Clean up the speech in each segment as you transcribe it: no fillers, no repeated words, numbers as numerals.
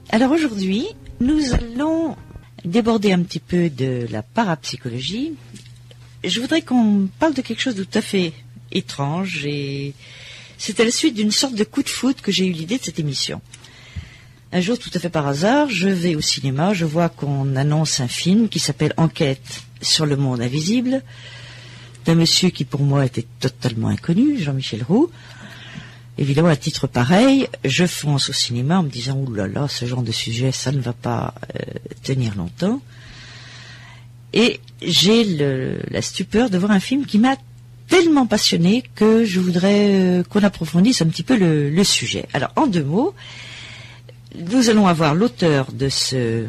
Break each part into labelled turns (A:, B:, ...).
A: Alors aujourd'hui, nous allons déborder un petit peu de la parapsychologie. Je voudrais qu'on parle de quelque chose de tout à fait étrange et c'est à la suite d'une sorte de coup de foudre que j'ai eu l'idée de cette émission. Un jour, tout à fait par hasard, je vais au cinéma, je vois qu'on annonce un film qui s'appelle Enquête sur le monde invisible, d'un monsieur qui pour moi était totalement inconnu, Jean-Michel Roux. Évidemment, à titre pareil, je fonce au cinéma en me disant « Ouh là là, ce genre de sujet, ça ne va pas tenir longtemps ». Et j'ai la stupeur de voir un film qui m'a tellement passionné que je voudrais qu'on approfondisse un petit peu le sujet. Alors, en deux mots, nous allons avoir l'auteur de ce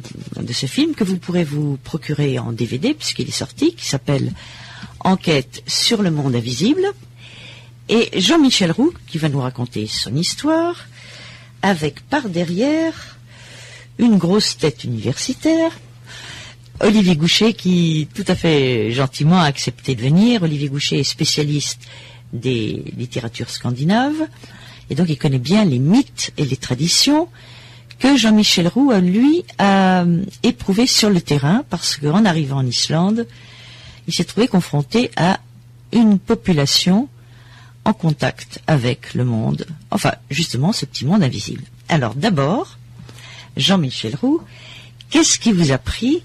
A: film que vous pourrez vous procurer en DVD puisqu'il est sorti, qui s'appelle Enquête sur le monde invisible, et Jean-Michel Roux qui va nous raconter son histoire avec par derrière une grosse tête universitaire, Olivier Goucher qui tout à fait gentiment a accepté de venir. Olivier Goucher est spécialiste des littératures scandinaves et donc il connaît bien les mythes et les traditions que Jean-Michel Roux, lui, a éprouvé sur le terrain parce qu'en arrivant en Islande, il s'est trouvé confronté à une population en contact avec le monde, enfin, justement, ce petit monde invisible. Alors, d'abord, Jean-Michel Roux, qu'est-ce qui vous a pris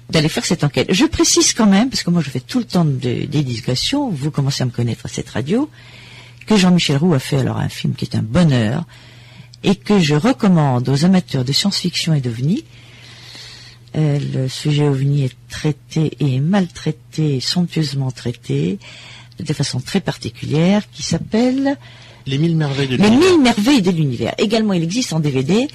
A: d'aller faire cette enquête? Je précise quand même, parce que moi je fais tout le temps d'éducation, vous commencez à me connaître à cette radio, que Jean-Michel Roux a fait alors un film qui est un bonheur, et que je recommande aux amateurs de science-fiction et d'OVNI. Le sujet OVNI est traité et maltraité, somptueusement traité, de façon très particulière, qui s'appelle
B: Les 1000 merveilles de l'univers.
A: Les 1000 merveilles de l'univers. Également, il existe en DVD.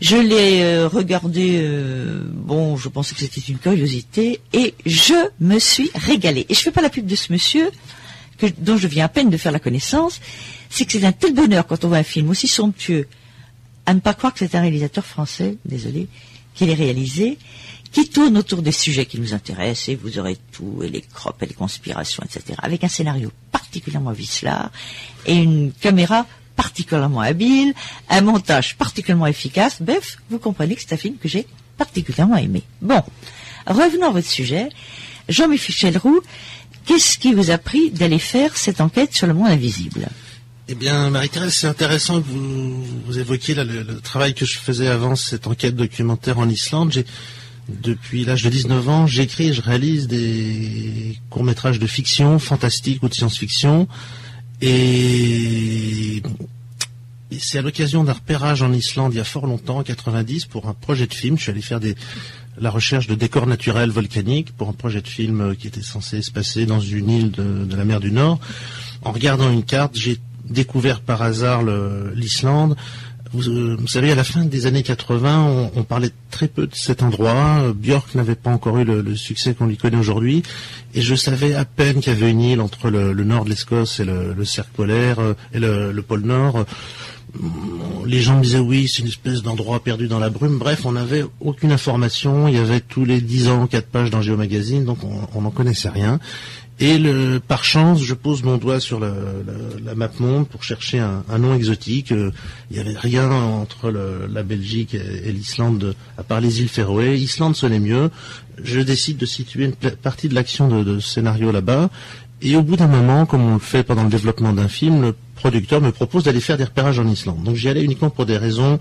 A: Je l'ai regardé, je pensais que c'était une curiosité, et je me suis régalée. Et je fais pas la pub de ce monsieur, dont je viens à peine de faire la connaissance. C'est que c'est un tel bonheur quand on voit un film aussi somptueux, à ne pas croire que c'est un réalisateur français, désolé, qui l'ait réalisé, qui tourne autour des sujets qui nous intéressent, et vous aurez tout, et les crops, et les conspirations, etc., avec un scénario particulièrement vicelard, et une caméra particulièrement habile, un montage particulièrement efficace. Bref, vous comprenez que c'est un film que j'ai particulièrement aimé. Bon, revenons à votre sujet. Jean-Michel Roux, qu'est-ce qui vous a pris d'aller faire cette enquête sur le monde invisible?
B: Eh bien, Marie-Thérèse, c'est intéressant que vous évoquiez là, le travail que je faisais avant cette enquête documentaire en Islande. Depuis l'âge de 19 ans, j'écris et je réalise des courts-métrages de fiction, fantastique ou de science-fiction. Et c'est à l'occasion d'un repérage en Islande il y a fort longtemps, en 90, pour un projet de film. Je suis allé faire la recherche de décors naturels volcaniques pour un projet de film qui était censé se passer dans une île de la mer du Nord. En regardant une carte, j'ai découvert par hasard l'Islande. Vous savez, à la fin des années 80, on parlait très peu de cet endroit. Björk n'avait pas encore eu le succès qu'on lui connaît aujourd'hui. Et je savais à peine qu'il y avait une île entre le nord de l'Escosse et le cercle polaire et le pôle Nord. Les gens me disaient oui, c'est une espèce d'endroit perdu dans la brume. Bref, on n'avait aucune information. Il y avait tous les 10 ans 4 pages dans Géomagazine, donc on n'en connaissait rien. Et par chance, je pose mon doigt sur la map monde pour chercher un nom exotique. Il n'y avait rien entre la Belgique et l'Islande, à part les îles Féroé. Islande sonnait mieux. Je décide de situer une partie de l'action de ce scénario là-bas. Et au bout d'un moment, comme on le fait pendant le développement d'un film, le producteur me propose d'aller faire des repérages en Islande. Donc j'y allais uniquement pour des raisons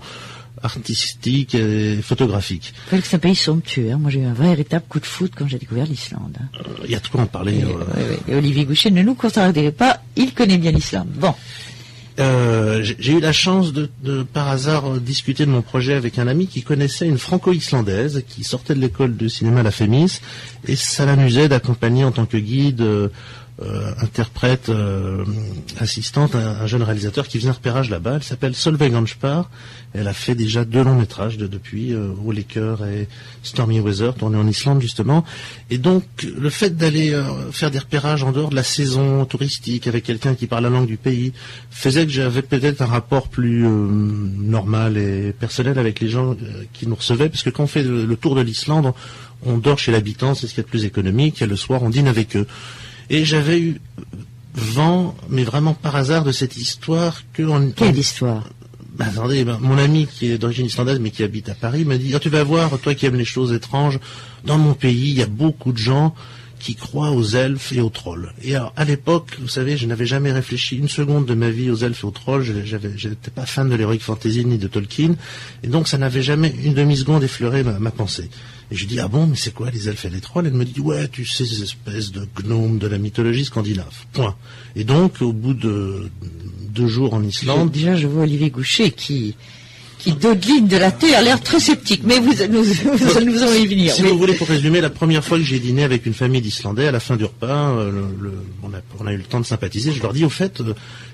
B: artistique et photographique.
A: Il fallait que c'est un pays somptueux. Hein. Moi, j'ai eu un véritable coup de foudre quand j'ai découvert l'Islande.
B: Il y a de quoi en parler.
A: Et Olivier Goucher ne nous contrariera pas, il connaît bien l'Islande. Bon.
B: J'ai eu la chance de par hasard discuter de mon projet avec un ami qui connaissait une franco-islandaise qui sortait de l'école de cinéma La Fémis, et ça l'amusait d'accompagner en tant que guide interprète, assistante, un jeune réalisateur qui faisait un repérage là-bas. Elle s'appelle Solveig Anspar. Elle a fait déjà 2 longs métrages depuis, Woleker et Stormy Weather, tournés en Islande justement. Et donc, le fait d'aller faire des repérages en dehors de la saison touristique avec quelqu'un qui parle la langue du pays faisait que j'avais peut-être un rapport plus normal et personnel avec les gens qui nous recevaient, parce que quand on fait le tour de l'Islande, on dort chez l'habitant, c'est ce qu'il y a de plus économique, et le soir on dîne avec eux. Et j'avais eu vent, mais vraiment par hasard, de cette histoire que...
A: Quelle histoire?
B: Attendez, mon ami qui est d'origine islandaise mais qui habite à Paris me dit, tu vas voir, toi qui aimes les choses étranges, dans mon pays, il y a beaucoup de gens qui croient aux elfes et aux trolls. Et alors, à l'époque, vous savez, je n'avais jamais réfléchi une seconde de ma vie aux elfes et aux trolls. Je n'étais pas fan de l'heroic fantasy ni de Tolkien. Et donc, ça n'avait jamais une demi-seconde effleuré ma pensée. Et je dis, ah bon, mais c'est quoi les elfes et les trolls? Elle me dit, ouais, tu sais, ces espèces de gnomes de la mythologie scandinave. Point. Et donc, au bout de 2 jours en Islande...
A: Déjà, je vois Olivier Goucher qui dodeline de la thé a l'air très sceptique, mais nous allons y venir.
B: Si vous voulez, pour résumer, la première fois que j'ai dîné avec une famille d'Islandais, à la fin du repas, on a eu le temps de sympathiser, je leur dis, au fait,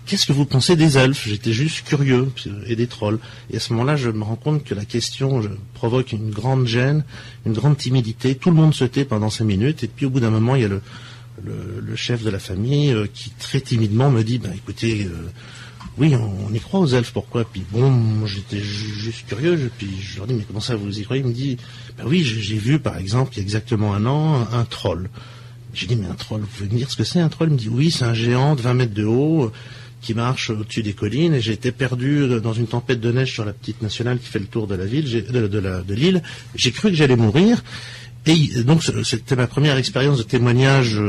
B: qu'est-ce que vous pensez des elfes? J'étais juste curieux, et des trolls. Et à ce moment-là, je me rends compte que la question provoque une grande gêne, une grande timidité. Tout le monde se tait pendant 5 minutes, et puis au bout d'un moment, il y a le chef de la famille qui très timidement me dit, écoutez... oui, on y croit aux elfes, pourquoi? Puis bon, j'étais juste curieux, puis je leur dis, mais comment ça vous y croyez? Il me dit, oui, j'ai vu par exemple, il y a exactement 1 an, un troll. J'ai dit, mais un troll, vous pouvez me dire ce que c'est un troll? Il me dit, oui, c'est un géant de 20 mètres de haut qui marche au-dessus des collines, et j'ai été perdu dans une tempête de neige sur la petite nationale qui fait le tour de la ville, de l'île. J'ai cru que j'allais mourir, et donc c'était ma première expérience de témoignage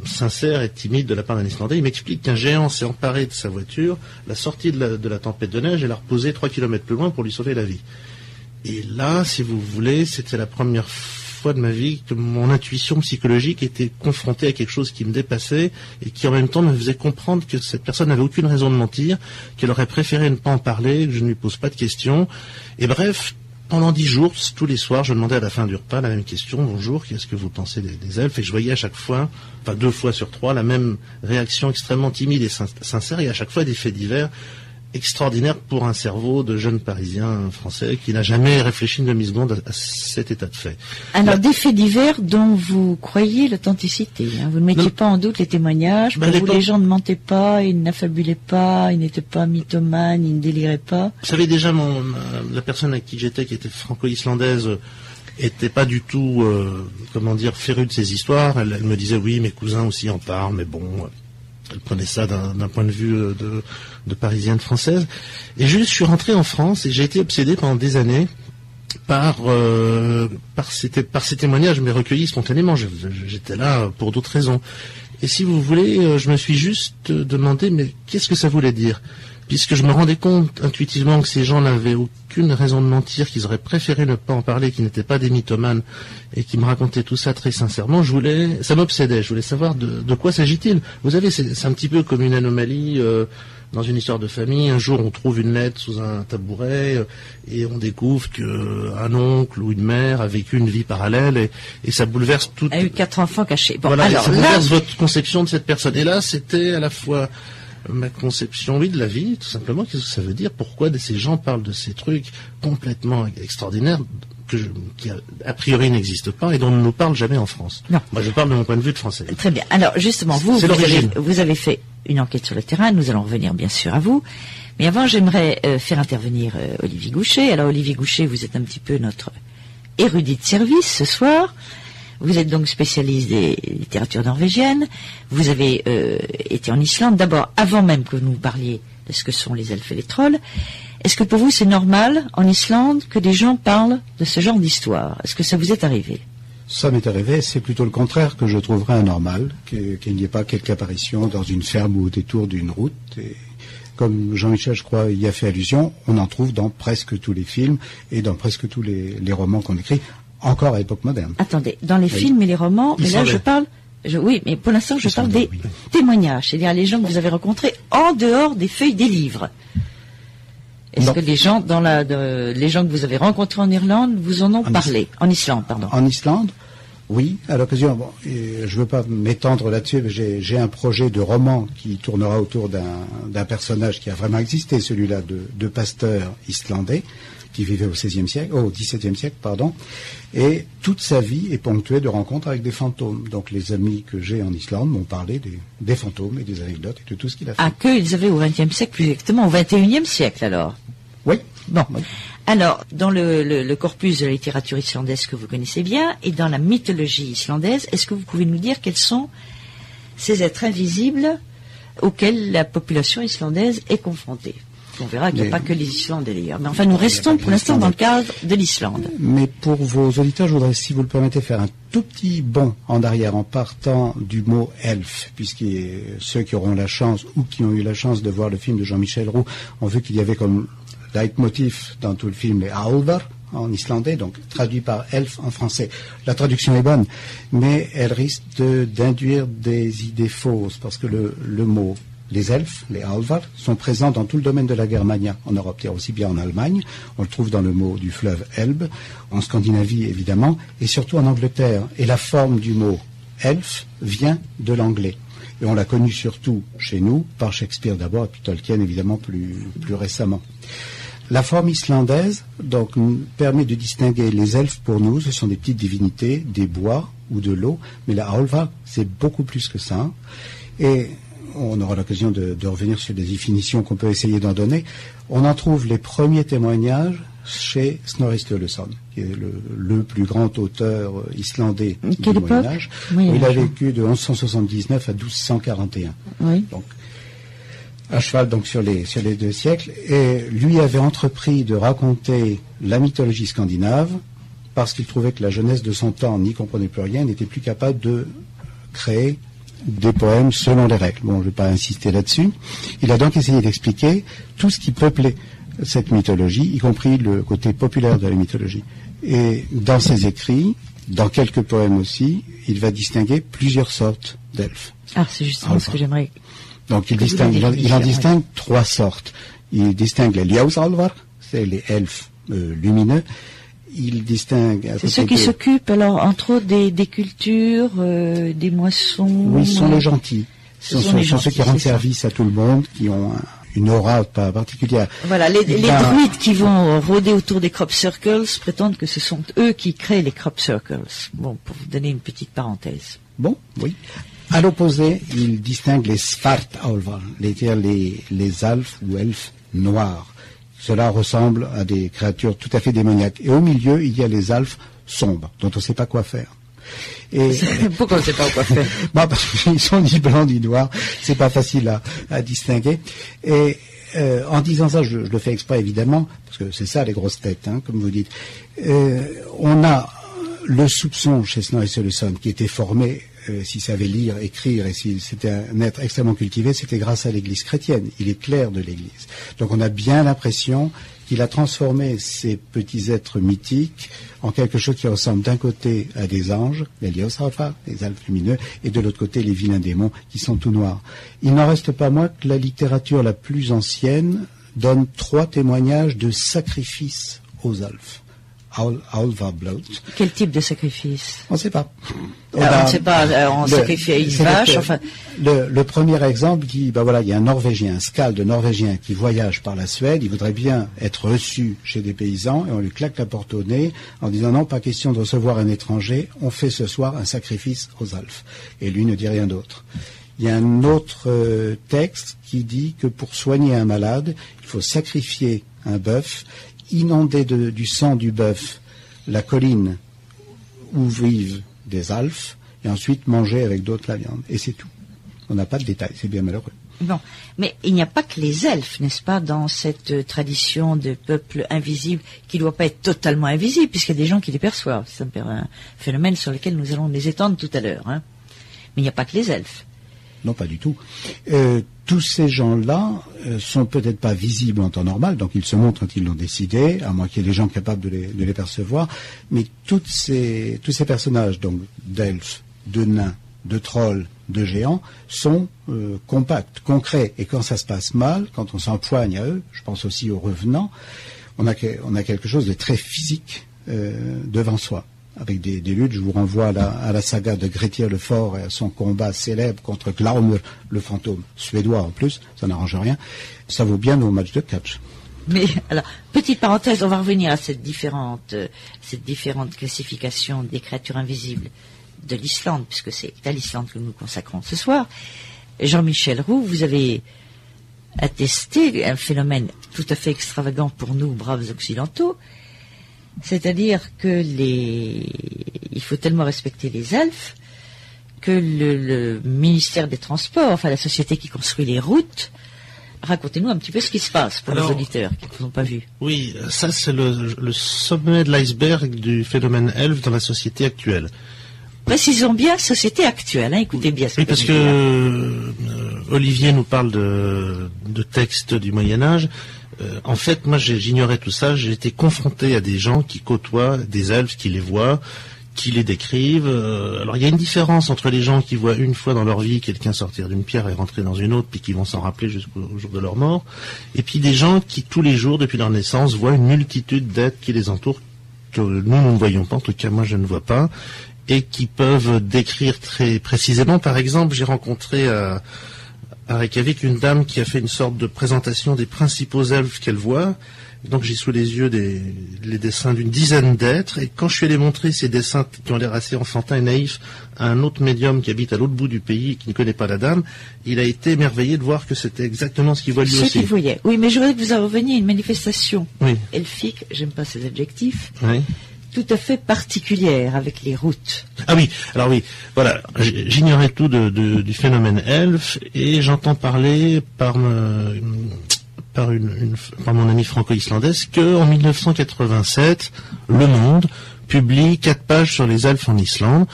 B: sincère et timide de la part d'un Islandais. Il m'explique qu'un géant s'est emparé de sa voiture, l'a sorti de la tempête de neige et l'a reposé 3 kilomètres plus loin pour lui sauver la vie. Et là, si vous voulez, c'était la première fois de ma vie que mon intuition psychologique était confrontée à quelque chose qui me dépassait et qui en même temps me faisait comprendre que cette personne n'avait aucune raison de mentir, qu'elle aurait préféré ne pas en parler, que je ne lui pose pas de questions. Et bref, pendant 10 jours, tous les soirs, je demandais à la fin du repas la même question. Bonjour, qu'est-ce que vous pensez des elfes? Et je voyais à chaque fois, 2 fois sur 3, la même réaction extrêmement timide et sincère, et à chaque fois des faits divers extraordinaires pour un cerveau de jeune Parisien français qui n'a jamais réfléchi une demi-seconde à cet état de fait.
A: Alors, des faits divers dont vous croyez l'authenticité. Vous ne mettiez pas en doute les témoignages. Pour vous, les gens ne mentaient pas, ils n'affabulaient pas, ils n'étaient pas mythomanes, ils ne déliraient pas.
B: Vous savez, déjà, la personne avec qui j'étais, qui était franco-islandaise, était pas du tout, férue de ces histoires. Elle me disait, oui, mes cousins aussi en parlent, mais bon... Elle prenait ça d'un point de vue de parisienne française. Et je suis rentré en France et j'ai été obsédé pendant des années par ces témoignages, mais recueillis spontanément. J'étais là pour d'autres raisons. Et si vous voulez, je me suis juste demandé, mais qu'est-ce que ça voulait dire? Puisque je me rendais compte intuitivement que ces gens n'avaient aucune raison de mentir, qu'ils auraient préféré ne pas en parler, qu'ils n'étaient pas des mythomanes, et qui me racontaient tout ça très sincèrement, ça m'obsédait, je voulais savoir de quoi s'agit-il. Vous savez, c'est un petit peu comme une anomalie dans une histoire de famille. Un jour, on trouve une lettre sous un tabouret, et on découvre qu'un oncle ou une mère a vécu une vie parallèle, et ça bouleverse tout.
A: A eu 4 enfants cachés. Bon,
B: voilà,
A: alors,
B: ça bouleverse votre conception de cette personne. Et là, c'était à la fois... ma conception, oui, de la vie, tout simplement. Qu'est-ce que ça veut dire? Pourquoi ces gens parlent de ces trucs complètement extraordinaires qui a priori n'existent pas et dont on ne nous parle jamais en France?
A: Non.
B: Moi, je parle de mon point de vue de français.
A: Très bien. Alors, justement, vous avez fait une enquête sur le terrain. Nous allons revenir, bien sûr, à vous. Mais avant, j'aimerais faire intervenir Olivier Goucher. Alors, Olivier Goucher, vous êtes un petit peu notre érudit de service ce soir. Vous êtes donc spécialiste des littératures norvégiennes. Vous avez été en Islande, d'abord, avant même que vous nous parliez de ce que sont les elfes et les trolls. Est-ce que pour vous, c'est normal, en Islande, que des gens parlent de ce genre d'histoire? Est-ce que ça vous est arrivé?
C: Ça m'est arrivé, c'est plutôt le contraire que je trouverais anormal, qu'il n'y ait pas quelque apparition dans une ferme ou au détour d'une route. Et comme Jean-Michel, je crois, y a fait allusion, on en trouve dans presque tous les films et dans presque tous les romans qu'on écrit. Encore à l'époque moderne.
A: Attendez, dans les films et les romans, mais là je parle... oui, mais pour l'instant je parle des témoignages, c'est-à-dire les gens que vous avez rencontrés en dehors des feuilles des livres. Est-ce que les gens les gens que vous avez rencontrés en Irlande vous en ont parlé? En Islande, pardon.
C: En Islande, oui, à l'occasion, je ne veux pas m'étendre là-dessus, mais j'ai un projet de roman qui tournera autour d'un personnage qui a vraiment existé, celui-là de pasteur islandais, qui vivait au XVIe siècle, au XVIIe siècle, pardon, et toute sa vie est ponctuée de rencontres avec des fantômes. Donc les amis que j'ai en Islande m'ont parlé des fantômes et des anecdotes et de tout ce qu'il a fait.
A: Ah, qu'ils avaient au XXe siècle, plus exactement au XXIe siècle alors?
C: Oui.
A: Bon. Oui. Alors, dans le corpus de la littérature islandaise que vous connaissez bien, et dans la mythologie islandaise, est-ce que vous pouvez nous dire quels sont ces êtres invisibles auxquels la population islandaise est confrontée? On verra qu'il n'y a pas que les Islandais d'ailleurs. Mais enfin, nous restons pour l'instant dans le cadre de l'Islande.
C: Mais pour vos auditeurs, je voudrais, si vous le permettez, faire un tout petit bond en arrière en partant du mot elfe, puisque ceux qui auront la chance ou qui ont eu la chance de voir le film de Jean-Michel Roux ont vu qu'il y avait comme leitmotiv dans tout le film les álfar en islandais, donc traduit par elfe en français. La traduction est bonne, mais elle risque d'induire des idées fausses, parce que le mot les elfes, les álfar, sont présents dans tout le domaine de la Germania en Europe, aussi bien en Allemagne, on le trouve dans le mot du fleuve Elbe, en Scandinavie évidemment, et surtout en Angleterre. Et la forme du mot elfe vient de l'anglais. Et on l'a connu surtout chez nous, par Shakespeare d'abord, et puis Tolkien évidemment plus récemment. La forme islandaise donc permet de distinguer les elfes pour nous, ce sont des petites divinités, des bois ou de l'eau, mais la álfar, c'est beaucoup plus que ça. Et on aura l'occasion de revenir sur des définitions qu'on peut essayer d'en donner. On en trouve les premiers témoignages chez Snorri Sturluson, qui est le plus grand auteur islandais du Moyen-Âge. Oui, il a vécu de 1179 à 1241.
A: Oui.
C: Donc, à cheval donc sur les 2 siècles, et lui avait entrepris de raconter la mythologie scandinave parce qu'il trouvait que la jeunesse de son temps n'y comprenait plus rien, n'était plus capable de créer des poèmes selon les règles. Bon, je ne vais pas insister là-dessus. Il a donc essayé d'expliquer tout ce qui peuplait cette mythologie, y compris le côté populaire de la mythologie. Et dans ses écrits, dans quelques poèmes aussi, il va distinguer plusieurs sortes d'elfes.
A: Ah, c'est justement ce que j'aimerais.
C: Donc il en distingue 3 sortes. Il distingue les ljósálfar, c'est les elfes lumineux. Il distingue...
A: C'est ceux qui s'occupent, alors, entre autres, des cultures, des moissons...
C: Oui, ce sont les gentils. Ce sont ceux qui rendent service à tout le monde, qui ont une aura pas particulière.
A: Voilà, les druides qui vont rôder autour des crop circles prétendent que ce sont eux qui créent les crop circles. Bon, pour vous donner une petite parenthèse.
C: Bon, oui. À l'opposé, il distingue les svartálfar, les alphes ou elfes noirs. Cela ressemble à des créatures tout à fait démoniaques. Et au milieu, il y a les alphes sombres, dont on ne sait pas quoi faire.
A: Et pourquoi on ne sait pas quoi faire?
C: Bah, parce qu'ils sont ni blancs ni noirs, c'est pas facile à distinguer. Et en disant ça, je le fais exprès évidemment, parce que c'est ça les grosses têtes, hein, comme vous dites. On a le soupçon chez Snorri Sturluson qui était formé, s'il savait lire, écrire, et s'il c'était un être extrêmement cultivé, c'était grâce à l'Église chrétienne. Il est clerc de l'Église. Donc on a bien l'impression qu'il a transformé ces petits êtres mythiques en quelque chose qui ressemble d'un côté à des anges, les ljósálfar, les elfes lumineux, et de l'autre côté les vilains démons qui sont tout noirs. Il n'en reste pas moins que la littérature la plus ancienne donne 3 témoignages de sacrifices aux elfes. Álfablót.
A: Quel type de sacrifice?
C: On ne sait pas.
A: On ne sait pas, on sacrifie à une vache, enfin...
C: Le premier exemple dit, ben voilà, il y a un Norvégien, un skald norvégien qui voyage par la Suède, il voudrait bien être reçu chez des paysans, et on lui claque la porte au nez en disant non, pas question de recevoir un étranger, on fait ce soir un sacrifice aux elfes. Et lui ne dit rien d'autre. Il y a un autre texte qui dit que pour soigner un malade, il faut sacrifier un bœuf, inonder du sang du bœuf la colline où vivent des elfes, et ensuite manger avec d'autres la viande. Et c'est tout. On n'a pas de détails, c'est bien malheureux.
A: Non, mais il n'y a pas que les elfes, n'est-ce pas, dans cette tradition de peuple invisible qui ne doit pas être totalement invisible, puisqu'il y a des gens qui les perçoivent. C'est un phénomène sur lequel nous allons les étendre tout à l'heure. Hein. Mais il n'y a pas que les elfes.
C: Non, pas du tout. Tous ces gens-là sont peut-être pas visibles en temps normal, donc ils se montrent quand ils l'ont décidé, à moins qu'il y ait des gens capables de les percevoir. Mais tous ces personnages, donc d'elfes, de nains, de trolls, de géants, sont compacts, concrets. Et quand ça se passe mal, quand on s'empoigne à eux, je pense aussi aux revenants, on a quelque chose de très physique devant soi. Avec des luttes, je vous renvoie à la saga de Grettir le Fort et à son combat célèbre contre Glaumur, le fantôme suédois en plus, ça n'arrange rien. Ça vaut bien nos matchs de catch.
A: Mais alors, petite parenthèse, on va revenir à cette différente classification des créatures invisibles de l'Islande, puisque c'est à l'Islande que nous nous consacrons ce soir. Jean-Michel Roux, vous avez attesté un phénomène tout à fait extravagant pour nous, braves occidentaux. C'est-à-dire que il faut tellement respecter les elfes que le ministère des Transports, enfin la société qui construit les routes, Racontez-nous un petit peu ce qui se passe pour les auditeurs qui ne l'ont pas vu.
B: Oui, ça c'est le sommet de l'iceberg du phénomène elfe dans la société actuelle.
A: Précisons bien société actuelle, hein, écoutez bien ce que
B: oui, parce que Olivier nous parle de textes du Moyen-Âge. En fait, moi j'ignorais tout ça, j'ai été confronté à des gens qui côtoient des elfes, qui les voient, qui les décrivent. Alors il y a une différence entre les gens qui voient une fois dans leur vie quelqu'un sortir d'une pierre et rentrer dans une autre, puis qui vont s'en rappeler jusqu'au jour de leur mort, et puis des gens qui tous les jours, depuis leur naissance, voient une multitude d'êtres qui les entourent, que nous ne voyons pas, en tout cas moi je ne vois pas, et qui peuvent décrire très précisément. Par exemple, j'ai rencontré à Reykjavik une dame qui a fait une sorte de présentation des principaux elfes qu'elle voit. Donc j'ai sous les yeux les dessins d'une dizaine d'êtres, et quand je suis allé montrer ces dessins qui ont l'air assez enfantins et naïfs à un autre médium qui habite à l'autre bout du pays et qui ne connaît pas la dame, il a été émerveillé de voir que c'était exactement ce qu'il voit lui aussi.
A: Ce qu'il voyait. Oui, mais je voudrais que vous en reveniez à une manifestation elfique, j'aime pas ces adjectifs, tout à fait particulière avec les routes.
B: Ah oui, alors oui, voilà, j'ignorais tout du phénomène elfe, et j'entends parler par mon ami franco-islandaise qu'en 1987, Le Monde publie 4 pages sur les elfes en Islande.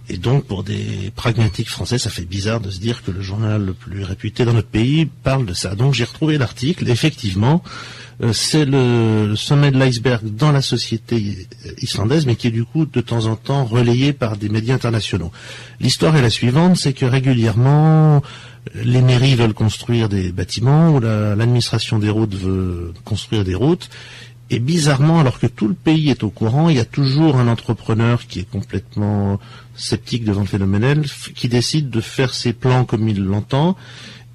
B: Et donc, pour des pragmatiques français, ça fait bizarre de se dire que le journal le plus réputé dans notre pays parle de ça. Donc, j'ai retrouvé l'article. Effectivement, c'est le sommet de l'iceberg dans la société islandaise, mais qui est du coup de temps en temps relayé par des médias internationaux. L'histoire est la suivante, c'est que régulièrement, les mairies veulent construire des bâtiments, ou l'administration des routes veut construire des routes. Et bizarrement, alors que tout le pays est au courant, il y a toujours un entrepreneur qui est complètement sceptique devant le phénomène elfe, qui décide de faire ses plans comme il l'entend.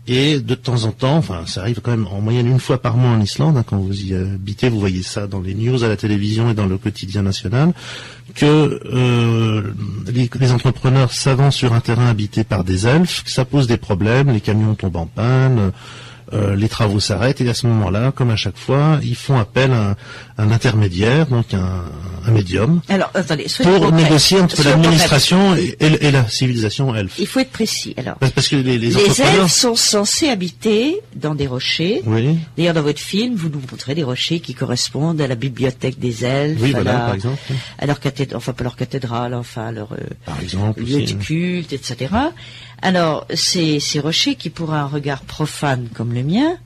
B: Et de temps en temps, enfin ça arrive quand même en moyenne une fois par mois en Islande, hein, quand vous y habitez, vous voyez ça dans les news à la télévision et dans le quotidien national, que les entrepreneurs s'avancent sur un terrain habité par des elfes, que ça pose des problèmes, les camions tombent en panne, les travaux s'arrêtent, et à ce moment-là, comme à chaque fois, ils font appel à un intermédiaire, donc un médium,
A: alors, attendez,
B: pour négocier entre l'administration et la civilisation elfe.
A: Il faut être précis. Alors,
B: parce que les
A: elfes sont censés habiter dans des rochers.
B: Oui.
A: D'ailleurs, dans votre film, vous nous montrez des rochers qui correspondent à la bibliothèque des elfes,
B: oui, voilà, par exemple,
A: à leur cathédrale, enfin pas leur cathédrale, enfin leur
B: par exemple,
A: lieu de culte, etc. Alors, ces rochers qui, pour un regard profane comme le mien,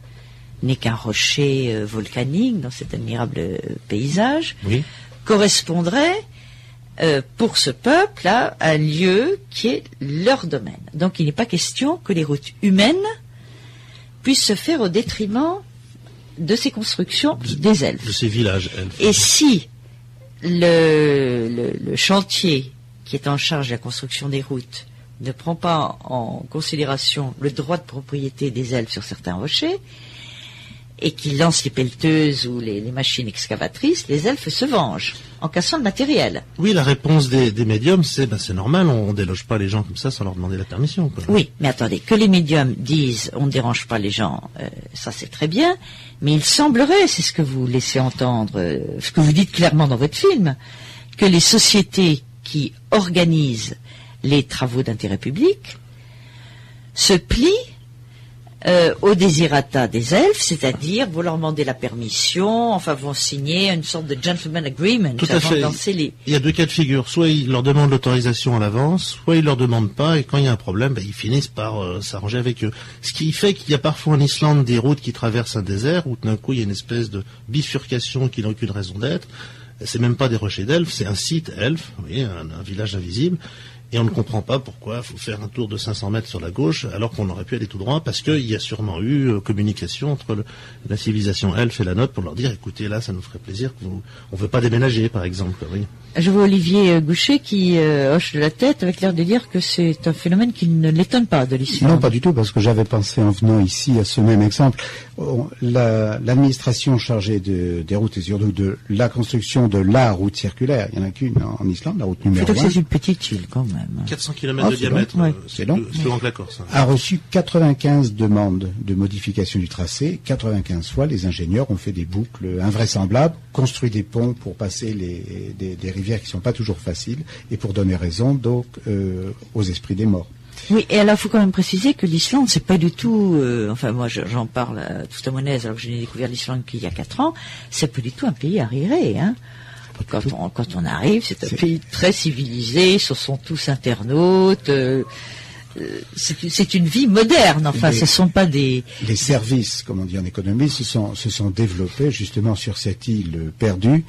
A: n'est qu'un rocher volcanique dans cet admirable paysage, correspondraient pour ce peuple-là à un lieu qui est leur domaine. Donc il n'est pas question que les routes humaines puissent se faire au détriment de ces constructions des elfes.
B: De ces villages elfes.
A: Et si le chantier qui est en charge de la construction des routes ne prend pas en considération le droit de propriété des elfes sur certains rochers, et qui lance les pelleteuses ou les machines excavatrices, les elfes se vengent en cassant le matériel.
B: Oui, la réponse des médiums, c'est normal, on déloge pas les gens comme ça sans leur demander la permission, quoi.
A: Oui, mais attendez, que les médiums disent on ne dérange pas les gens, ça c'est très bien, mais il semblerait, c'est ce que vous laissez entendre, ce que vous dites clairement dans votre film, que les sociétés qui organisent les travaux d'intérêt public se plient au désirata des elfes, c'est-à-dire vous leur demandez la permission, enfin vont signer une sorte de gentleman agreement avant de lancer les...
B: Il y a 2 cas de figure, soit ils leur demandent l'autorisation à l'avance, soit ils leur demandent pas, et quand il y a un problème, ils finissent par s'arranger avec eux. Ce qui fait qu'il y a parfois en Islande des routes qui traversent un désert, où d'un coup il y a une espèce de bifurcation qui n'a aucune raison d'être. C'est même pas des rochers d'elfes, c'est un site elfe, vous voyez, un village invisible. Et on ne comprend pas pourquoi il faut faire un tour de 500 mètres sur la gauche alors qu'on aurait pu aller tout droit, parce qu'il y a sûrement eu communication entre la civilisation elfe et la nôtre pour leur dire écoutez, là ça nous ferait plaisir que on ne veut pas déménager par exemple. Oui.
A: Je vois Olivier Goucher qui hoche de la tête avec l'air de dire que c'est un phénomène qui ne l'étonne pas de l'Islande.
C: Non, pas du tout, parce que j'avais pensé en venant ici à ce même exemple. L'administration chargée des routes et surtout de la construction de la route circulaire, il n'y en a qu'une en Islande, la route numéro 1.
A: C'est une petite île quand même.
B: 400 km de diamètre, c'est long. C'est plus grand que la Corse.
C: A reçu 95 demandes de modification du tracé. 95 fois, les ingénieurs ont fait des boucles invraisemblables, construit des ponts pour passer des rivières qui ne sont pas toujours faciles et pour donner raison donc aux esprits des morts.
A: Oui, et alors il faut quand même préciser que l'Islande, c'est pas du tout, enfin moi j'en parle tout à mon aise alors que je n'ai découvert l'Islande qu'il y a 4 ans, c'est pas du tout un pays arriéré, hein. Quand on arrive, c'est un pays très civilisé, ce sont tous internautes, c'est une vie moderne, enfin ce sont pas des...
C: Les services, comme on dit en économie, se sont développés justement sur cette île perdue,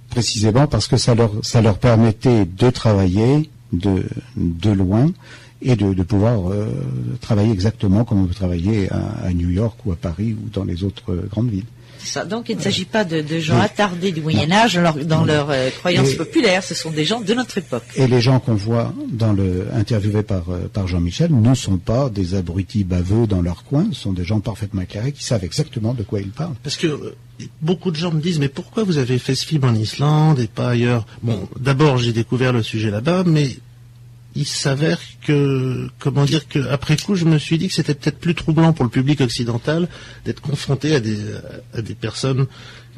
C: précisément parce que ça leur permettait de travailler de loin et de pouvoir travailler exactement comme on peut travailler à New York ou à Paris ou dans les autres grandes villes.
A: Ça, donc il ne s'agit pas de gens attardés du Moyen-Âge dans leur croyances populaires, ce sont des gens de notre époque.
C: Et les gens qu'on voit interviewés par Jean-Michel ne sont pas des abrutis baveux dans leur coin, ce sont des gens parfaitement éclairés qui savent exactement de quoi ils parlent.
B: Parce que beaucoup de gens me disent, mais pourquoi vous avez fait ce film en Islande et pas ailleurs? Bon, d'abord j'ai découvert le sujet là-bas, mais il s'avère que, après coup, je me suis dit que c'était peut-être plus troublant pour le public occidental d'être confronté à des personnes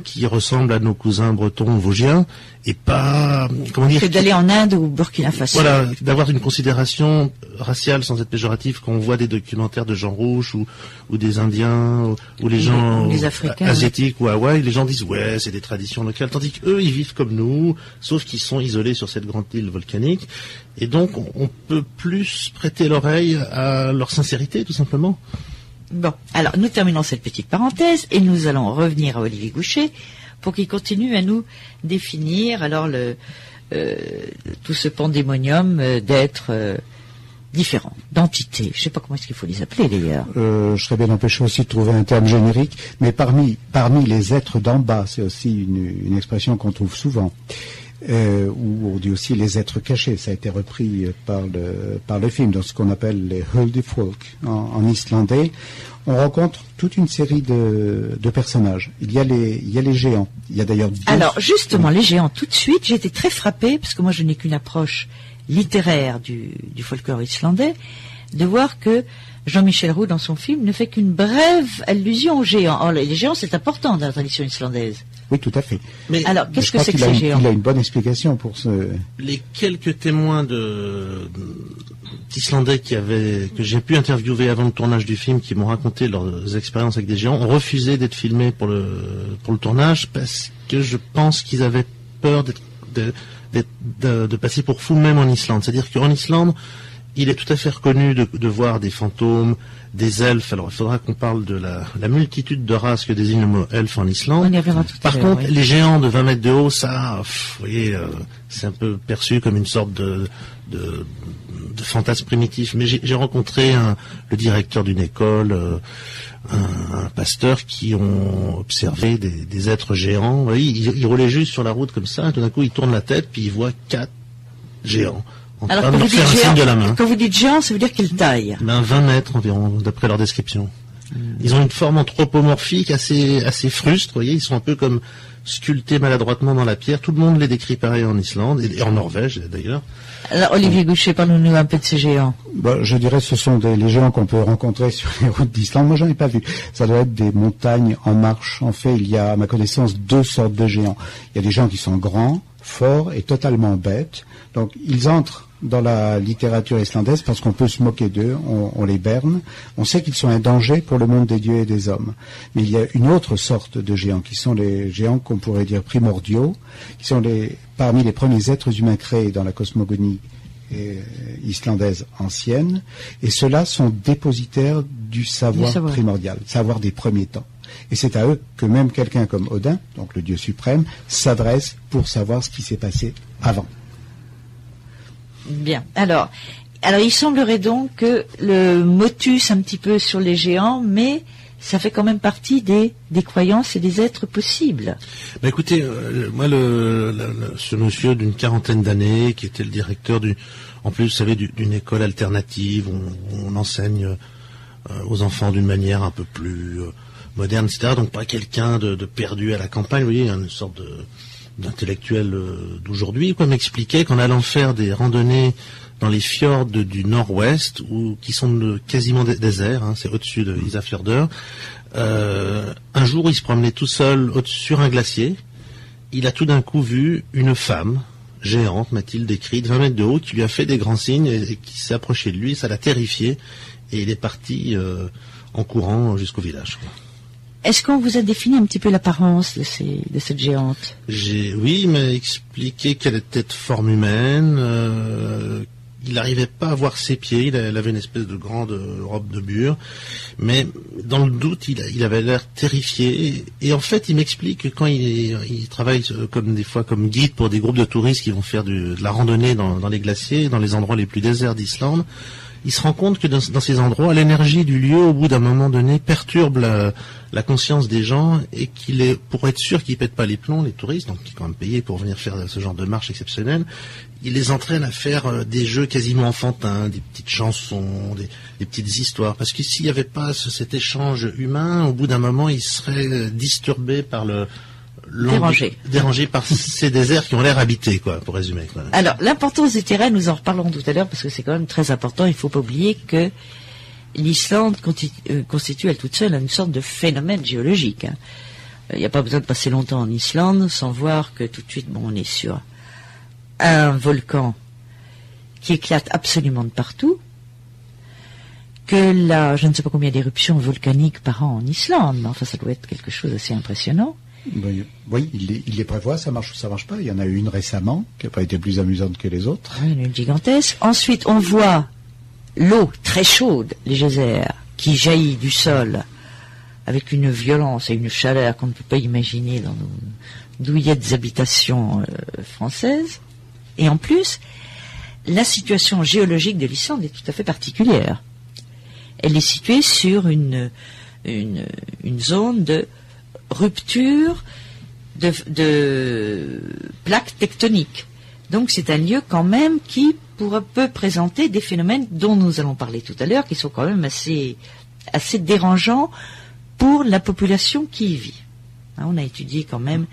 B: qui ressemblent à nos cousins bretons ou vosgiens, et pas,
A: que d'aller en Inde ou Burkina Faso.
B: Voilà, d'avoir une considération raciale sans être péjorative quand on voit des documentaires de gens rouges ou des Indiens ou les gens
A: les Africains,
B: asiatiques ou Hawaï, les gens disent ouais, c'est des traditions locales, tandis qu'eux, ils vivent comme nous, sauf qu'ils sont isolés sur cette grande île volcanique, et donc on peut plus prêter l'oreille à leur sincérité, tout simplement.
A: Bon, alors nous terminons cette petite parenthèse et nous allons revenir à Olivier Goucher pour qu'il continue à nous définir alors tout ce pandémonium d'êtres différents, d'entités. Je ne sais pas comment est-ce qu'il faut les appeler d'ailleurs.
C: Je serais bien empêché aussi de trouver un terme générique, mais parmi les êtres d'en bas, c'est aussi une expression qu'on trouve souvent. Où on dit aussi les êtres cachés, ça a été repris par le film, dans ce qu'on appelle les Huldufolk en islandais. On rencontre toute une série de personnages. Il y a les géants. Il y a d'ailleurs
A: Alors justement, les géants, tout de suite, j'ai été très frappée, parce que moi je n'ai qu'une approche littéraire du folklore islandais, de voir que Jean-Michel Roux, dans son film, ne fait qu'une brève allusion aux géants. Or, les géants, c'est important dans la tradition islandaise.
C: Oui, tout à fait.
A: Mais alors, qu'est-ce que c'est que ces géants?
C: Il a une bonne explication pour ce...
B: Les quelques témoins d'Islandais que j'ai pu interviewer avant le tournage du film, qui m'ont raconté leurs expériences avec des géants, ont refusé d'être filmés pour le tournage parce que je pense qu'ils avaient peur de passer pour fous même en Islande. C'est-à-dire qu'en Islande, il est tout à fait reconnu de voir des fantômes, des elfes. Alors, il faudra qu'on parle de la multitude de races que désigne le mot elfe en Islande.
A: On y reviendra tout à l'heure.
B: Par contre, les géants de 20 mètres de haut, ça, vous voyez, c'est un peu perçu comme une sorte de fantasme primitif. Mais j'ai rencontré le directeur d'une école, un pasteur qui ont observé des êtres géants. Vous voyez, il roulait juste sur la route comme ça, et tout d'un coup, il tourne la tête, puis il voit 4 géants.
A: Alors, quand vous dites géant, ça veut dire quelle taille?
B: 20 mètres environ, d'après leur description. Ils ont une forme anthropomorphique assez frustre, vous voyez, ils sont un peu comme sculptés maladroitement dans la pierre. Tout le monde les décrit pareil en Islande, et en Norvège d'ailleurs.
A: Alors, Olivier Goucher, parle-nous un peu de ces géants.
C: Je dirais que ce sont les géants qu'on peut rencontrer sur les routes d'Islande. Moi, j'en ai pas vu. Ça doit être des montagnes en marche. En fait, il y a, à ma connaissance, 2 sortes de géants. Il y a des gens qui sont grands, forts et totalement bêtes. Donc, ils entrent dans la littérature islandaise parce qu'on peut se moquer d'eux, on les berne. On sait qu'ils sont un danger pour le monde des dieux et des hommes. Mais il y a une autre sorte de géants qui sont les géants qu'on pourrait dire primordiaux, qui sont parmi les premiers êtres humains créés dans la cosmogonie islandaise ancienne. Et ceux-là sont dépositaires du savoir primordial, savoir des premiers temps. Et c'est à eux que même quelqu'un comme Odin, donc le dieu suprême, s'adresse pour savoir ce qui s'est passé avant.
A: Bien. Alors, il semblerait donc que le motus un petit peu sur les géants, mais ça fait quand même partie des croyances et des êtres possibles.
B: Écoutez, moi, ce monsieur d'une 40aine d'années, qui était le directeur en plus, vous savez, d'une école alternative, où on enseigne aux enfants d'une manière un peu plus moderne, etc. Donc pas quelqu'un de perdu à la campagne, vous voyez, une sorte d'intellectuel d'aujourd'hui, m'expliquait qu'en allant faire des randonnées dans les fjords du nord-ouest, qui sont quasiment déserts, c'est au-dessus de Isafjordur, un jour il se promenait tout seul sur un glacier, il a tout d'un coup vu une femme géante, m'a-t-il décrit, de 20 mètres de haut, qui lui a fait des grands signes et qui s'est approché de lui, ça l'a terrifié, et il est parti en courant jusqu'au village, quoi.
A: Est-ce qu'on vous a défini un petit peu l'apparence de cette géante?
B: Oui, il m'a expliqué qu'elle était de forme humaine. Il n'arrivait pas à voir ses pieds. Elle avait une espèce de grande robe de bure. Mais dans le doute, il avait l'air terrifié. Et en fait, il m'explique que quand il travaille des fois comme guide pour des groupes de touristes qui vont faire de la randonnée dans les glaciers, dans les endroits les plus déserts d'Islande, il se rend compte que dans ces endroits, l'énergie du lieu, au bout d'un moment donné, perturbe la conscience des gens, et pour être sûr qu'ils ne pètent pas les plombs, les touristes, donc qui sont quand même payés pour venir faire ce genre de marche exceptionnelle, il les entraîne à faire des jeux quasiment enfantins, des petites chansons, des petites histoires. Parce que s'il n'y avait pas cet échange humain, au bout d'un moment, ils seraient disturbés par dérangé par ces déserts qui ont l'air habités, quoi, pour résumer, quoi.
A: Alors, l'importance des terrains, nous en reparlerons tout à l'heure, parce que c'est quand même très important. Il ne faut pas oublier que l'Islande constitue elle toute seule une sorte de phénomène géologique, hein. Il n'y a pas besoin de passer longtemps en Islande sans voir que tout de suite, on est sur un volcan qui éclate absolument de partout, que je ne sais pas combien d'éruptions volcaniques par an en Islande, mais enfin, ça doit être quelque chose d'assez impressionnant.
C: Oui, il les prévoit, ça marche ou ça marche pas. Il y en a eu une récemment, qui n'a pas été plus amusante que les autres.
A: Oui, une gigantesque. Ensuite, on voit l'eau très chaude, les geysers, qui jaillit du sol, avec une violence et une chaleur qu'on ne peut pas imaginer dans nos douillettes habitations françaises. Et en plus, la situation géologique de l'Islande est tout à fait particulière. Elle est située sur une zone de rupture de plaques tectoniques. Donc c'est un lieu quand même qui peut présenter des phénomènes dont nous allons parler tout à l'heure, qui sont quand même assez dérangeants pour la population qui y vit. On a étudié quand même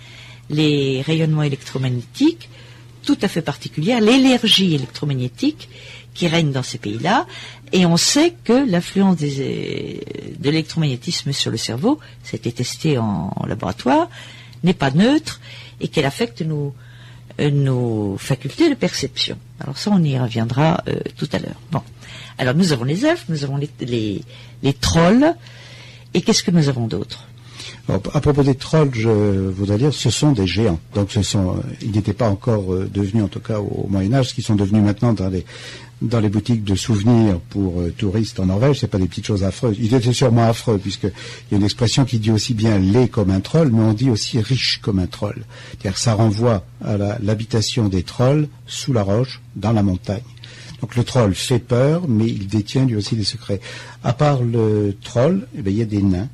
A: les rayonnements électromagnétiques tout à fait particuliers, l'énergie électromagnétique qui règne dans ces pays-là, et on sait que l'influence de l'électromagnétisme sur le cerveau, ça a été testé en laboratoire, n'est pas neutre, et qu'elle affecte nos facultés de perception. Alors ça, on y reviendra tout à l'heure. Bon, alors nous avons les elfes, nous avons les trolls, et qu'est-ce que nous avons d'autre?
C: Bon, à propos des trolls, je voudrais dire, ce sont des géants. Donc ils n'étaient pas encore devenus, en tout cas au Moyen-Âge, ce qu'ils sont devenus maintenant dans les boutiques de souvenirs pour touristes en Norvège. C'est pas des petites choses affreuses. Ils étaient sûrement affreux, puisqu'il y a une expression qui dit aussi bien laid comme un troll, mais on dit aussi riche comme un troll. C'est-à-dire que ça renvoie à l'habitation des trolls sous la roche, dans la montagne. Donc le troll fait peur, mais il détient lui aussi des secrets. À part le troll, il y a des nains.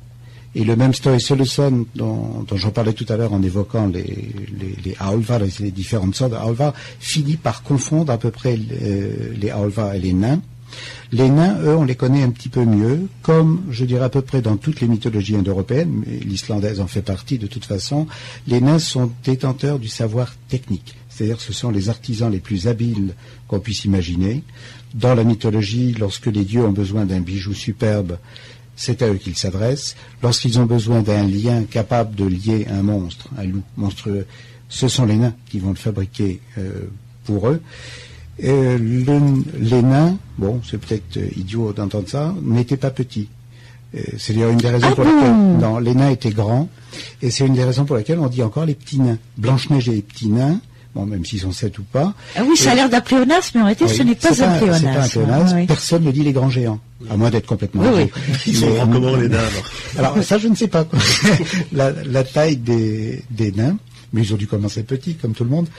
C: Et le même Snorri Sturluson dont j'en parlais tout à l'heure en évoquant les Aulvar, les différentes sortes de Aulvar, finit par confondre à peu près les Aulvar et les nains. Les nains, eux, on les connaît un petit peu mieux, comme je dirais à peu près dans toutes les mythologies indo-européennes, mais l'islandaise en fait partie de toute façon. Les nains sont détenteurs du savoir technique, c'est-à-dire que ce sont les artisans les plus habiles qu'on puisse imaginer. Dans la mythologie, lorsque les dieux ont besoin d'un bijou superbe, c'est à eux qu'ils s'adressent. Lorsqu'ils ont besoin d'un lien capable de lier un monstre, un loup monstrueux, ce sont les nains qui vont le fabriquer pour eux. Les nains, bon, c'est peut-être idiot d'entendre ça, n'étaient pas petits. C'est d'ailleurs une des raisons pour lesquelles... Non, les nains étaient grands, et c'est une des raisons pour lesquelles on dit encore les petits nains. Blanche-Neige et les petits nains, bon, même s'ils sont 7 ou pas.
A: Ah oui, ça a l'air d'un pléonasme, mais en réalité, ce n'est pas un pléonasme.
C: C'est pas un pléonasme. Oui. Personne ne dit les grands géants, à moins d'être complètement
A: oui.
B: Ils sont grands comment les nains,
C: alors ça, je ne sais pas, quoi. la taille des nains, mais ils ont dû commencer petits, comme tout le monde.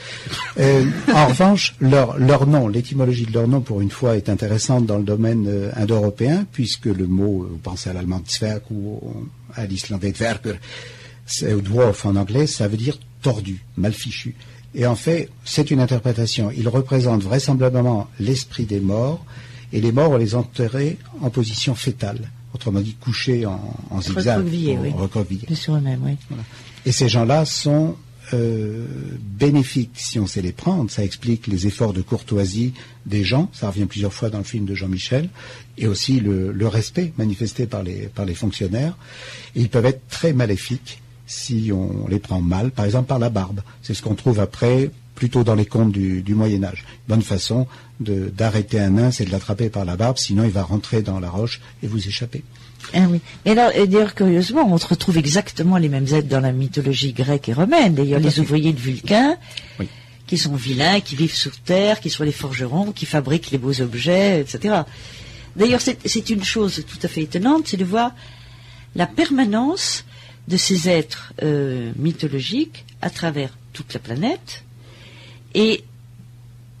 C: En revanche, leur nom, l'étymologie de leur nom, pour une fois, est intéressante dans le domaine indo-européen, puisque le mot, vous pensez à l'allemand Zwerg ou à l'islandais Dvergur, c'est dwarf en anglais, ça veut dire tordu, mal fichu. Et en fait, c'est une interprétation. Il représente vraisemblablement l'esprit des morts, et les morts, on les enterrait en position fétale, autrement dit couchés en zigzag, recroquevillés.
A: Sur eux-mêmes, oui.
C: Voilà. Et ces gens-là sont bénéfiques si on sait les prendre. Ça explique les efforts de courtoisie des gens, ça revient plusieurs fois dans le film de Jean-Michel, et aussi le respect manifesté par les fonctionnaires. Et ils peuvent être très maléfiques si on les prend mal, par exemple par la barbe. C'est ce qu'on trouve après, plutôt dans les contes du Moyen-Âge. Une bonne façon d'arrêter un nain, c'est de l'attraper par la barbe, sinon il va rentrer dans la roche et vous échapper.
A: Ah oui. Et alors, d'ailleurs, curieusement, on retrouve exactement les mêmes êtres dans la mythologie grecque et romaine. D'ailleurs, les ouvriers de Vulcain, oui, qui sont vilains, qui vivent sur terre, qui sont les forgerons, qui fabriquent les beaux objets, etc. D'ailleurs, c'est une chose tout à fait étonnante, c'est de voir la permanence de ces êtres mythologiques à travers toute la planète. Et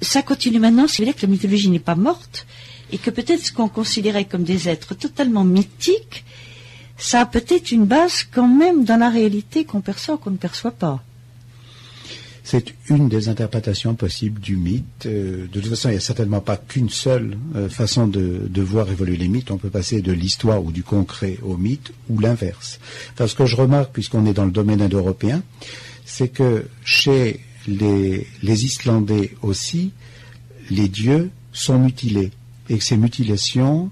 A: ça continue maintenant, ça veut dire que la mythologie n'est pas morte, et que peut-être ce qu'on considérait comme des êtres totalement mythiques, ça a peut-être une base quand même dans la réalité qu'on perçoit ou qu'on ne perçoit pas.
C: C'est une des interprétations possibles du mythe. De toute façon, il n'y a certainement pas qu'une seule façon de voir évoluer les mythes. On peut passer de l'histoire ou du concret au mythe, ou l'inverse. Enfin, ce que je remarque, puisqu'on est dans le domaine indo-européen, c'est que chez les Islandais aussi, les dieux sont mutilés. Et que ces mutilations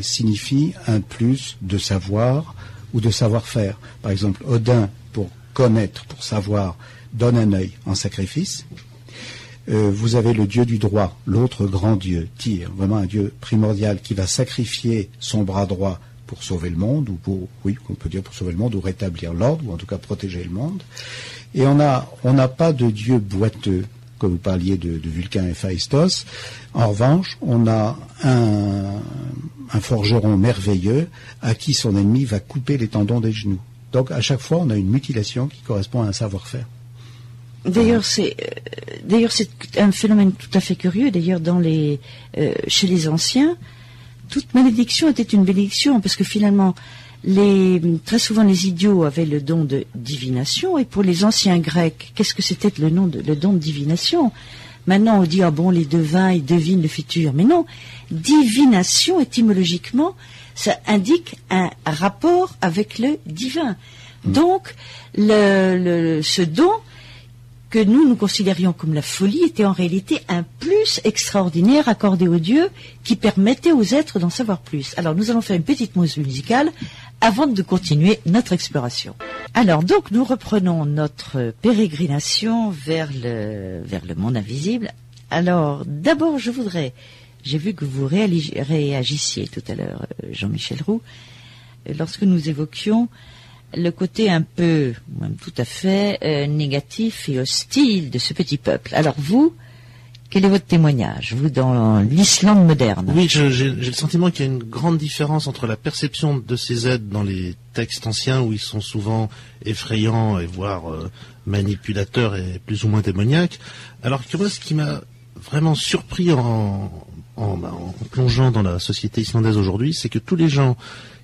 C: signifient un plus de savoir ou de savoir-faire. Par exemple, Odin, pour connaître, pour savoir, donne un œil en sacrifice. Vous avez le dieu du droit, l'autre grand dieu, Tyr, vraiment un dieu primordial qui va sacrifier son bras droit pour sauver le monde, ou pour, oui, on peut dire pour sauver le monde, ou rétablir l'ordre, ou en tout cas protéger le monde. Et on n'a pas de dieu boiteux, comme vous parliez de Vulcain et Phaistos. En revanche, on a un forgeron merveilleux à qui son ennemi va couper les tendons des genoux. Donc à chaque fois, on a une mutilation qui correspond à un savoir-faire.
A: D'ailleurs, c'est un phénomène tout à fait curieux. D'ailleurs, chez les anciens, toute malédiction était une bénédiction, parce que finalement, très souvent les idiots avaient le don de divination, et pour les anciens Grecs, qu'est-ce que c'était le don de divination? Maintenant, on dit, ah bon, les devins, ils devinent le futur. Mais non, divination, étymologiquement, ça indique un rapport avec le divin. Donc, ce don que nous considérions comme la folie était en réalité un plus extraordinaire accordé aux dieux qui permettait aux êtres d'en savoir plus. Alors, nous allons faire une petite pause musicale avant de continuer notre exploration. Alors, donc, nous reprenons notre pérégrination vers le monde invisible. Alors, d'abord, j'ai vu que vous réagissiez tout à l'heure, Jean-Michel Roux, lorsque nous évoquions le côté un peu, même tout à fait, négatif et hostile de ce petit peuple. Alors vous, quel est votre témoignage, vous, dans l'Islande moderne?
B: Oui, j'ai le sentiment qu'il y a une grande différence entre la perception de ces êtres dans les textes anciens, où ils sont souvent effrayants et voire manipulateurs et plus ou moins démoniaques, alors que moi, ce qui m'a vraiment surpris en plongeant dans la société islandaise aujourd'hui, c'est que tous les gens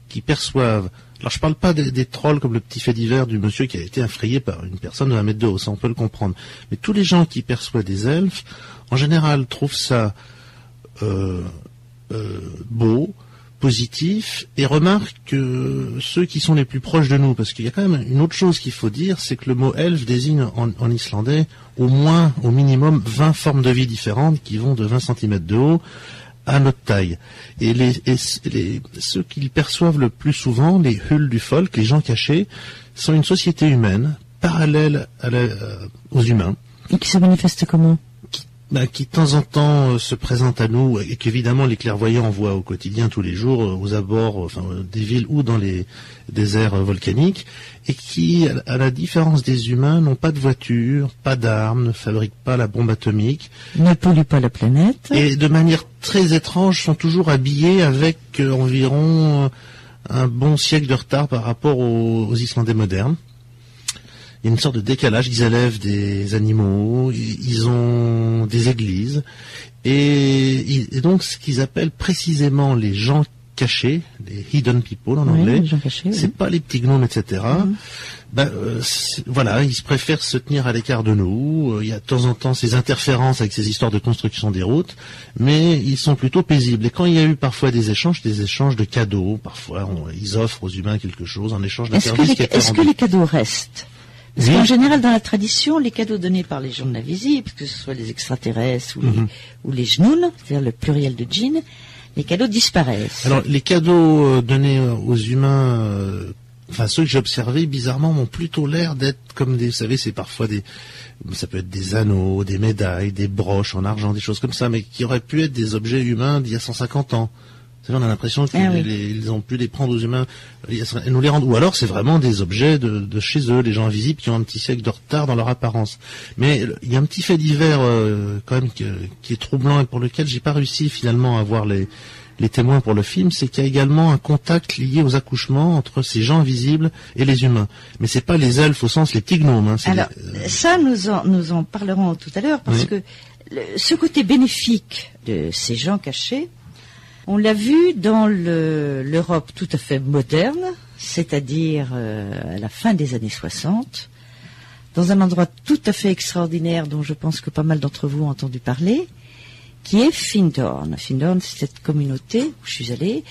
B: qui perçoivent... Alors je parle pas des trolls comme le petit fait divers du monsieur qui a été effrayé par une personne de 1 mètre de haut, ça on peut le comprendre. Mais tous les gens qui perçoivent des elfes, en général, trouvent ça beau, positif, et remarquent que ceux qui sont les plus proches de nous, parce qu'il y a quand même une autre chose qu'il faut dire, c'est que le mot elfe désigne en islandais au minimum 20 formes de vie différentes qui vont de 20 cm de haut à notre taille. Et ceux qu'ils perçoivent le plus souvent, les hulls du folk, les gens cachés, sont une société humaine parallèle aux humains.
A: Et qui se manifeste comment?
B: Qui de temps en temps se présente à nous, et qu'évidemment les clairvoyants voient au quotidien tous les jours, aux abords des villes ou dans les déserts volcaniques, et qui, à la différence des humains, n'ont pas de voiture, pas d'armes, ne fabriquent pas la bombe atomique,
A: ne polluent pas la planète,
B: et de manière très étrange sont toujours habillés avec environ un bon siècle de retard par rapport aux Islandais modernes. Il y a une sorte de décalage, ils élèvent des animaux, ils ont des églises, et donc ce qu'ils appellent précisément les gens cachés, les hidden people en anglais, c'est pas les petits gnomes, etc. Voilà, ils préfèrent se tenir à l'écart de nous. Il y a de temps en temps ces interférences avec ces histoires de construction des routes, mais ils sont plutôt paisibles. Et quand il y a eu parfois des échanges de cadeaux, parfois ils offrent aux humains quelque chose en échange d'un service qui est rendu.
A: Est-ce que les cadeaux restent? Parce qu'en général, dans la tradition, les cadeaux donnés par les gens de l'invisible, que ce soit les extraterrestres ou les jnouns, c'est-à-dire le pluriel de djinn, les cadeaux disparaissent.
B: Alors, les cadeaux donnés aux humains enfin ceux que j'ai observés, bizarrement, m'ont plutôt l'air d'être comme des, vous savez, c'est parfois ça peut être des anneaux, des médailles, des broches en argent, des choses comme ça, mais qui auraient pu être des objets humains d'il y a 150 ans. Vous savez, on a l'impression qu'ils ont pu les prendre aux humains et nous les rendre. Ou alors c'est vraiment des objets de chez eux, les gens invisibles qui ont un petit siècle de retard dans leur apparence. Mais il y a un petit fait divers quand même qui est troublant et pour lequel j'ai pas réussi finalement à avoir les témoins pour le film, c'est qu'il y a également un contact lié aux accouchements entre ces gens invisibles et les humains. Mais c'est pas les elfes au sens les petits gnomes. Hein,
A: alors ça nous en parlerons tout à l'heure parce que ce côté bénéfique de ces gens cachés, on l'a vu dans l'Europe tout à fait moderne, c'est-à-dire à la fin des années 60, dans un endroit tout à fait extraordinaire dont je pense que pas mal d'entre vous ont entendu parler, qui est Findhorn. Findhorn, c'est cette communauté où je suis allée,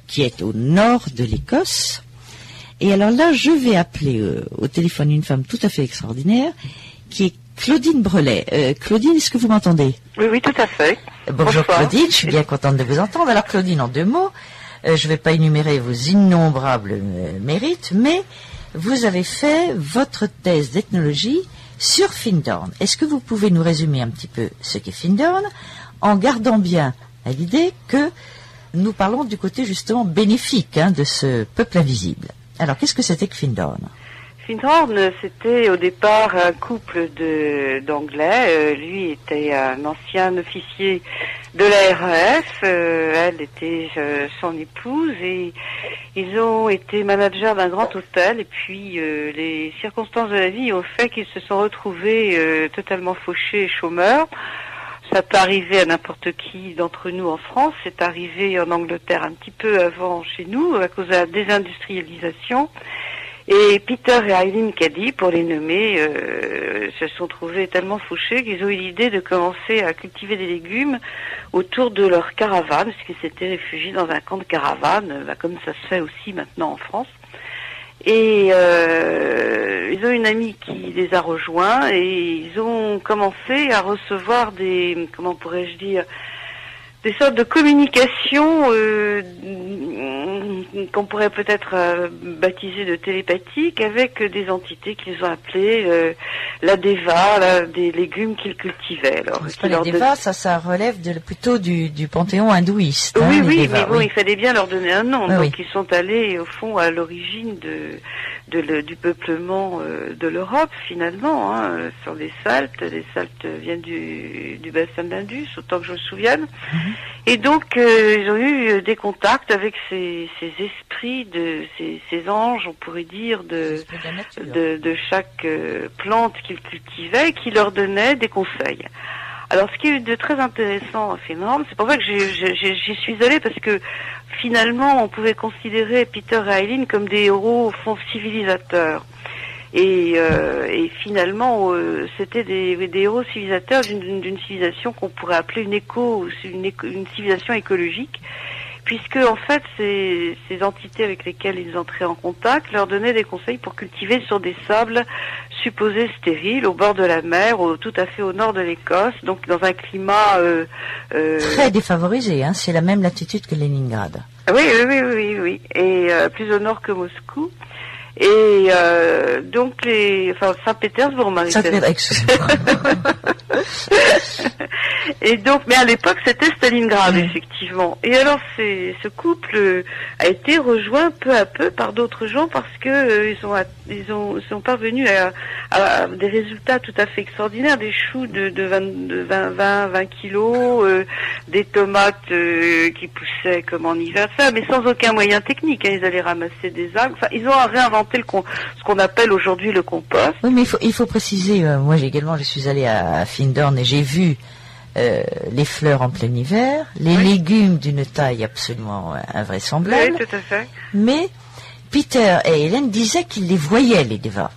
A: qui est au nord de l'Écosse. Et alors là, je vais appeler au téléphone une femme tout à fait extraordinaire, qui est Claudine Brelet. Claudine, est-ce que vous m'entendez?
D: Oui, tout à fait.
A: Bonjour Claudine, je suis bien contente de vous entendre. Alors Claudine, en 2 mots, je ne vais pas énumérer vos innombrables mérites, mais vous avez fait votre thèse d'ethnologie sur Findhorn. Est-ce que vous pouvez nous résumer un petit peu ce qu'est Findhorn, en gardant bien à l'idée que nous parlons du côté justement bénéfique de ce peuple invisible. Alors, qu'est-ce que c'était que Findhorn?
D: Findhorn, c'était au départ un couple d'Anglais. Lui était un ancien officier de la RAF. Elle était son épouse et ils ont été managers d'un grand hôtel. Et puis les circonstances de la vie ont fait qu'ils se sont retrouvés totalement fauchés et chômeurs. Ça peut arriver à n'importe qui d'entre nous en France. C'est arrivé en Angleterre un petit peu avant chez nous à cause de la désindustrialisation. Et Peter et Eileen Cady, pour les nommer, se sont trouvés tellement fauchés qu'ils ont eu l'idée de commencer à cultiver des légumes autour de leur caravane, parce qu'ils s'étaient réfugiés dans un camp de caravane, comme ça se fait aussi maintenant en France. Et ils ont une amie qui les a rejoints et ils ont commencé à recevoir des, comment pourrais-je dire, des sortes de communications qu'on pourrait peut-être baptiser de télépathiques avec des entités qu'ils ont appelées la Deva, des légumes qu'ils cultivaient. Alors,
A: les Devas, ça relève plutôt du panthéon hindouiste.
D: Oui, oui,
A: Devas,
D: mais bon, il fallait bien leur donner un nom.
A: Oui,
D: donc
A: oui.
D: ils sont allés au fond à l'origine du peuplement de l'Europe finalement, sur les Celtes. Les Celtes viennent du bassin d'Indus, autant que je me souvienne. Et donc ils ont eu des contacts avec ces esprits, ces anges, on pourrait dire, de chaque plante qu'ils cultivaient, qui leur donnaient des conseils. Alors ce qui est de très intéressant à Findhorn, c'est pour ça que j'y suis allée, parce que finalement on pouvait considérer Peter et Eileen comme des héros au fond civilisateurs. Et finalement, c'était des héros civilisateurs d'une civilisation qu'on pourrait appeler une civilisation écologique, puisque en fait ces entités avec lesquelles ils entraient en contact leur donnaient des conseils pour cultiver sur des sables supposés stériles au bord de la mer, tout à fait au nord de l'Écosse, donc dans un climat
A: très défavorisé. C'est la même latitude que Leningrad.
D: Oui, et plus au nord que Moscou. Et donc Saint-Pétersbourg,
A: excusez-moi.
D: Et donc, mais à l'époque c'était Stalingrad, effectivement. Et alors ce couple a été rejoint peu à peu par d'autres gens parce que ils sont parvenus à des résultats tout à fait extraordinaires, des choux de 20 kilos, des tomates qui poussaient comme en hiver, mais sans aucun moyen technique. Ils allaient ramasser des algues. Enfin, ils ont réinventé ce qu'on appelle aujourd'hui le compost.
A: Oui, mais il faut préciser. Moi, je suis allée à Findhorn et j'ai vu les fleurs en plein hiver, les légumes d'une taille absolument invraisemblable.
D: Oui, tout à fait.
A: Mais Peter et Hélène disaient qu'ils les voyaient, les Devas.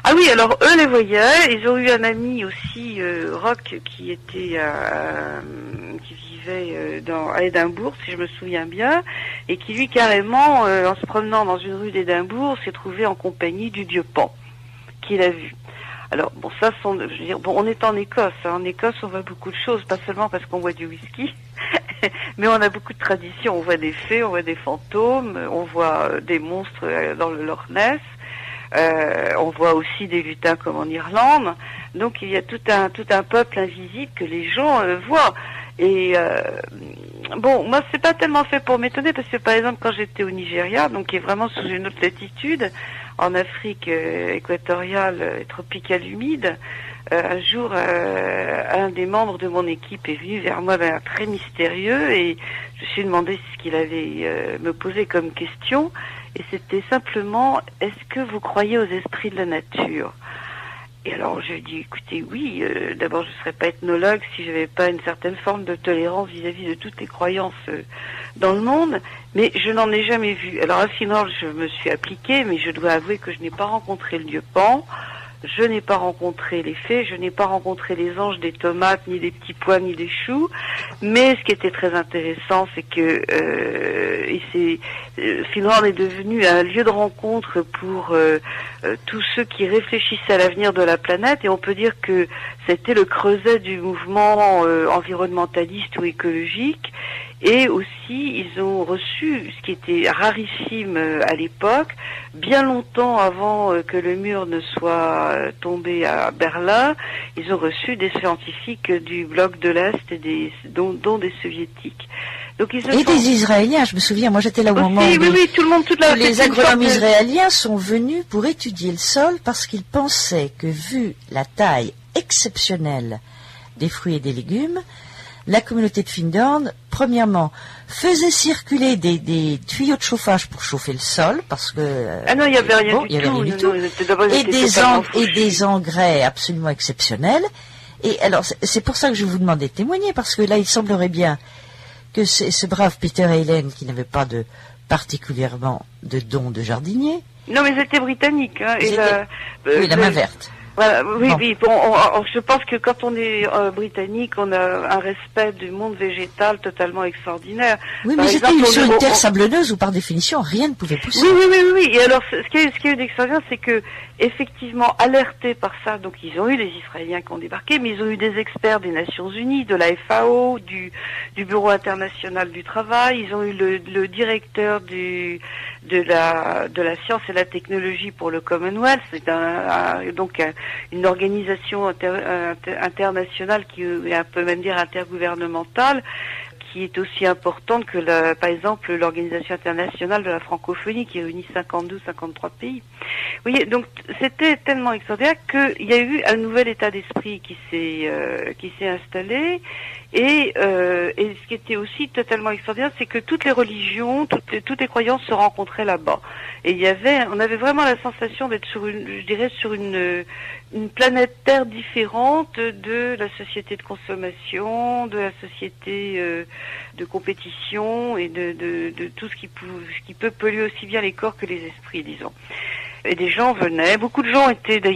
D: Ah oui, alors eux les voyaient. Ils ont eu un ami aussi, Rock, qui vivait à Édimbourg, si je me souviens bien, et qui lui carrément, en se promenant dans une rue d'Édimbourg, s'est trouvé en compagnie du dieu Pan, qu'il a vu. Alors bon, ça, on est en Écosse. En Écosse, on voit beaucoup de choses, pas seulement parce qu'on boit du whisky, mais on a beaucoup de traditions. On voit des fées, on voit des fantômes, on voit des monstres dans le Loch Ness. On voit aussi des lutins comme en Irlande. Donc il y a tout un peuple invisible que les gens voient. Et bon, moi c'est pas tellement fait pour m'étonner parce que par exemple quand j'étais au Nigeria, donc qui est vraiment sous une autre latitude, en Afrique équatoriale et tropicale humide, un jour un des membres de mon équipe est venu vers moi d'un très mystérieux et je me suis demandé ce qu'il allait me poser comme question. Et c'était simplement, est-ce que vous croyez aux esprits de la nature? Et alors je lui ai dit, écoutez, oui, d'abord je ne serais pas ethnologue si je n'avais pas une certaine forme de tolérance vis-à-vis de toutes les croyances dans le monde, mais je n'en ai jamais vu. Alors à Finor, je me suis appliquée, mais je dois avouer que je n'ai pas rencontré le dieu Pan, je n'ai pas rencontré les fées, je n'ai pas rencontré les anges des tomates, ni des petits pois, ni des choux. Mais ce qui était très intéressant, c'est que Finland est devenu un lieu de rencontre pour tous ceux qui réfléchissaient à l'avenir de la planète. Et on peut dire que c'était le creuset du mouvement environnementaliste ou écologique. Et aussi, ils ont reçu, ce qui était rarissime à l'époque, bien longtemps avant que le mur ne soit tombé à Berlin, ils ont reçu des scientifiques du bloc de l'Est, et dont des soviétiques. Donc, des
A: Israéliens, je me souviens, moi j'étais là au moment où les agronomes israéliens sont venus pour étudier le sol parce qu'ils pensaient que, vu la taille exceptionnelle des fruits et des légumes, la communauté de Findorn, premièrement, faisait circuler des tuyaux de chauffage pour chauffer le sol, parce que...
D: Ah non, il n'y avait rien du tout.
A: Et des engrais absolument exceptionnels. Et alors, c'est pour ça que je vous demandais de témoigner, parce que là, il semblerait bien que ce brave Peter Heylen, qui n'avait pas particulièrement de don de jardinier...
D: Non, mais c'était britannique. Hein,
A: oui, la main verte.
D: Voilà, oui. Bon, je pense que quand on est britannique, on a un respect du monde végétal totalement extraordinaire.
A: Oui, mais c'était sur une terre sablonneuse où, par définition, rien ne pouvait pousser.
D: Oui. Et alors, ce qui est d'extraordinaire, c'est que, effectivement, alertés par ça, donc ils ont eu les Israéliens qui ont débarqué, mais ils ont eu des experts des Nations Unies, de la FAO, du Bureau international du travail, ils ont eu le directeur de la science et la technologie pour le Commonwealth, c'est une organisation internationale qui est un peu même dire intergouvernementale, qui est aussi importante que par exemple l'Organisation internationale de la francophonie qui réunit 53 pays. Vous voyez, donc c'était tellement extraordinaire qu'il y a eu un nouvel état d'esprit qui s'est installé. Et ce qui était aussi totalement extraordinaire, c'est que toutes les religions, toutes les croyances se rencontraient là-bas. Et on avait vraiment la sensation d'être sur une planète Terre différente de la société de consommation, de la société de compétition et de tout ce qui peut polluer aussi bien les corps que les esprits, disons. Et des gens venaient, beaucoup de gens étaient des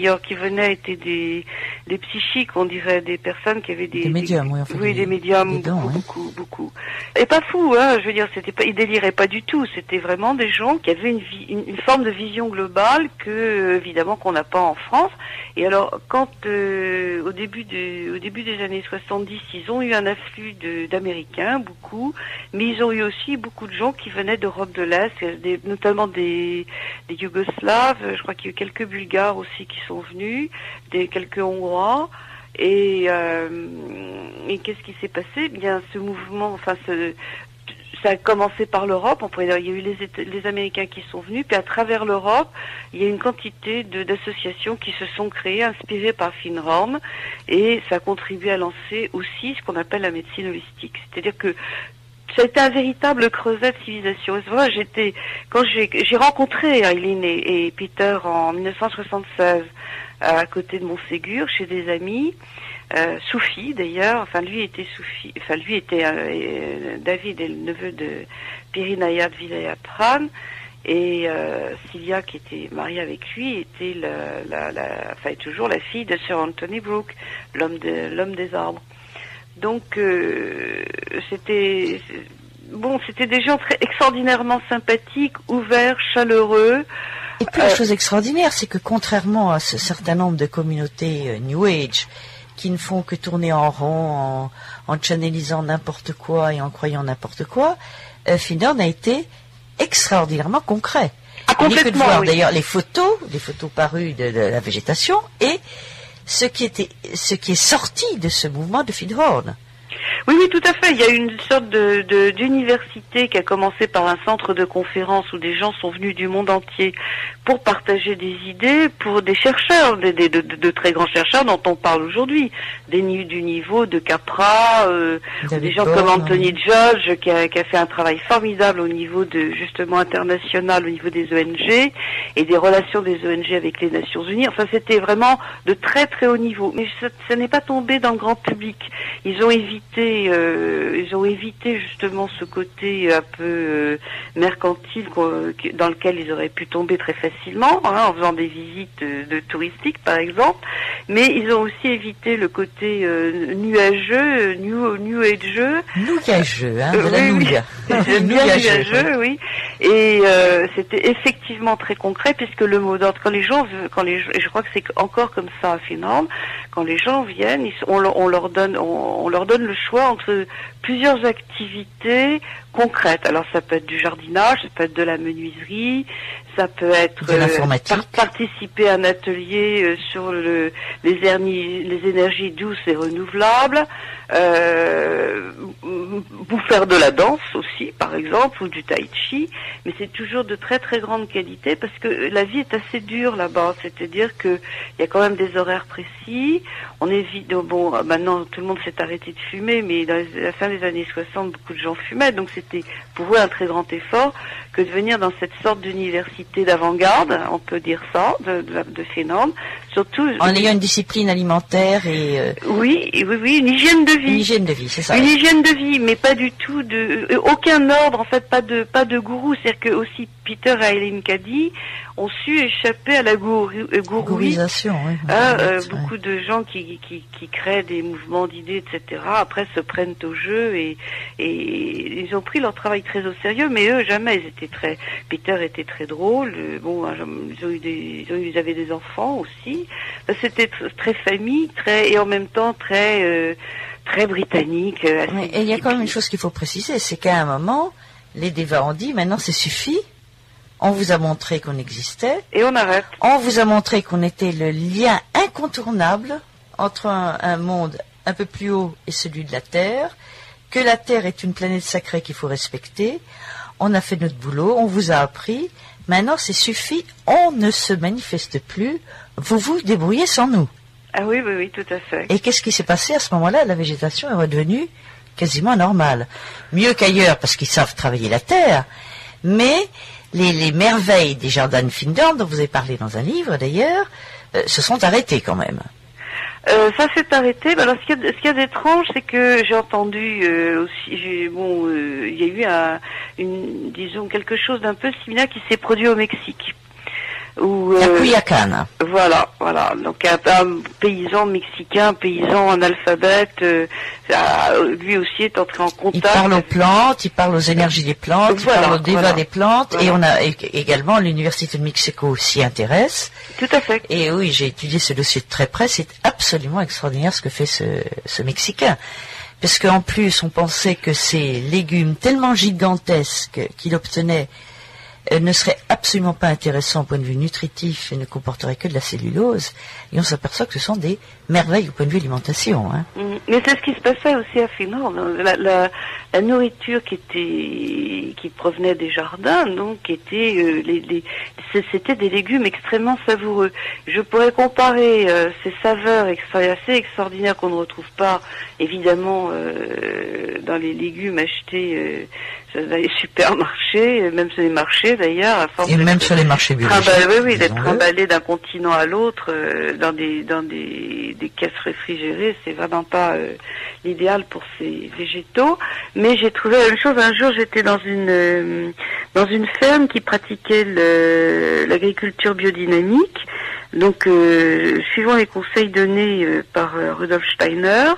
D: psychiques, on dirait, des personnes qui avaient des
A: médiums,
D: des médiums, beaucoup. Et pas fou, hein, je veux dire, ils déliraient pas du tout, c'était vraiment des gens qui avaient une forme de vision globale évidemment, qu'on n'a pas en France. Et alors, quand, au début des années 70, ils ont eu un afflux d'Américains, beaucoup, mais ils ont eu aussi beaucoup de gens qui venaient d'Europe de l'Est, notamment des Yougoslaves. Je crois qu'il y a eu quelques Bulgares aussi qui sont venus, quelques Hongrois. Et qu'est-ce qui s'est passé? Bien, ce mouvement, ça a commencé par l'Europe. On pourrait dire, il y a eu les Américains qui sont venus, puis à travers l'Europe, il y a une quantité d'associations qui se sont créées, inspirées par Findorn, et ça a contribué à lancer aussi ce qu'on appelle la médecine holistique. C'est-à-dire que ça a été un véritable creuset de civilisation. Et c'est vrai, quand j'ai rencontré Eileen et Peter en 1976 à côté de Montségur, chez des amis, soufis d'ailleurs, David est le neveu de Pirinayat Vilayatran, et Cilia, qui était mariée avec lui, était est toujours la fille de Sir Anthony Brooke, l'homme des arbres. Donc c'était des gens très extraordinairement sympathiques, ouverts, chaleureux.
A: Et puis la chose extraordinaire, c'est que contrairement à ce certain nombre de communautés New Age qui ne font que tourner en rond, en channelisant n'importe quoi et en croyant n'importe quoi, Findhorn a été extraordinairement concret. Il n'y a que de voir d'ailleurs les photos parues de la végétation et ce qui est sorti de ce mouvement de Findhorn.
D: Oui, oui, tout à fait. Il y a une sorte d'université qui a commencé par un centre de conférence où des gens sont venus du monde entier pour partager des idées pour des chercheurs, de très grands chercheurs dont on parle aujourd'hui, du niveau de Capra, des gens comme Anthony George qui a fait un travail formidable au niveau justement international, au niveau des ONG et des relations des ONG avec les Nations Unies. Enfin, c'était vraiment de très très haut niveau. Mais ça n'est pas tombé dans le grand public. Ils ont évité justement ce côté un peu mercantile dans lequel ils auraient pu tomber très facilement, en faisant des visites touristiques par exemple, mais ils ont aussi évité le côté nuageux, nuageux,
A: de la nougat.
D: Nuageux, oui. Et c'était effectivement très concret puisque le mot d'ordre, je crois que c'est encore comme ça à Findhorn, quand les gens viennent, on leur donne le choix entre plusieurs activités concrètes. Alors ça peut être du jardinage, ça peut être de la menuiserie, ça peut être participer à un atelier sur les énergies douces et renouvelables, vous faire de la danse aussi, par exemple, ou du tai chi, mais c'est toujours de très très grande qualité parce que la vie est assez dure là-bas, c'est-à-dire que il y a quand même des horaires précis, on évite, maintenant tout le monde s'est arrêté de fumer, mais dans la fin des années 60, beaucoup de gens fumaient, donc c'était pour eux un très grand effort que de venir dans cette sorte d'université d'avant-garde, on peut dire ça, de Findhorn, surtout
A: en ayant une discipline alimentaire et
D: oui, une hygiène de vie.
A: Une hygiène de vie, c'est ça.
D: Une hygiène de vie, mais pas du tout aucun ordre, en fait, pas de gourou. C'est-à-dire que aussi Peter et Eileen Cady ont su échapper à la
A: gourouisation. Oui.
D: Beaucoup de gens qui créent des mouvements d'idées, etc. Après se prennent au jeu et ils ont pris leur travail très au sérieux, mais eux jamais. Peter était très drôle. Ils avaient des enfants aussi. C'était très famille, et en même temps très britannique.
A: Et il y a quand même une chose qu'il faut préciser, c'est qu'à un moment, les Deva ont dit, maintenant c'est suffit, on vous a montré qu'on existait.
D: Et on arrête.
A: On vous a montré qu'on était le lien incontournable entre un monde un peu plus haut et celui de la Terre, que la Terre est une planète sacrée qu'il faut respecter. On a fait notre boulot, on vous a appris, maintenant c'est suffit, on ne se manifeste plus, vous vous débrouillez sans nous.
D: Ah oui, tout à fait.
A: Et qu'est-ce qui s'est passé à ce moment-là? La végétation est redevenue quasiment normale. Mieux qu'ailleurs, parce qu'ils savent travailler la terre, mais les merveilles des jardins de Findhorn, dont vous avez parlé dans un livre d'ailleurs, se sont arrêtées quand même.
D: Ça s'est arrêté. Alors, ce qu'il y a d'étrange, c'est que j'ai entendu aussi, il y a eu quelque chose d'un peu similaire qui s'est produit au Mexique.
A: À Culiacán.
D: Voilà. Donc un paysan mexicain, paysan analphabète, lui aussi est entré en contact.
A: Il parle aux plantes, il parle aux énergies des plantes, il parle aux dévas des plantes, et on a également l'université de Mexico s'y intéresse.
D: Tout à fait.
A: Et oui, j'ai étudié ce dossier de très près, c'est absolument extraordinaire ce que fait ce Mexicain. Parce qu'en plus, on pensait que ces légumes tellement gigantesques qu'il obtenait ne serait absolument pas intéressant au point de vue nutritif et ne comporterait que de la cellulose. Et on s'aperçoit que ce sont des merveilles au point de vue alimentation. Hein.
D: Mais c'est ce qui se passait aussi à Findhorn. La nourriture qui provenait des jardins, donc, était c'était des légumes extrêmement savoureux. Je pourrais comparer ces saveurs assez extraordinaires qu'on ne retrouve pas, évidemment, dans les légumes achetés dans les supermarchés, même sur les marchés d'ailleurs.
A: Et même sur les marchés biologiques.
D: D'être trimballé d'un continent à l'autre dans des caisses réfrigérées, c'est vraiment pas l'idéal pour ces végétaux. Mais j'ai trouvé la même chose. Un jour, j'étais dans une ferme qui pratiquait l'agriculture biodynamique. Donc, suivant les conseils donnés par Rudolf Steiner.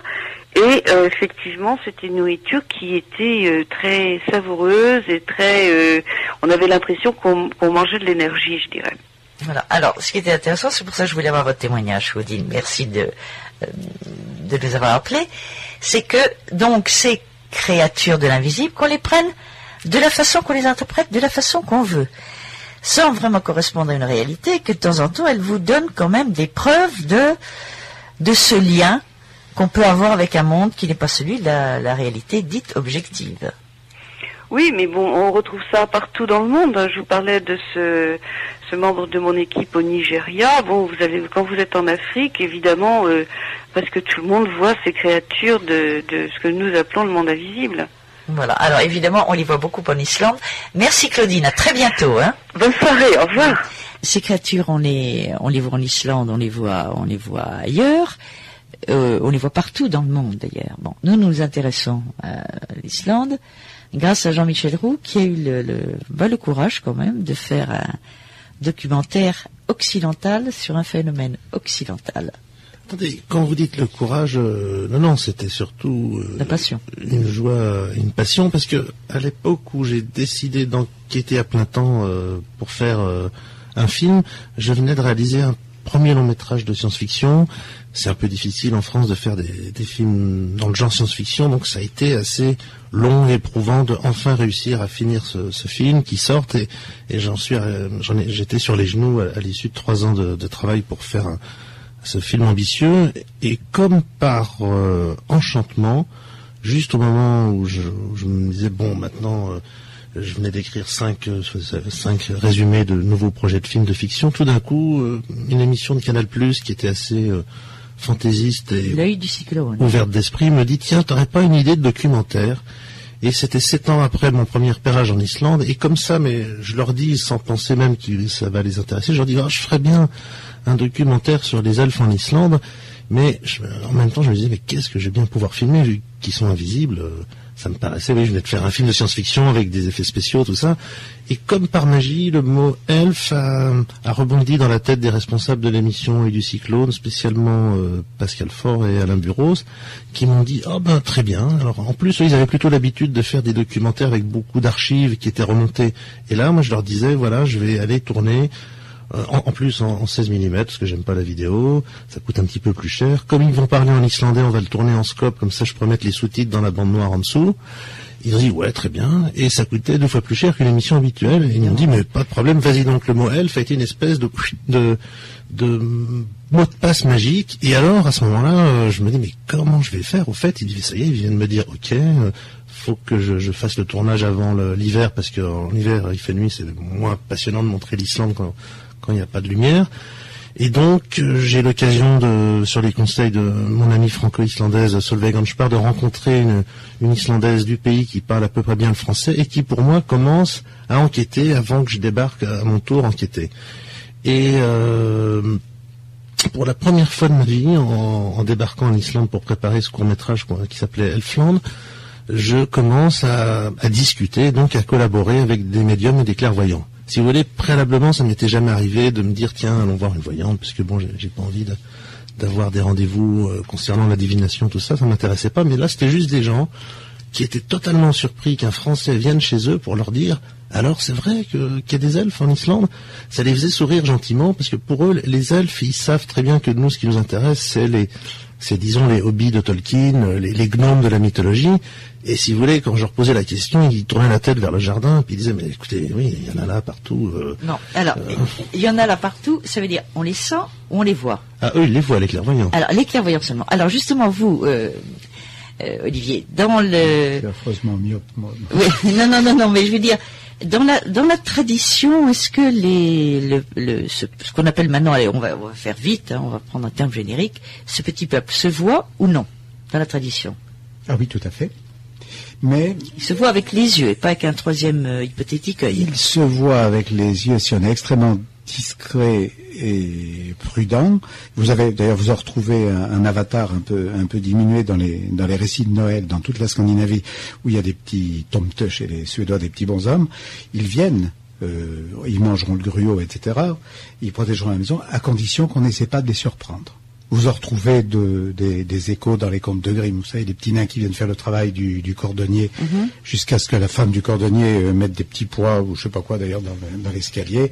D: Et effectivement, c'était une nourriture qui était très savoureuse et très... on avait l'impression qu'on mangeait de l'énergie, je dirais.
A: Voilà. Alors, ce qui était intéressant, c'est pour ça que je voulais avoir votre témoignage, Claudine. Merci de nous avoir appelés. C'est que, donc, ces créatures de l'invisible, qu'on les prenne de la façon qu'on les interprète, de la façon qu'on veut, sans vraiment correspondre à une réalité, que de temps en temps, elles vous donnent quand même des preuves de ce lien qu'on peut avoir avec un monde qui n'est pas celui de la réalité dite objective.
D: Oui, mais bon, on retrouve ça partout dans le monde. Je vous parlais de ce membre de mon équipe au Nigeria. Bon, quand vous êtes en Afrique, évidemment, parce que tout le monde voit ces créatures de ce que nous appelons le monde invisible.
A: Voilà. Alors évidemment, on les voit beaucoup en Islande. Merci Claudine. À très bientôt. Hein.
D: Bonne soirée. Au revoir.
A: Ces créatures, on les voit en Islande, on les voit ailleurs. On les voit partout dans le monde d'ailleurs. Bon, nous intéressons à l'Islande grâce à Jean-Michel Roux qui a eu le courage quand même de faire un documentaire occidental sur un phénomène occidental.
B: Attendez, quand vous dites le courage, non, c'était surtout
A: la passion,
B: une joie, une passion, parce que à l'époque où j'ai décidé d'enquêter à plein temps pour faire un film, je venais de réaliser un premier long métrage de science-fiction. C'est un peu difficile en France de faire des films dans le genre science-fiction, donc ça a été assez long et éprouvant de enfin réussir à finir ce film qui sort, et j'étais sur les genoux à l'issue de 3 ans de travail pour faire ce film ambitieux, et comme par enchantement, juste au moment où je me disais bon, maintenant je venais d'écrire 5 résumés de nouveaux projets de films de fiction, tout d'un coup une émission de Canal+ qui était assez fantaisiste et
A: L'œil du cyclone,
B: ouverte d'esprit me dit tiens, t'aurais pas une idée de documentaire? Et c'était 7 ans après mon premier repérage en Islande, et comme ça, mais je leur dis sans penser même que ça va les intéresser, je leur dis je ferais bien un documentaire sur les elfes en Islande, mais en même temps je me disais mais qu'est-ce que je vais bien pouvoir filmer vu qu'ils sont invisibles. Ça me paraissait, oui, je venais de faire un film de science-fiction avec des effets spéciaux, tout ça. Et comme par magie, le mot elfe a rebondi dans la tête des responsables de l'émission et du Cyclone, spécialement Pascal Faure et Alain Burros, qui m'ont dit très bien. Alors en plus, ils avaient plutôt l'habitude de faire des documentaires avec beaucoup d'archives qui étaient remontées. Et là, moi, je leur disais, voilà, je vais aller tourner en plus en 16 mm, parce que j'aime pas la vidéo, ça coûte un petit peu plus cher. Comme ils vont parler en islandais, on va le tourner en scope, comme ça je pourrais mettre les sous-titres dans la bande noire en dessous. Ils ont dit ouais, très bien, et ça coûtait 2 fois plus cher qu'une émission habituelle, et ils m'ont dit mais pas de problème, vas-y. Donc le mot elfe a été une espèce de mot de passe magique, et alors à ce moment-là je me dis mais comment je vais faire au fait? Ils disaient ça y est, ils viennent me dire ok, faut que je fasse le tournage avant l'hiver, parce qu'en hiver il fait nuit, c'est moins passionnant de montrer l'Islande quand il n'y a pas de lumière. Et donc j'ai l'occasion sur les conseils de mon amie franco-islandaise Solveig Anspar, de rencontrer une Islandaise du pays qui parle à peu près bien le français et qui pour moi commence à enquêter avant que je débarque à mon tour enquêter. Et pour la première fois de ma vie, en débarquant en Islande pour préparer ce court-métrage qui s'appelait Elfland, je commence à discuter, donc à collaborer avec des médiums et des clairvoyants. Si vous voulez, préalablement, ça ne m'était jamais arrivé de me dire tiens, allons voir une voyante, parce que bon, j'ai pas envie d'avoir des rendez-vous concernant la divination, tout ça, ça m'intéressait pas. Mais là, c'était juste des gens qui étaient totalement surpris qu'un Français vienne chez eux pour leur dire alors c'est vrai qu'il y a des elfes en Islande. Ça les faisait sourire gentiment, parce que pour eux, les elfes, ils savent très bien que nous, ce qui nous intéresse, c'est disons les hobbits de Tolkien, les gnomes de la mythologie. Et si vous voulez, quand je leur posais la question, ils tournaient la tête vers le jardin, puis ils disaient mais écoutez, oui, il y en a là partout.
A: Non, alors il y en a là partout, ça veut dire on les sent ou on les voit?
B: Ah, eux ils les voient, les clairvoyants.
A: Alors les clairvoyants seulement. Alors justement vous, Olivier, dans le.
C: Je suis affreusement myope, moi.
A: Oui, non, mais je veux dire. Dans la tradition, est-ce que ce qu'on appelle maintenant, allez, on va faire vite, hein, on va prendre un terme générique, ce petit peuple se voit ou non dans la tradition?
C: Ah oui, tout à fait. Mais
A: il se voit avec les yeux et pas avec un troisième hypothétique œil.
C: Il se voit avec les yeux si on est extrêmement discret et prudent. Vous en retrouvez un avatar un peu diminué dans les récits de Noël dans toute la Scandinavie, où il y a des petits tomtes chez les Suédois, des petits bonshommes. Ils viennent, ils mangeront le gruau, etc. Ils protégeront la maison à condition qu'on n'essaie pas de les surprendre. Vous en retrouvez des échos dans les contes de Grimm, vous savez, les petits nains qui viennent faire le travail du cordonnier, jusqu'à ce que la femme du cordonnier mette des petits pois, ou je sais pas quoi d'ailleurs, dans l'escalier.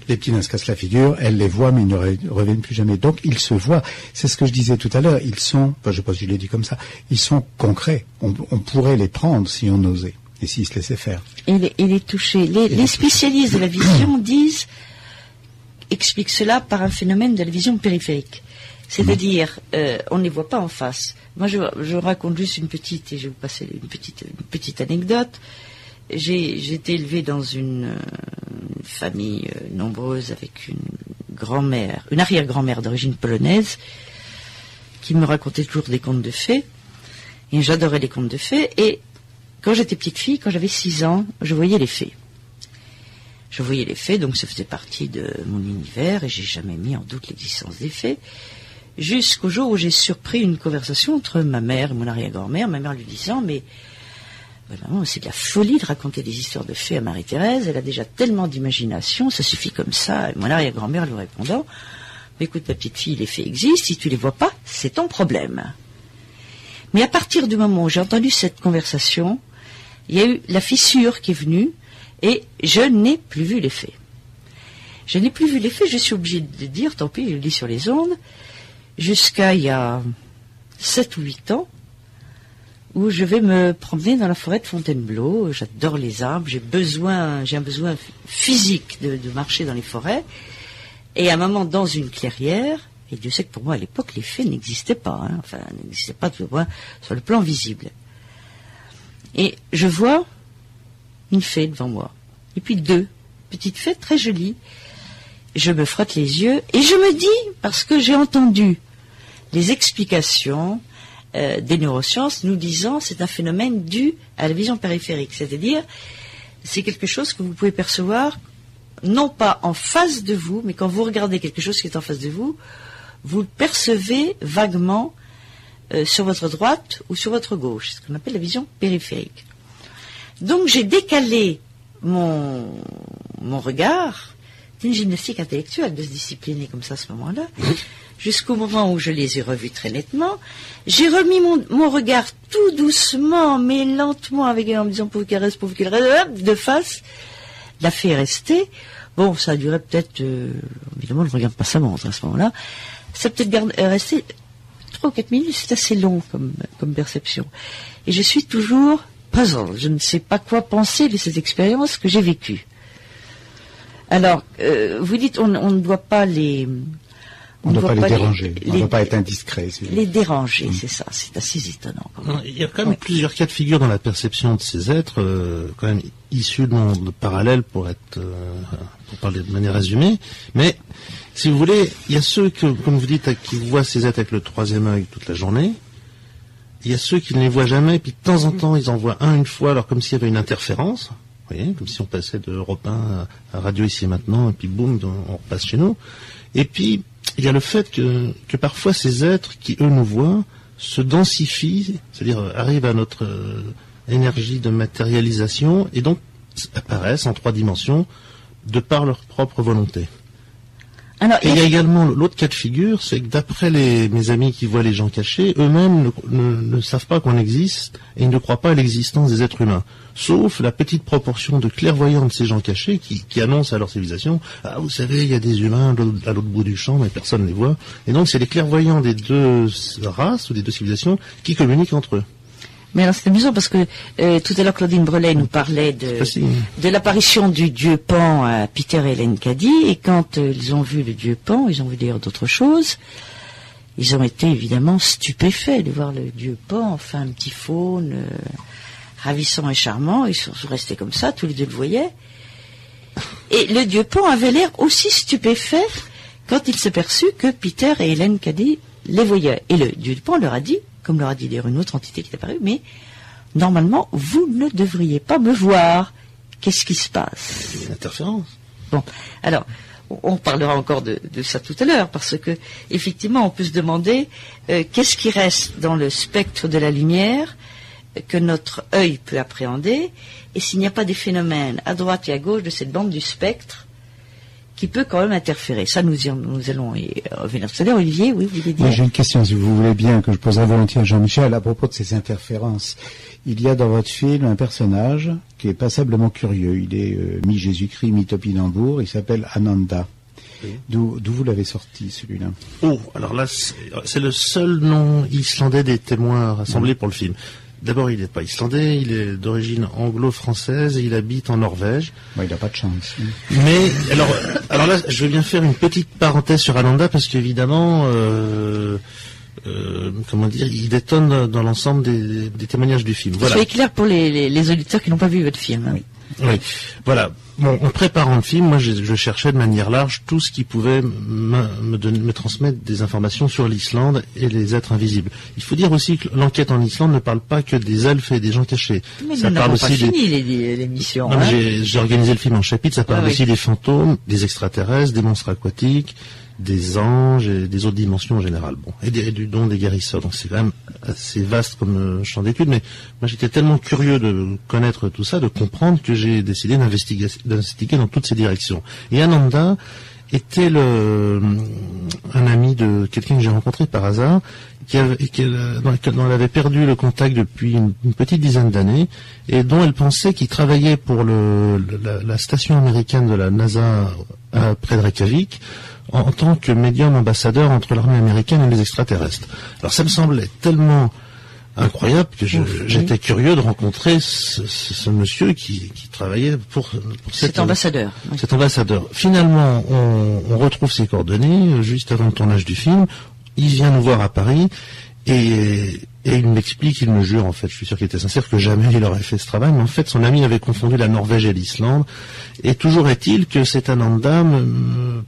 C: Les petits nains se cassent la figure, elle les voit, mais ils ne reviennent plus jamais. Donc, ils se voient. C'est ce que je disais tout à l'heure. Ils sont, je ne sais pas si je l'ai dit comme ça, ils sont concrets. On pourrait les prendre si on osait. Et s'ils se laissaient faire.
A: Et les toucher. Les spécialistes de la vision expliquent cela par un phénomène de la vision périphérique. C'est-à-dire, on ne les voit pas en face. Moi, je raconte juste une petite, et je vais vous passer une petite anecdote. J'ai été élevée dans une famille nombreuse avec une arrière-grand-mère d'origine polonaise qui me racontait toujours des contes de fées. Et j'adorais les contes de fées. Et quand j'étais petite fille, quand j'avais 6 ans, je voyais les fées. Je voyais les fées, donc ça faisait partie de mon univers et j'ai jamais mis en doute l'existence des fées. Jusqu'au jour où j'ai surpris une conversation entre ma mère et mon arrière-grand-mère, ma mère lui disant « Mais maman, c'est de la folie de raconter des histoires de fées à Marie-Thérèse, elle a déjà tellement d'imagination, ça suffit comme ça. » Et mon arrière-grand-mère lui répondant « Mais écoute, ma petite fille, les fées existent, si tu les vois pas, c'est ton problème. » Mais à partir du moment où j'ai entendu cette conversation, il y a eu la fissure qui est venue et je n'ai plus vu les fées. Je n'ai plus vu les fées, je suis obligée de dire, tant pis, je le dis sur les ondes, jusqu'à il y a 7 ou 8 ans, où je vais me promener dans la forêt de Fontainebleau. J'adore les arbres, j'ai un besoin physique de marcher dans les forêts. Et à un moment, dans une clairière, et Dieu sait que pour moi, à l'époque, les fées n'existaient pas, n'existaient pas sur le plan visible. Et je vois une fée devant moi, et puis 2 petites fées très jolies. Je me frotte les yeux, et je me dis, parce que j'ai entendu les explications des neurosciences nous disant c'est un phénomène dû à la vision périphérique, c'est-à-dire c'est quelque chose que vous pouvez percevoir non pas en face de vous, mais quand vous regardez quelque chose qui est en face de vous, vous le percevez vaguement sur votre droite ou sur votre gauche, c'est ce qu'on appelle la vision périphérique. Donc j'ai décalé mon regard. C'est une gymnastique intellectuelle de se discipliner comme ça à ce moment-là, jusqu'au moment où je les ai revus très nettement. J'ai remis mon regard tout doucement, mais lentement, en me disant pour qu'elle reste, de face. La fée est restée. Bon, ça a duré peut-être, évidemment, je ne regarde pas sa montre à ce moment-là. Ça a peut-être resté 3 ou 4 minutes, c'est assez long comme perception. Et je suis toujours puzzle. Je ne sais pas quoi penser de cette expérience que j'ai vécue. Alors, vous dites, on ne doit pas les...
C: On ne doit pas les déranger, on ne doit pas être indiscret.
A: Les déranger, c'est ça, c'est assez étonnant.
B: Non, il y a quand même plusieurs cas de figure dans la perception de ces êtres, quand même issus de mondes parallèles pour parler de manière résumée. Mais, si vous voulez, il y a ceux comme vous dites, qui voient ces êtres avec le 3e œil toute la journée. Il y a ceux qui ne les voient jamais, puis de temps en temps, ils en voient une fois, alors comme s'il y avait une interférence. Vous voyez, comme si on passait de Europe 1 à Radio Ici et Maintenant, et puis boum, on repasse chez nous. Et puis, il y a le fait que parfois ces êtres qui, eux, nous voient, se densifient, c'est-à-dire arrivent à notre énergie de matérialisation, et donc apparaissent en 3 dimensions, de par leur propre volonté. Alors, et il y a également l'autre cas de figure, c'est que d'après mes amis qui voient les gens cachés, eux-mêmes ne savent pas qu'on existe et ils ne croient pas à l'existence des êtres humains. Sauf la petite proportion de clairvoyants de ces gens cachés qui annoncent à leur civilisation « Ah, vous savez, il y a des humains à l'autre bout du champ, mais personne ne les voit. » Et donc, c'est les clairvoyants des 2 races ou des 2 civilisations qui communiquent entre eux.
A: Mais alors c'est amusant parce que tout à l'heure Claudine Brelet nous parlait de l'apparition du dieu Pan à Peter et Hélène Caddy, et quand ils ont vu le dieu Pan, ils ont vu d'ailleurs d'autres choses, ils ont été évidemment stupéfaits de voir le dieu Pan, enfin un petit faune ravissant et charmant. Ils sont restés comme ça, tous les 2 le voyaient, et le dieu Pan avait l'air aussi stupéfait quand il s'est perçu que Peter et Hélène Caddy les voyaient, et le dieu Pan leur a dit, comme leur a dit d'ailleurs une autre entité qui est apparue, mais normalement, vous ne devriez pas me voir. Qu'est-ce qui se passe?
B: C'est une interférence.
A: Bon, alors, on parlera encore de ça tout à l'heure, parce que, effectivement, on peut se demander qu'est-ce qui reste dans le spectre de la lumière que notre œil peut appréhender, et s'il n'y a pas des phénomènes à droite et à gauche de cette bande du spectre qui peut quand même interférer. Ça, nous allons y revenir tout à l'heure. Olivier, oui, vous voulez dire?
C: Oui, j'ai une question, si vous voulez bien, que je poserai volontiers à Jean-Michel à propos de ces interférences. Il y a dans votre film un personnage qui est passablement curieux. Il est mi-Jésus-Christ, mi-topinambour. Il s'appelle Ananda. Oui. D'où vous l'avez sorti, celui-là?
B: Oh, alors là, c'est le seul nom islandais des témoins rassemblés pour le film. D'abord, il n'est pas islandais, il est d'origine anglo-française et il habite en Norvège.
C: Bon, il n'a pas de chance.
B: Mais, alors là, je veux bien faire une petite parenthèse sur Ananda parce qu'évidemment, comment dire, il détonne dans l'ensemble des témoignages du film. Voilà.
A: Soyez clair pour les auditeurs qui n'ont pas vu votre film.
C: Oui.
B: Oui, voilà. Bon, en préparant le film, moi, je cherchais de manière large tout ce qui pouvait me transmettre des informations sur l'Islande et les êtres invisibles. Il faut dire aussi que l'enquête en Islande ne parle pas que des elfes et des gens cachés.
A: Mais ça parle aussi pas fini l'émission.
B: Hein. J'ai organisé le film en chapitres. Ça parle aussi des fantômes, des extraterrestres, des monstres aquatiques, des anges et des autres dimensions en général. Bon, et du don des guérisseurs. Donc c'est quand même assez vaste comme champ d'études, mais moi j'étais tellement curieux de connaître tout ça, de comprendre, que j'ai décidé d'investiguer dans toutes ces directions. Et Ananda était un ami de quelqu'un que j'ai rencontré par hasard, dont elle avait perdu le contact depuis une petite dizaine d'années, et dont elle pensait qu'il travaillait pour la station américaine de la NASA près de Reykjavik, en tant que médium ambassadeur entre l'armée américaine et les extraterrestres. Alors ça me semblait tellement incroyable que j'étais curieux de rencontrer ce monsieur qui travaillait pour
A: cet ambassadeur.
B: Cet ambassadeur. Finalement, on retrouve ses coordonnées juste avant le tournage du film. Il vient nous voir à Paris et il m'explique, il me jure, en fait, je suis sûr qu'il était sincère, que jamais il aurait fait ce travail, mais en fait, son ami avait confondu la Norvège et l'Islande, et toujours est-il que cet Ananda,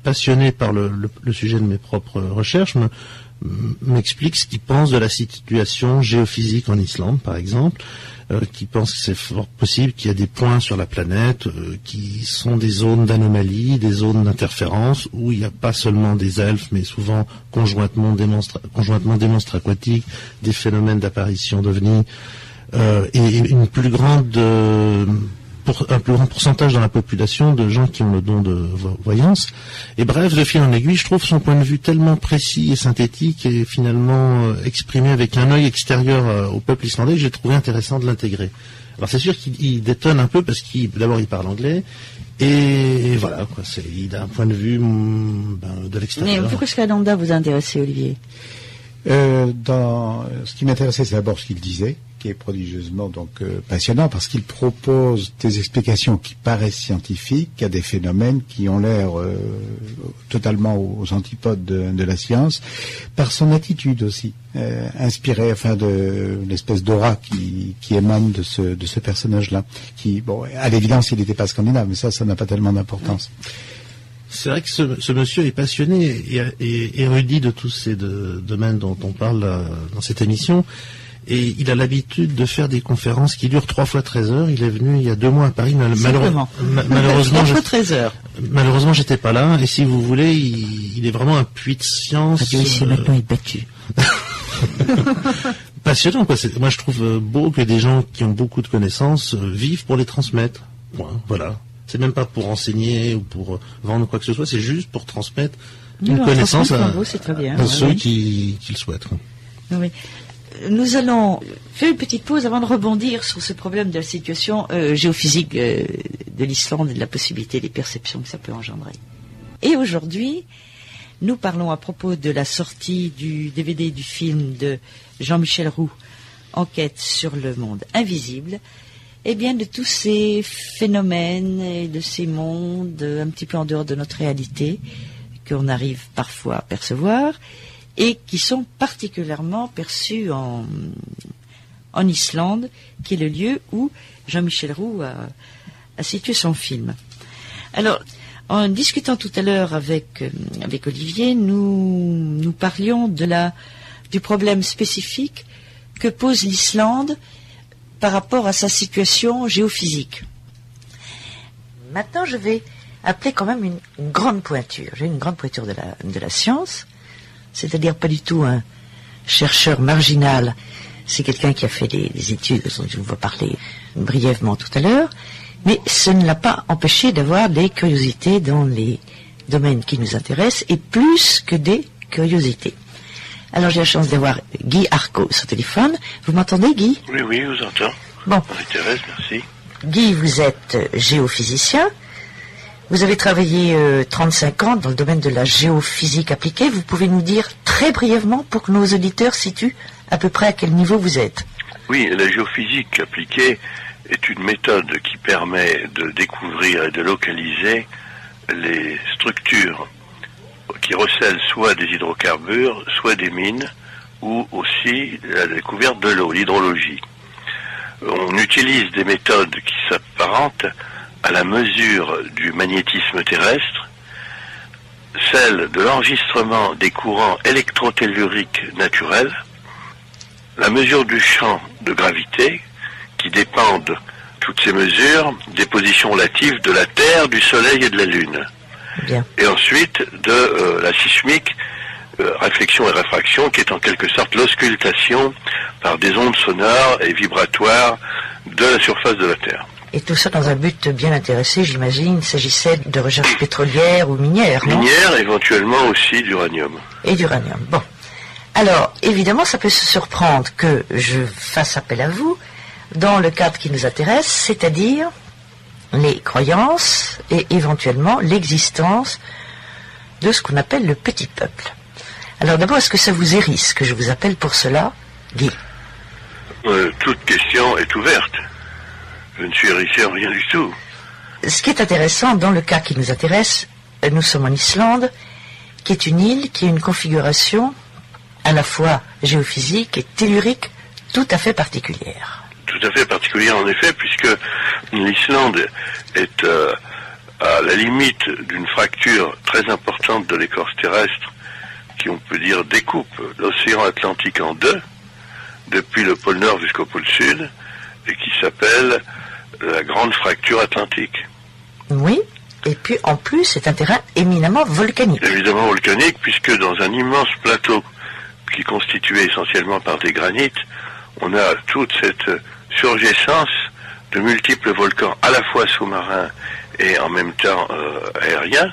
B: passionné par le sujet de mes propres recherches, m'explique ce qu'il pense de la situation géophysique en Islande, par exemple, qui pense que c'est fort possible qu'il y a des points sur la planète qui sont des zones d'anomalie, des zones d'interférence, où il n'y a pas seulement des elfes, mais souvent conjointement des monstres aquatiques, des phénomènes d'apparition d'ovnis, et un plus grand pourcentage dans la population de gens qui ont le don de voyance. Et bref, de fil en aiguille, je trouve son point de vue tellement précis et synthétique et finalement exprimé avec un œil extérieur au peuple islandais que j'ai trouvé intéressant de l'intégrer. Alors c'est sûr qu'il détonne un peu parce d'abord il parle anglais et voilà, quoi, il a un point de vue de l'extérieur.
A: Mais pourquoi est-ce qu'Ananda vous a intéressé, Olivier?
C: Ce qui m'intéressait, c'est d'abord ce qu'il disait, qui est prodigieusement passionnant, parce qu'il propose des explications qui paraissent scientifiques à des phénomènes qui ont l'air totalement aux antipodes de la science, par son attitude aussi, inspirée, de l'espèce d'aura qui émane de ce personnage-là, qui, bon, à l'évidence, il n'était pas scandinave, mais ça n'a pas tellement d'importance.
B: C'est vrai que ce monsieur est passionné et érudit de tous ces domaines dont on parle dans cette émission. Et il a l'habitude de faire des conférences qui durent 3 fois 13 heures. Il est venu il y a 2 mois à Paris. Malheureusement,
A: 3 fois 13 heures.
B: Malheureusement, j'étais pas là. Et si vous voulez, il est vraiment un puits de science.
A: Il s'est maintenant battu.
B: Passionnant, quoi. Moi, je trouve beau que des gens qui ont beaucoup de connaissances vivent pour les transmettre. Point. Voilà. C'est même pas pour enseigner ou pour vendre quoi que ce soit. C'est juste pour transmettre une connaissance à ceux qui le souhaitent.
A: Oui. Nous allons faire une petite pause avant de rebondir sur ce problème de la situation géophysique de l'Islande et de la possibilité des perceptions que ça peut engendrer. Et aujourd'hui, nous parlons à propos de la sortie du DVD du film de Jean-Michel Roux, Enquête sur le monde invisible, et bien de tous ces phénomènes et de ces mondes un petit peu en dehors de notre réalité qu'on arrive parfois à percevoir, et qui sont particulièrement perçus en Islande, qui est le lieu où Jean-Michel Roux a situé son film. Alors, en discutant tout à l'heure avec Olivier, nous parlions du problème spécifique que pose l'Islande par rapport à sa situation géophysique. Maintenant, je vais appeler quand même une grande pointure. J'ai une grande pointure de la science, c'est-à-dire pas du tout un chercheur marginal. C'est quelqu'un qui a fait des études dont je vous vais parler brièvement tout à l'heure, mais ce ne l'a pas empêché d'avoir des curiosités dans les domaine qui nous intéresse est plus que des curiosités. Alors j'ai la chance d'avoir Guy Arcaud sur téléphone. Vous m'entendez, Guy?
E: Oui, oui, je vous entends.
A: Bon.
E: Marie-Thérèse, merci.
A: Guy, vous êtes géophysicien. Vous avez travaillé 35 ans dans le domaine de la géophysique appliquée. Vous pouvez nous dire très brièvement, pour que nos auditeurs situent à peu près à quel niveau vous êtes?
E: Oui, la géophysique appliquée est une méthode qui permet de découvrir et de localiser les structures qui recèlent soit des hydrocarbures, soit des mines, ou aussi la découverte de l'eau, l'hydrologie. On utilise des méthodes qui s'apparentent à la mesure du magnétisme terrestre, celle de l'enregistrement des courants électrotelluriques naturels, la mesure du champ de gravité, qui dépendent, toutes ces mesures, des positions relatives de la Terre, du Soleil et de la Lune.
A: Bien.
E: Et ensuite de la sismique, réflexion et réfraction, qui est en quelque sorte l'auscultation par des ondes sonores et vibratoires de la surface de la Terre.
A: Et tout ça dans un but bien intéressé, j'imagine. Il s'agissait de recherche pétrolière ou minière, non?
E: Minière, éventuellement aussi d'uranium.
A: Et d'uranium. Bon. Alors, évidemment, ça peut se surprendre que je fasse appel à vous dans le cadre qui nous intéresse, c'est-à-dire les croyances et éventuellement l'existence de ce qu'on appelle le petit peuple. Alors d'abord, est-ce que ça vous hérisse que je vous appelle pour cela, Guy?
E: Toute question est ouverte. Je ne suis hérissé en rien du tout.
A: Ce qui est intéressant, dans le cas qui nous intéresse, nous sommes en Islande, qui est une île, qui a une configuration à la fois géophysique et tellurique tout à fait particulière.
E: Tout à fait particulière en effet, puisque l'Islande est à la limite d'une fracture très importante de l'écorce terrestre qui, on peut dire, découpe l'océan Atlantique en deux, depuis le pôle Nord jusqu'au pôle Sud, et qui s'appelle la Grande Fracture Atlantique.
A: Oui, et puis en plus, c'est un terrain éminemment volcanique.
E: Évidemment volcanique, puisque dans un immense plateau qui est constitué essentiellement par des granites, on a toute cette surgescence de multiples volcans, à la fois sous-marins et en même temps aériens,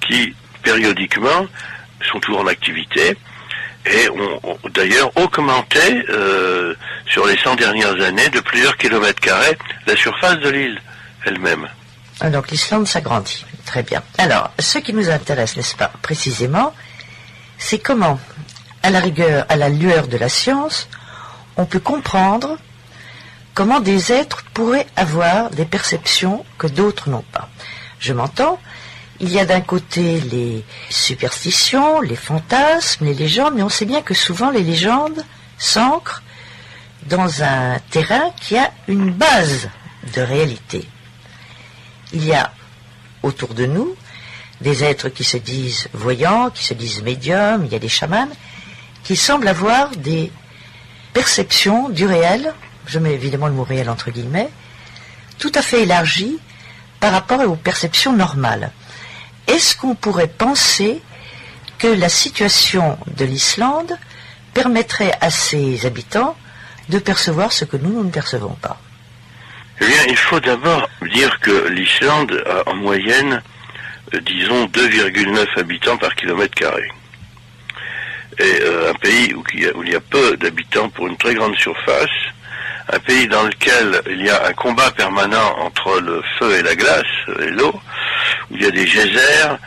E: qui périodiquement sont toujours en activité et ont d'ailleurs augmenté sur les 100 dernières années de plusieurs kilomètres carrés la surface de l'île elle-même.
A: Donc l'Islande s'agrandit. Très bien. Alors, ce qui nous intéresse, n'est-ce pas, précisément, c'est comment, à la rigueur, à la lueur de la science, on peut comprendre comment des êtres pourraient avoir des perceptions que d'autres n'ont pas. Je m'entends, il y a d'un côté les superstitions, les fantasmes, les légendes, mais on sait bien que souvent les légendes s'ancrent dans un terrain qui a une base de réalité. Il y a autour de nous des êtres qui se disent voyants, qui se disent médiums, il y a des chamans, qui semblent avoir des perceptions du réel, je mets évidemment le mot réel entre guillemets, tout à fait élargies par rapport aux perceptions normales. Est-ce qu'on pourrait penser que la situation de l'Islande permettrait à ses habitants de percevoir ce que nous ne percevons pas?
E: Eh bien, il faut d'abord dire que l'Islande a en moyenne, disons, 2,9 habitants par kilomètre carré. Et un pays où il y a peu d'habitants pour une très grande surface, un pays dans lequel il y a un combat permanent entre le feu et la glace, et l'eau, où il y a des geysers,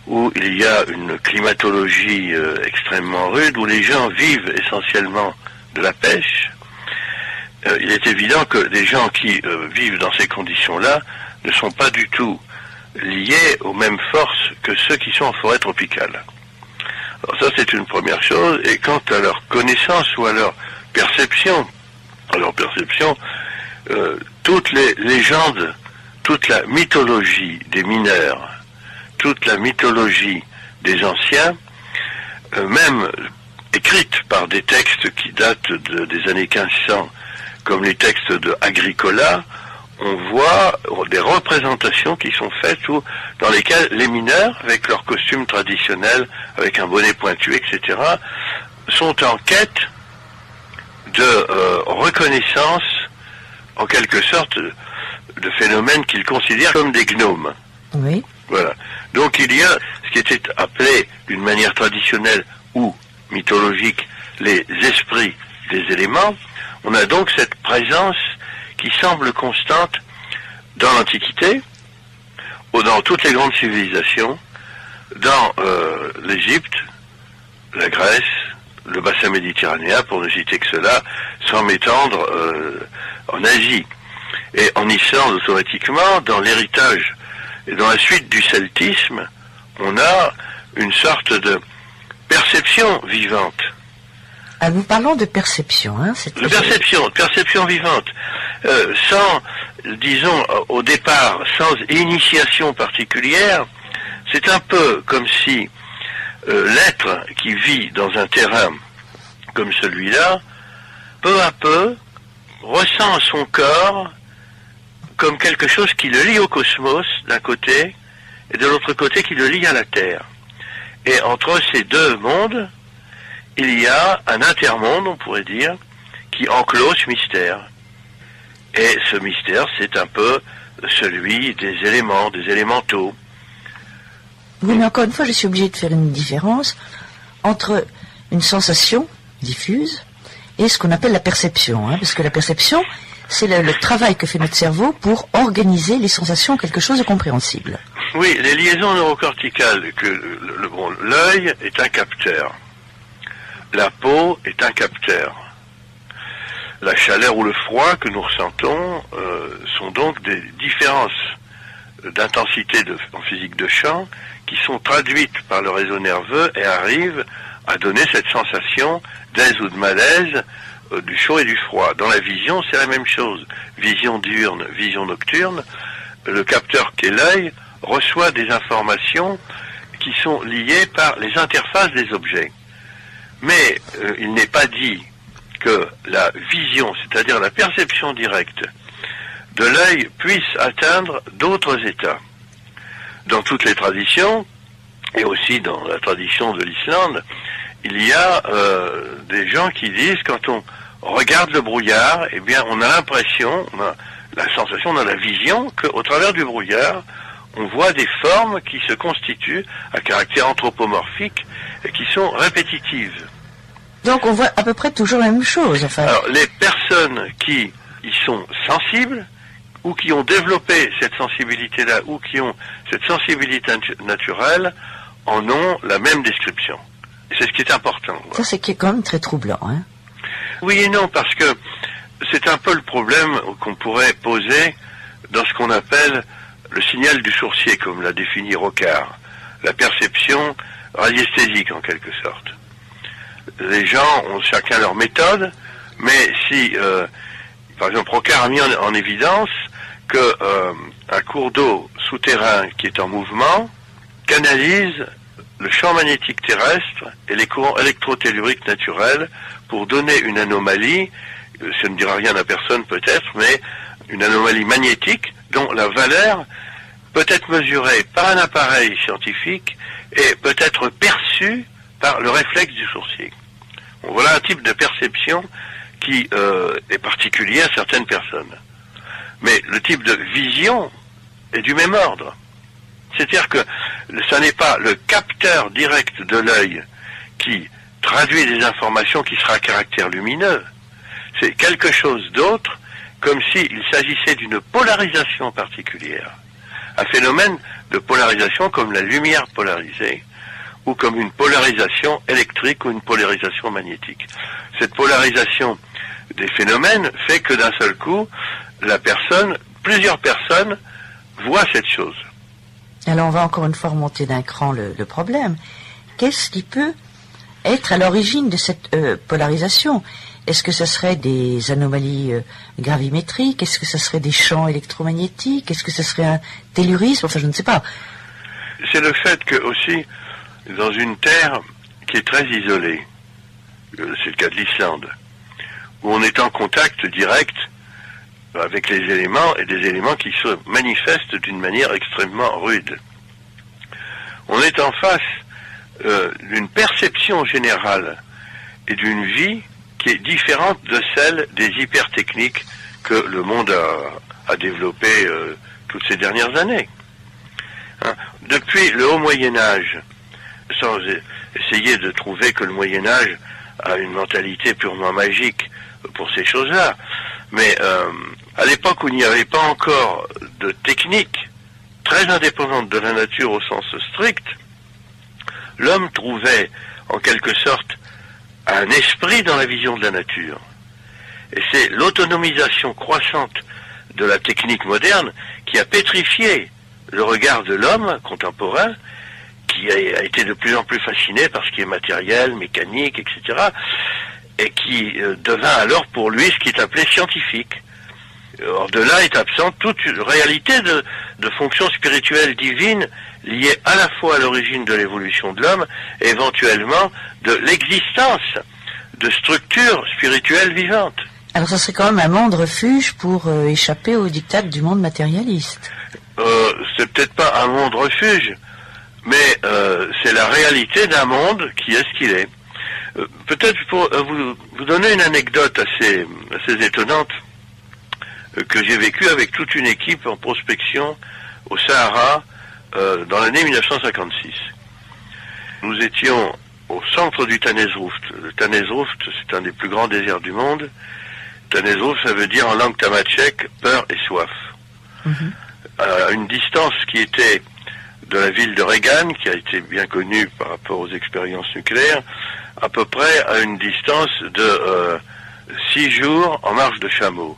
E: où il y a une climatologie extrêmement rude, où les gens vivent essentiellement de la pêche. Il est évident que des gens qui vivent dans ces conditions-là ne sont pas du tout liés aux mêmes forces que ceux qui sont en forêt tropicale. Alors ça, c'est une première chose. Et quant à leur connaissance ou à leur perception, toutes les légendes, toute la mythologie des mineurs, toute la mythologie des anciens, même écrite par des textes qui datent des années 1500, comme les textes de Agricola, on voit des représentations qui sont faites dans lesquelles les mineurs, avec leurs costumes traditionnels, avec un bonnet pointu, etc., sont en quête de reconnaissance, en quelque sorte, de phénomènes qu'ils considèrent comme des gnomes.
A: Oui.
E: Voilà. Donc il y a ce qui était appelé d'une manière traditionnelle ou mythologique les esprits des éléments. On a donc cette présence qui semble constante dans l'Antiquité, ou dans toutes les grandes civilisations, dans l'Égypte, la Grèce, le bassin méditerranéen, pour ne citer que cela, sans m'étendre en Asie. Et en Islande, automatiquement, dans l'héritage et dans la suite du celtisme, on a une sorte de perception vivante.
A: Ah, nous parlons de perception, hein,
E: De perception vivante. Sans, disons, au départ, sans initiation particulière, c'est un peu comme si l'être qui vit dans un terrain comme celui-là, peu à peu, ressent son corps comme quelque chose qui le lie au cosmos, d'un côté, et de l'autre côté qui le lie à la Terre. Et entre ces deux mondes, il y a un intermonde, on pourrait dire, qui enclose ce mystère. Et ce mystère, c'est un peu celui des éléments, des élémentaux.
A: Oui, mais encore une fois, je suis obligé de faire une différence entre une sensation diffuse et ce qu'on appelle la perception. Hein, parce que la perception, c'est le travail que fait notre cerveau pour organiser les sensations en quelque chose de compréhensible.
E: Oui, les liaisons neurocorticales, l'œil est un capteur. La peau est un capteur. La chaleur ou le froid que nous ressentons sont donc des différences d'intensité en physique de champ qui sont traduites par le réseau nerveux et arrivent à donner cette sensation d'aise ou de malaise, du chaud et du froid. Dans la vision, c'est la même chose. Vision diurne, vision nocturne, le capteur qui est l'œil reçoit des informations qui sont liées par les interfaces des objets. Mais il n'est pas dit que la vision, c'est-à-dire la perception directe de l'œil, puisse atteindre d'autres états. Dans toutes les traditions, et aussi dans la tradition de l'Islande, il y a des gens qui disent, quand on regarde le brouillard, eh bien on a l'impression, on a la sensation, on a la vision qu'au travers du brouillard, on voit des formes qui se constituent à caractère anthropomorphique et qui sont répétitives.
A: Donc on voit à peu près toujours la même chose. Enfin.
E: Alors les personnes qui y sont sensibles, ou qui ont développé cette sensibilité-là, ou qui ont cette sensibilité naturelle, en ont la même description. Et c'est ce qui est important. Voilà.
A: Ça, c'est qui est quand même très troublant. Hein.
E: Oui et non, parce que c'est un peu le problème qu'on pourrait poser dans ce qu'on appelle le signal du sourcier, comme l'a défini Rocard, la perception radiesthésique en quelque sorte. Les gens ont chacun leur méthode, mais si, par exemple, Rocard a mis en évidence que un cours d'eau souterrain qui est en mouvement canalise le champ magnétique terrestre et les courants électrotelluriques naturels pour donner une anomalie, ça ne dira rien à personne peut-être, mais une anomalie magnétique dont la valeur peut être mesurée par un appareil scientifique et peut être perçue par le réflexe du sourcier. Bon, voilà un type de perception qui est particulier à certaines personnes. Mais le type de vision est du même ordre. C'est-à-dire que ce n'est pas le capteur direct de l'œil qui traduit des informations qui sera à caractère lumineux. C'est quelque chose d'autre, comme s'il s'agissait d'une polarisation particulière. Un phénomène de polarisation comme la lumière polarisée, ou comme une polarisation électrique ou une polarisation magnétique. Cette polarisation des phénomènes fait que d'un seul coup, plusieurs personnes voient cette chose.
A: Alors on va encore une fois remonter d'un cran le problème. Qu'est-ce qui peut être à l'origine de cette polarisation? Est-ce que ce serait des anomalies gravimétriques? Est-ce que ce serait des champs électromagnétiques? Est-ce que ce serait un tellurisme? Enfin, je ne sais pas.
E: C'est le fait que aussi, dans une terre qui est très isolée, c'est le cas de l'Islande, où on est en contact direct avec les éléments, et des éléments qui se manifestent d'une manière extrêmement rude. On est en face d'une perception générale et d'une vie qui est différente de celle des hypertechniques que le monde a développées toutes ces dernières années. Hein. depuis le haut Moyen-Âge, sans essayer de trouver que le Moyen-Âge a une mentalité purement magique pour ces choses-là, mais à l'époque où il n'y avait pas encore de technique très indépendante de la nature au sens strict, l'homme trouvait en quelque sorte un esprit dans la vision de la nature. Et c'est l'autonomisation croissante de la technique moderne qui a pétrifié le regard de l'homme contemporain, qui a été de plus en plus fasciné par ce qui est matériel, mécanique, etc., et qui devint alors pour lui ce qui est appelé scientifique. Or de là est absente toute une réalité de fonctions spirituelles divines liées à la fois à l'origine de l'évolution de l'homme et éventuellement de l'existence de structures spirituelles vivantes.
A: Alors ça serait quand même un monde refuge pour échapper aux diktats du monde matérialiste.
E: C'est peut-être pas un monde refuge, mais c'est la réalité d'un monde qui est ce qu'il est. Peut-être pour vous donner une anecdote assez étonnante que j'ai vécue avec toute une équipe en prospection au Sahara dans l'année 1956. Nous étions au centre du Tanezrouft. Le Tanezrouft, c'est un des plus grands déserts du monde. Tanezrouft, ça veut dire en langue tamatchèque peur et soif. À une distance qui était de la ville de Regan, qui a été bien connue par rapport aux expériences nucléaires, à peu près à une distance de 6 jours en marche de chameau.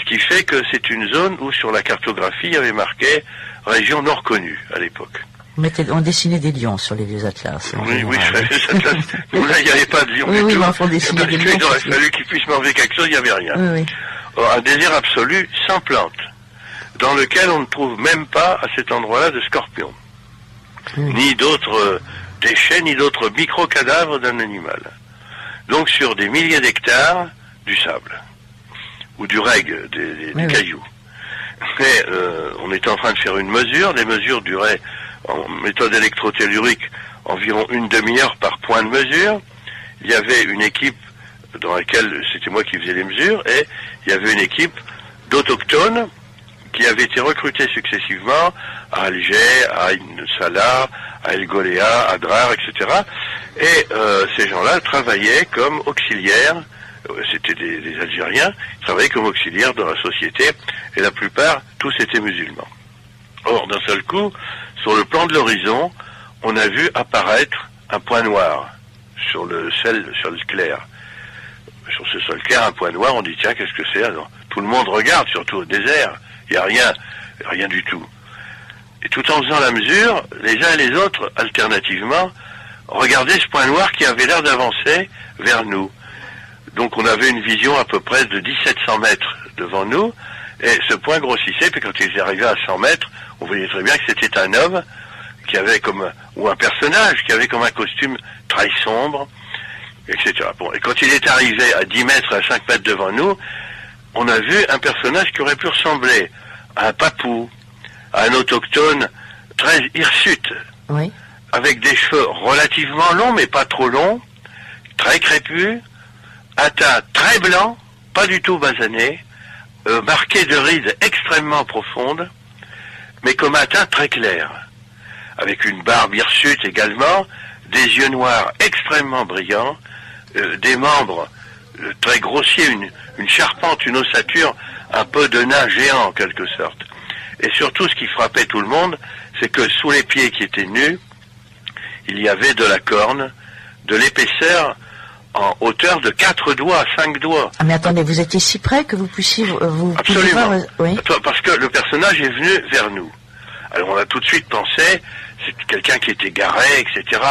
E: Ce qui fait que c'est une zone où sur la cartographie il y avait marqué région non reconnue à l'époque.
A: On dessinait des lions sur les vieux atlas.
E: Oui, je fais les atlas. Nous, là, il n'y avait pas de lions du tout.
A: Oui, on dessinait des lions.
E: Il aurait fallu qu'ils puissent manger quelque chose, il n'y avait rien.
A: Oui.
E: Or, un désert absolu sans plantes, dans lequel on ne trouve même pas à cet endroit-là de scorpions, ni d'autres déchets, ni d'autres micro-cadavres d'un animal. Donc sur des milliers d'hectares, du sable, ou du reg, des cailloux. Mais on était en train de faire une mesure, les mesures duraient en méthode électrotellurique environ une demi-heure par point de mesure. Il y avait une équipe dans laquelle c'était moi qui faisais les mesures, et il y avait une équipe d'autochtones qui avaient été recrutés successivement à Alger, à Salah, à El Goléa, à Drar, etc. Et ces gens-là travaillaient comme auxiliaires, c'était des Algériens, ils travaillaient comme auxiliaires dans la société, et la plupart, tous étaient musulmans. Or, d'un seul coup, sur le plan de l'horizon, on a vu apparaître un point noir sur le sol clair. Sur ce sol clair, un point noir, on dit tiens, qu'est-ce que c'est? Alors, tout le monde regarde, surtout au désert, il n'y a rien du tout. Et tout en faisant la mesure, les uns et les autres, alternativement, regardaient ce point noir qui avait l'air d'avancer vers nous. Donc on avait une vision à peu près de 1700 mètres devant nous, et ce point grossissait, puis quand ils arrivaient à 100 mètres, on voyait très bien que c'était un homme qui avait ou un personnage qui avait comme un costume très sombre, etc. Bon, et quand il est arrivé à 10 mètres, à 5 mètres devant nous, on a vu un personnage qui aurait pu ressembler à un papou, à un autochtone très hirsute, avec des cheveux relativement longs, mais pas trop longs, très crépus, un teint très blanc, pas du tout basané, marqué de rides extrêmement profondes, mais comme un teint très clair, avec une barbe hirsute également, des yeux noirs extrêmement brillants, des membres très grossiers, une charpente, une ossature, un peu de nain géant en quelque sorte. Et surtout, ce qui frappait tout le monde, c'est que sous les pieds qui étaient nus, il y avait de la corne, de l'épaisseur en hauteur de 4 doigts, 5 doigts.
A: Ah mais attendez, vous étiez si près que vous puissiez vous
E: Absolument.
A: Voir, oui.
E: Parce que le personnage est venu vers nous. Alors on a tout de suite pensé, c'est quelqu'un qui était garé, etc.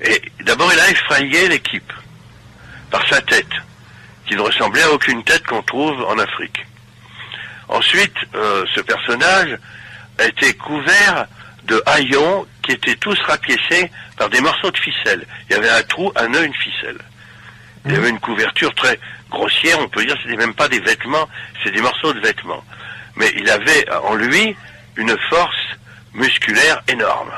E: Et d'abord il a effrayé l'équipe par sa tête, qui ne ressemblait à aucune tête qu'on trouve en Afrique. Ensuite, ce personnage a été couvert de haillons qui étaient tous rapiécés par des morceaux de ficelle. Il y avait un trou, un nœud, une ficelle. Il y avait une couverture très grossière, on peut dire, c'était même pas des vêtements, c'est des morceaux de vêtements. Mais il avait en lui une force musculaire énorme.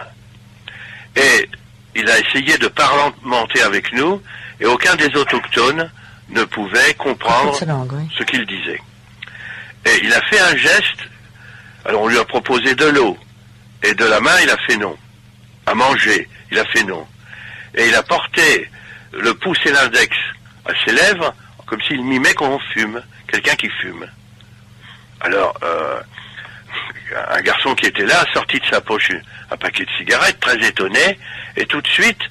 E: Et il a essayé de parlementer avec nous, et aucun des autochtones ne pouvait comprendre ce qu'il disait. Et il a fait un geste, alors on lui a proposé de l'eau, et de la main il a fait non. à manger. Il a fait non. Et il a porté le pouce et l'index à ses lèvres, comme s'il mimait qu'on fume, quelqu'un qui fume. Alors, un garçon qui était là a sorti de sa poche un paquet de cigarettes, très étonné, et tout de suite,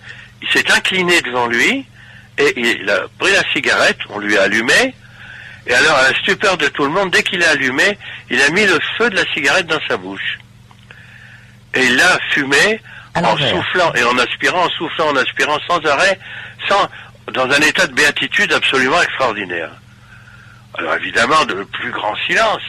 E: il s'est incliné devant lui, et il a pris la cigarette, on lui a allumé, et alors, à la stupeur de tout le monde, dès qu'il a allumé, il a mis le feu de la cigarette dans sa bouche. Et il l'a fumé en soufflant et en aspirant, sans arrêt, dans un état de béatitude absolument extraordinaire. Alors évidemment, de le plus grand silence.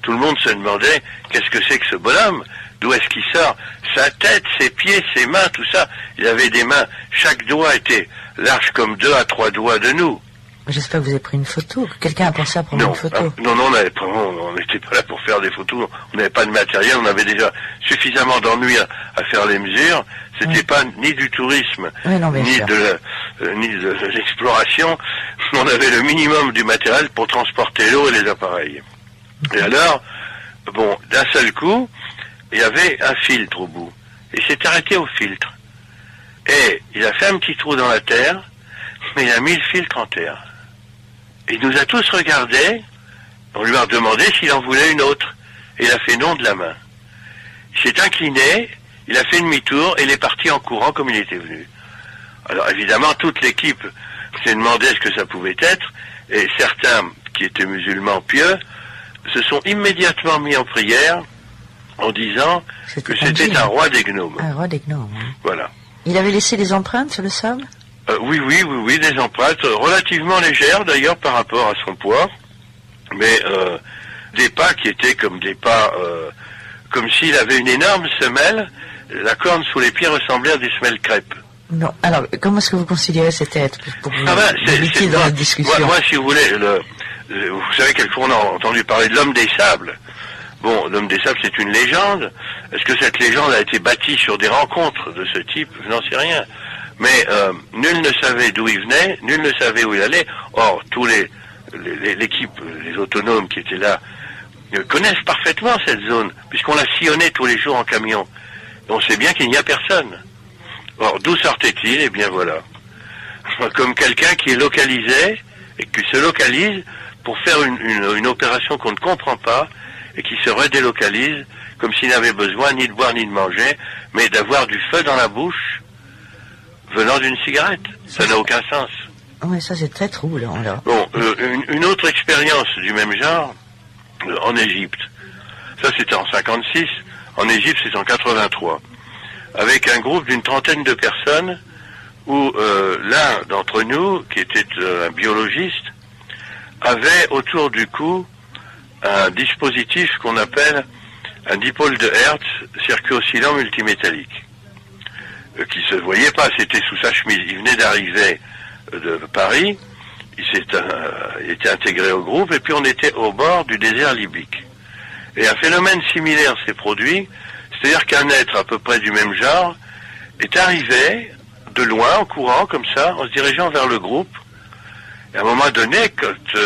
E: Tout le monde se demandait qu'est-ce que c'est que ce bonhomme, d'où est-ce qu'il sort, sa tête, ses pieds, ses mains, tout ça. Il avait des mains, chaque doigt était large comme 2 à 3 doigts de nous.
A: J'espère que vous avez pris une photo. Quelqu'un a pensé à prendre une photo.
E: Non, on n'était pas là pour faire des photos. On n'avait pas de matériel. On avait déjà suffisamment d'ennuis à faire les mesures. C'était pas ni du tourisme, ni de l'exploration. On avait le minimum du matériel pour transporter l'eau et les appareils. Et alors, bon, d'un seul coup, il y avait un filtre au bout. Et il s'est arrêté au filtre. Et il a fait un petit trou dans la terre, mais il a mis le filtre en terre. Il nous a tous regardés, on lui a demandé s'il en voulait une autre, et il a fait non de la main. Il s'est incliné, il a fait demi-tour, et il est parti en courant comme il était venu. Alors évidemment, toute l'équipe s'est demandé ce que ça pouvait être, et certains qui étaient musulmans pieux se sont immédiatement mis en prière en disant que c'était un roi des gnomes.
A: Un roi des gnomes, oui.
E: Voilà.
A: Il avait laissé des empreintes sur le sable ?
E: Oui, des empreintes relativement légères d'ailleurs par rapport à son poids, mais des pas qui étaient comme des pas, comme s'il avait une énorme semelle, la corne sous les pieds ressemblait à des semelles crêpes.
A: Non, alors comment est-ce que vous considérez cette être pour vous éviter dans la discussion?
E: Moi, si vous voulez, vous savez quelquefois on a entendu parler de l'homme des sables. Bon, l'homme des sables c'est une légende. Est-ce que cette légende a été bâtie sur des rencontres de ce type? Je n'en sais rien. Mais nul ne savait d'où il venait, nul ne savait où il allait. Or, tous l'équipe, les autonomes qui étaient là, connaissent parfaitement cette zone, puisqu'on la sillonnait tous les jours en camion. Et on sait bien qu'il n'y a personne. Or, d'où sortait-il? Eh bien voilà. Comme quelqu'un qui est localisé, et qui se localise pour faire une opération qu'on ne comprend pas, et qui se redélocalise, comme s'il n'avait besoin ni de boire ni de manger, mais d'avoir du feu dans la bouche, venant d'une cigarette. Ça n'a aucun sens.
A: Oui, ça c'est très troublant, là.
E: Bon, une autre expérience du même genre, en Égypte. Ça c'était en 56, en Égypte c'est en 83. Avec un groupe d'une trentaine de personnes, où l'un d'entre nous, qui était un biologiste, avait autour du cou un dispositif qu'on appelle un dipôle de Hertz, circuit oscillant multimétallique, qui se voyait pas, c'était sous sa chemise. Il venait d'arriver de Paris, il était intégré au groupe, et puis on était au bord du désert libyque. Et un phénomène similaire s'est produit, c'est-à-dire qu'un être à peu près du même genre est arrivé de loin, en courant comme ça, en se dirigeant vers le groupe. Et à un moment donné, quand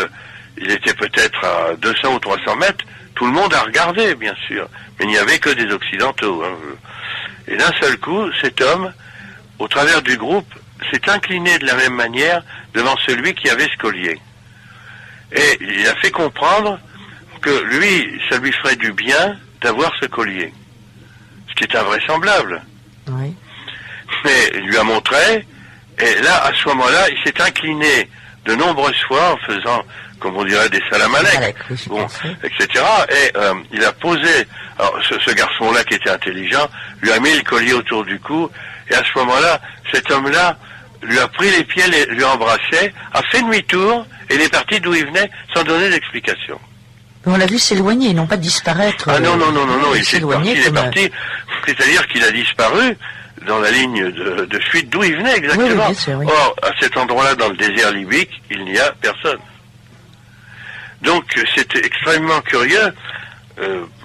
E: il était peut-être à 200 ou 300 mètres, tout le monde a regardé, bien sûr, mais il n'y avait que des occidentaux. Hein. Et d'un seul coup, cet homme, au travers du groupe, s'est incliné de la même manière devant celui qui avait ce collier. Et il a fait comprendre que lui, ça lui ferait du bien d'avoir ce collier. Ce qui est invraisemblable.
A: Oui.
E: Mais il lui a montré, et là, à ce moment-là, il s'est incliné de nombreuses fois en faisant, comme on dirait, des salam alek, bon, etc. Et il a posé, alors ce garçon-là qui était intelligent, lui a mis le collier autour du cou, et à ce moment-là, cet homme-là lui a pris les pieds, lui a embrassé, a fait demi-tour, et il est parti d'où il venait sans donner d'explication.
A: On l'a vu s'éloigner, non pas disparaître.
E: Ah non, il est parti, c'est-à-dire qu'il a disparu dans la ligne de fuite d'où il venait exactement.
A: Oui, sûr, oui.
E: Or, à cet endroit-là, dans le désert libyque, il n'y a personne. Donc, c'était extrêmement curieux,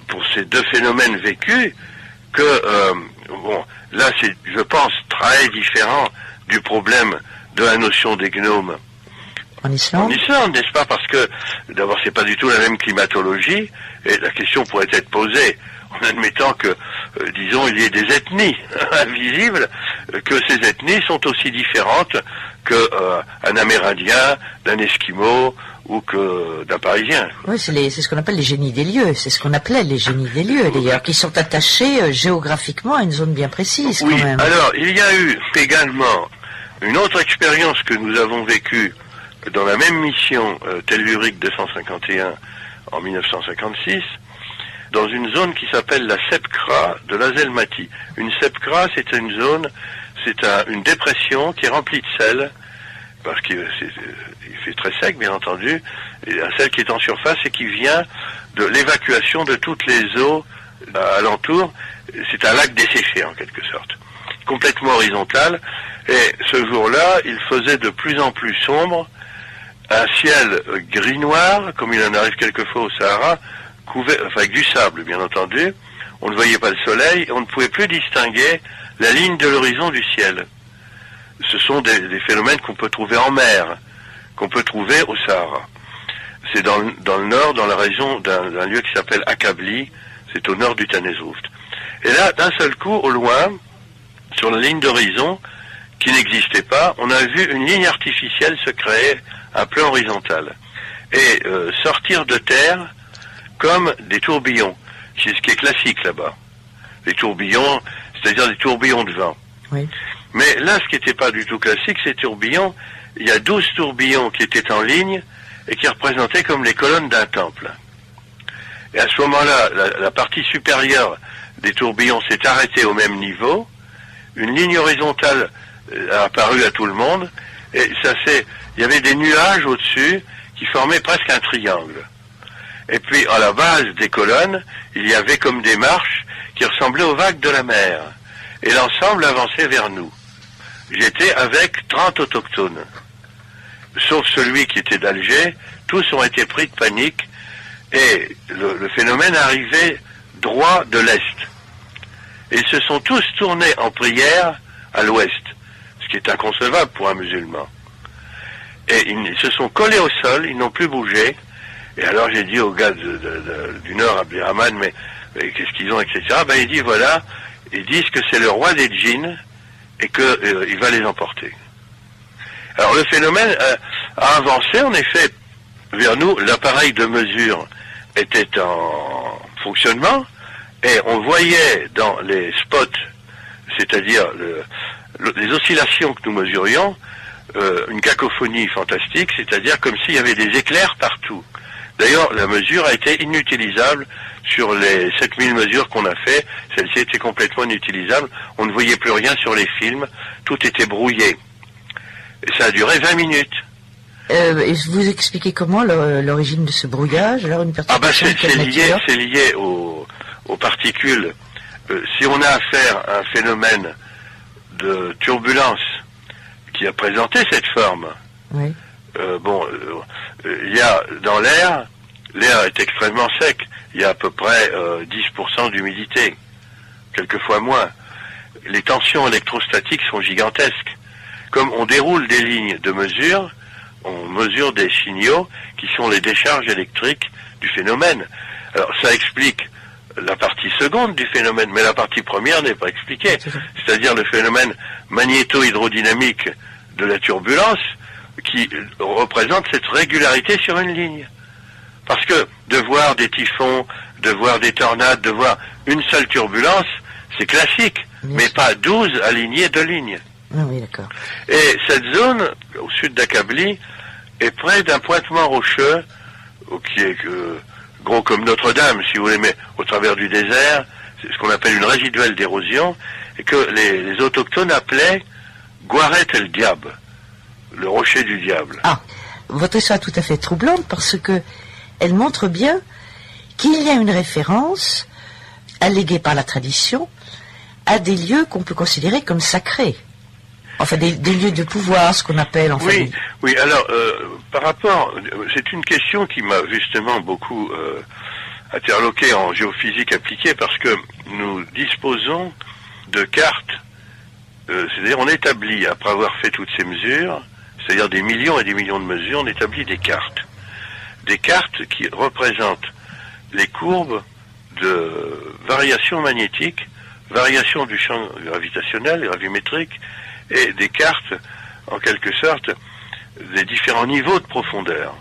E: pour ces deux phénomènes vécus, que, bon, là, c'est, je pense, très différent du problème de la notion des gnomes
A: En Islande ?
E: En Islande, n'est-ce pas? Parce que, d'abord, c'est pas du tout la même climatologie, et la question pourrait être posée en admettant que, disons, il y ait des ethnies invisibles, que ces ethnies sont aussi différentes qu'un Amérindien, d'un Esquimau, ou que d'un Parisien.
A: Oui, c'est ce qu'on appelle les génies des lieux. C'est ce qu'on appelait les génies des lieux, d'ailleurs, qui sont attachés géographiquement à une zone bien précise,
E: oui,
A: quand même.
E: Alors, il y a eu également une autre expérience que nous avons vécue dans la même mission tellurique 251 en 1956, dans une zone qui s'appelle la Sepkra de l'Azelmati. Une Sepkra, c'est une zone, une dépression qui est remplie de sel, parce qu'il fait très sec, bien entendu, et un sel qui est en surface et qui vient de l'évacuation de toutes les eaux alentour. C'est un lac desséché, en quelque sorte, complètement horizontal. Et ce jour-là, il faisait de plus en plus sombre, un ciel gris-noir, comme il en arrive quelquefois au Sahara, couvert, enfin avec du sable, bien entendu. On ne voyait pas le soleil, et on ne pouvait plus distinguer la ligne de l'horizon du ciel. Ce sont des phénomènes qu'on peut trouver en mer, qu'on peut trouver au Sahara. C'est dans le nord, dans la région d'un lieu qui s'appelle Akabli, c'est au nord du Tanezrouft. Et là, d'un seul coup, au loin, sur la ligne d'horizon, qui n'existait pas, on a vu une ligne artificielle se créer, un plan horizontal, et sortir de terre comme des tourbillons. C'est ce qui est classique là-bas. Les tourbillons, c'est-à-dire des tourbillons de vent.
A: Oui.
E: Mais là, ce qui n'était pas du tout classique, ces tourbillons, il y a 12 tourbillons qui étaient en ligne et qui représentaient comme les colonnes d'un temple. Et à ce moment-là, la partie supérieure des tourbillons s'est arrêtée au même niveau, une ligne horizontale a apparu à tout le monde, et il y avait des nuages au-dessus qui formaient presque un triangle. Et puis, à la base des colonnes, il y avait comme des marches qui ressemblaient aux vagues de la mer. Et l'ensemble avançait vers nous. J'étais avec 30 autochtones. Sauf celui qui était d'Alger, tous ont été pris de panique et le phénomène arrivait droit de l'Est. Et ils se sont tous tournés en prière à l'Ouest, ce qui est inconcevable pour un musulman. Et ils se sont collés au sol, ils n'ont plus bougé. Et alors j'ai dit aux gars du Nord, Abderrahman, mais qu'est-ce qu'ils ont, etc. Ben il dit voilà, ils disent que c'est le roi des djinns et qu'il va les emporter. Alors le phénomène a avancé, en effet, vers nous. L'appareil de mesure était en fonctionnement et on voyait dans les spots, c'est-à-dire les oscillations que nous mesurions, une cacophonie fantastique, c'est-à-dire comme s'il y avait des éclairs partout. D'ailleurs, la mesure a été inutilisable sur les 7000 mesures qu'on a fait. Celle-ci était complètement inutilisable. On ne voyait plus rien sur les films. Tout était brouillé. Et ça a duré 20 minutes.
A: Et vous expliquez comment l'origine de ce brouillage? Alors,
E: c'est lié aux particules. Si on a affaire à un phénomène de turbulence qui a présenté cette forme,
A: oui.
E: Il y a dans l'air est extrêmement sec, il y a à peu près 10% d'humidité, quelquefois moins. Les tensions électrostatiques sont gigantesques. Comme on déroule des lignes de mesure, on mesure des signaux qui sont les décharges électriques du phénomène. Alors ça explique la partie seconde du phénomène, mais la partie première n'est pas expliquée. C'est-à-dire le phénomène magnéto-hydrodynamique de la turbulence, qui représente cette régularité sur une ligne. Parce que de voir des typhons, de voir des tornades, de voir une seule turbulence, c'est classique, mais pas 12 alignés de lignes.
A: Ah oui, d'accord.
E: Et cette zone, au sud d'Akabli, est près d'un pointement rocheux, qui est gros comme Notre-Dame, si vous voulez, mais au travers du désert, c'est ce qu'on appelle une résiduelle d'érosion, et que les autochtones appelaient Guaret el Diab, le rocher du diable.
A: Ah, votre histoire est tout à fait troublante parce que elle montre bien qu'il y a une référence alléguée par la tradition à des lieux qu'on peut considérer comme sacrés. Enfin, des lieux de pouvoir, ce qu'on appelle... Enfin,
E: oui, alors, par rapport... C'est une question qui m'a justement beaucoup interloqué en géophysique appliquée parce que nous disposons de cartes, c'est-à-dire on établit, après avoir fait toutes ces mesures, c'est-à-dire des millions et des millions de mesures, on établit des cartes. Des cartes qui représentent les courbes de variation magnétique, variation du champ gravitationnel, gravimétrique, et des cartes, en quelque sorte, des différents niveaux de profondeur.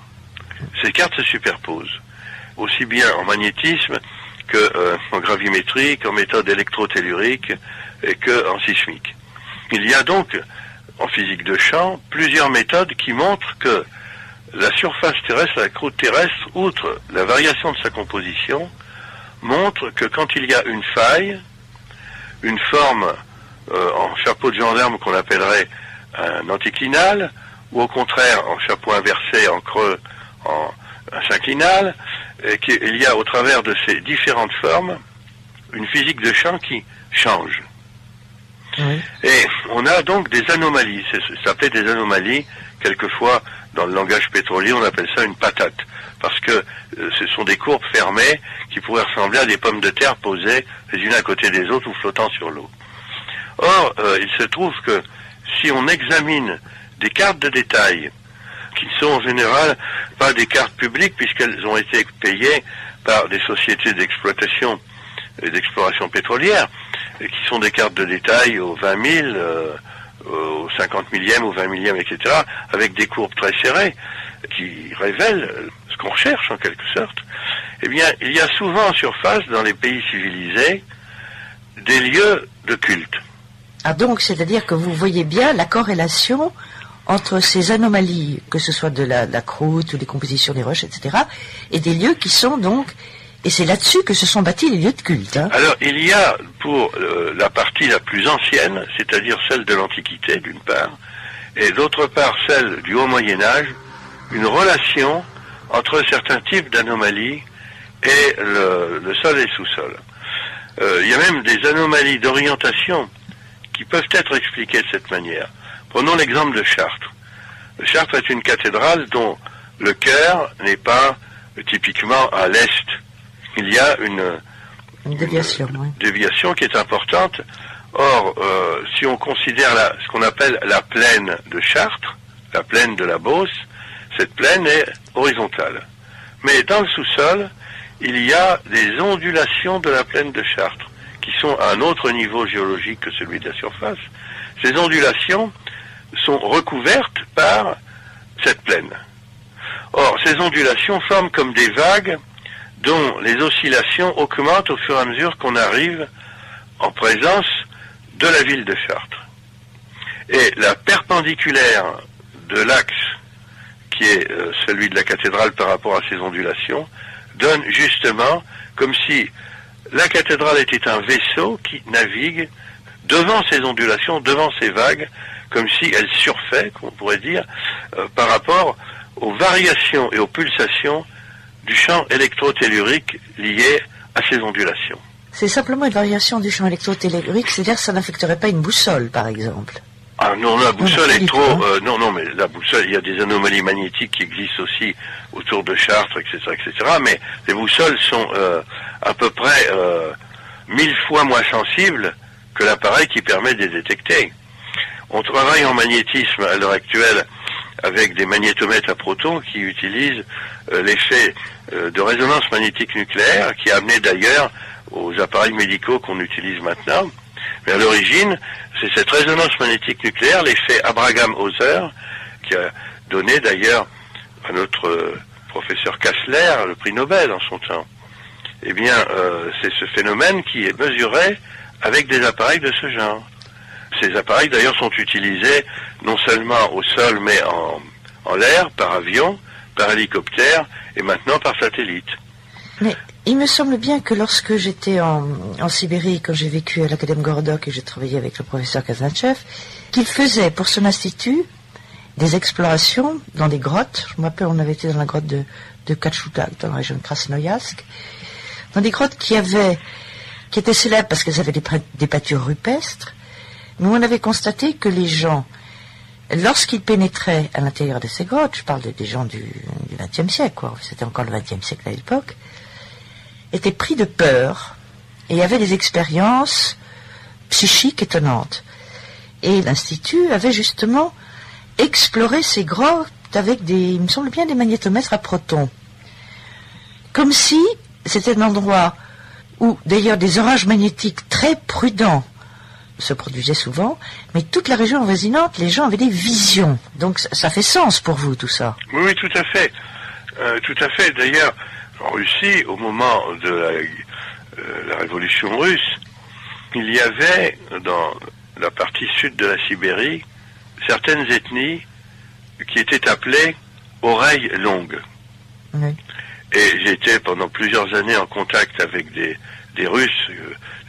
E: Ces cartes se superposent, aussi bien en magnétisme que en gravimétrie, qu'en méthode électrotellurique et qu'en sismique. Il y a donc, en physique de champ, plusieurs méthodes qui montrent que la surface terrestre, la croûte terrestre, outre la variation de sa composition, montre que quand il y a une faille, une forme en chapeau de gendarme qu'on appellerait un anticlinal, ou au contraire en chapeau inversé, en creux, en un synclinal, et qu'il y a au travers de ces différentes formes une physique de champ qui change. Oui. Et on a donc des anomalies, ça s'appelle des anomalies, quelquefois dans le langage pétrolier on appelle ça une patate, parce que ce sont des courbes fermées qui pourraient ressembler à des pommes de terre posées les unes à côté des autres ou flottant sur l'eau. Or, il se trouve que si on examine des cartes de détail, qui ne sont en général pas des cartes publiques puisqu'elles ont été payées par des sociétés d'exploitation et d'exploration pétrolière, et qui sont des cartes de détail au 20 000, au 50 millième, au 20 millième, etc., avec des courbes très serrées, qui révèlent ce qu'on recherche en quelque sorte, eh bien, il y a souvent en surface, dans les pays civilisés, des lieux de culte.
A: Ah donc, c'est-à-dire que vous voyez bien la corrélation entre ces anomalies, que ce soit de la croûte ou des compositions des roches, etc., et des lieux qui sont donc, et c'est là-dessus que se sont bâtis les lieux de culte. Hein.
E: Alors, il y a pour la partie la plus ancienne, c'est-à-dire celle de l'Antiquité, d'une part, et d'autre part celle du Haut Moyen-Âge, une relation entre certains types d'anomalies et le sol et le sous-sol. Il y a même des anomalies d'orientation qui peuvent être expliquées de cette manière. Prenons l'exemple de Chartres. Chartres est une cathédrale dont le chœur n'est pas typiquement à l'est. Il y a une déviation qui est importante. Or, si on considère ce qu'on appelle la plaine de Chartres, la plaine de la Beauce, cette plaine est horizontale. Mais dans le sous-sol, il y a des ondulations de la plaine de Chartres, qui sont à un autre niveau géologique que celui de la surface. Ces ondulations sont recouvertes par cette plaine. Or, ces ondulations forment comme des vagues dont les oscillations augmentent au fur et à mesure qu'on arrive en présence de la ville de Chartres. Et la perpendiculaire de l'axe, qui est celui de la cathédrale par rapport à ces ondulations, donne justement comme si la cathédrale était un vaisseau qui navigue devant ces ondulations, devant ces vagues, comme si elle surfait, on pourrait dire, par rapport aux variations et aux pulsations du champ électrotellurique lié à ces ondulations.
A: C'est simplement une variation du champ électrotellurique, c'est-à-dire que ça n'affecterait pas une boussole, par exemple.
E: Ah non, la boussole est trop... non, mais la boussole, il y a des anomalies magnétiques qui existent aussi autour de Chartres, etc., etc., mais les boussoles sont à peu près 1000 fois moins sensibles que l'appareil qui permet de les détecter. On travaille en magnétisme à l'heure actuelle avec des magnétomètres à protons qui utilisent l'effet de résonance magnétique nucléaire, qui a amené d'ailleurs aux appareils médicaux qu'on utilise maintenant. Mais à l'origine, c'est cette résonance magnétique nucléaire, l'effet Abraham-Hauser, qui a donné d'ailleurs à notre professeur Kassler le prix Nobel en son temps. Eh bien, c'est ce phénomène qui est mesuré avec des appareils de ce genre. Ces appareils d'ailleurs sont utilisés non seulement au sol, mais en l'air, par avion, par hélicoptère et maintenant par satellite.
A: Mais il me semble bien que lorsque j'étais en Sibérie, quand j'ai vécu à l'Académie Gorodok et j'ai travaillé avec le professeur Kazantchev, qu'il faisait pour son institut des explorations dans des grottes. Je me rappelle, on avait été dans la grotte de Kachutak, dans la région de Krasnoyarsk, dans des grottes qui étaient célèbres parce qu'elles avaient des peintures rupestres. Mais on avait constaté que les gens, lorsqu'ils pénétraient à l'intérieur de ces grottes, je parle des gens du XXe siècle, quoi, c'était encore le XXe siècle à l'époque, étaient pris de peur et avaient des expériences psychiques étonnantes. Et l'Institut avait justement explorer ces grottes avec il me semble bien, des magnétomètres à protons. Comme si c'était un endroit où, d'ailleurs, des orages magnétiques très prudents se produisaient souvent, mais toute la région avoisinante, les gens avaient des visions. Donc ça fait sens pour vous, tout ça.
E: Oui, tout à fait. Tout à fait. D'ailleurs, en Russie, au moment de la révolution russe, il y avait dans la partie sud de la Sibérie certaines ethnies qui étaient appelées oreilles longues.
A: Oui.
E: Et j'ai été pendant plusieurs années en contact avec des Russes,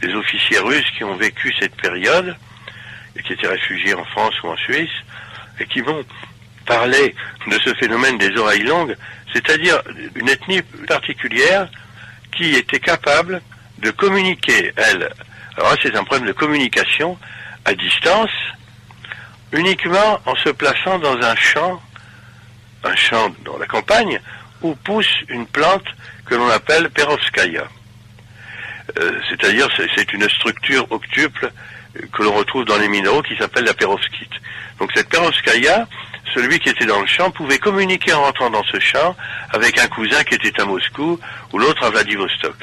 E: des officiers russes qui ont vécu cette période et qui étaient réfugiés en France ou en Suisse et qui m'ont parlé de ce phénomène des oreilles longues, c'est-à-dire une ethnie particulière qui était capable de communiquer, elle. Alors là, c'est un problème de communication à distance, uniquement en se plaçant dans un champ dans la campagne, où pousse une plante que l'on appelle perovskaya. C'est-à-dire, c'est une structure octuple que l'on retrouve dans les minéraux qui s'appelle la perovskite. Donc cette perovskaya, celui qui était dans le champ pouvait communiquer en rentrant dans ce champ avec un cousin qui était à Moscou ou l'autre à Vladivostok.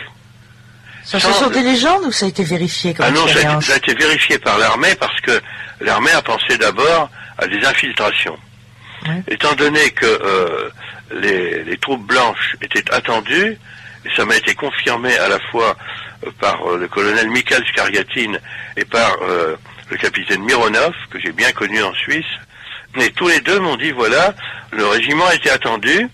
A: Ça, ce sont des légendes ou ça a été vérifié comme expérience ?
E: Ça a été vérifié par l'armée parce que l'armée a pensé d'abord à des infiltrations. Oui. Étant donné que les troupes blanches étaient attendues, et ça m'a été confirmé à la fois par le colonel Mikhail Skariatine et par le capitaine Mironov, que j'ai bien connu en Suisse, et tous les deux m'ont dit, voilà, le régiment était attendu,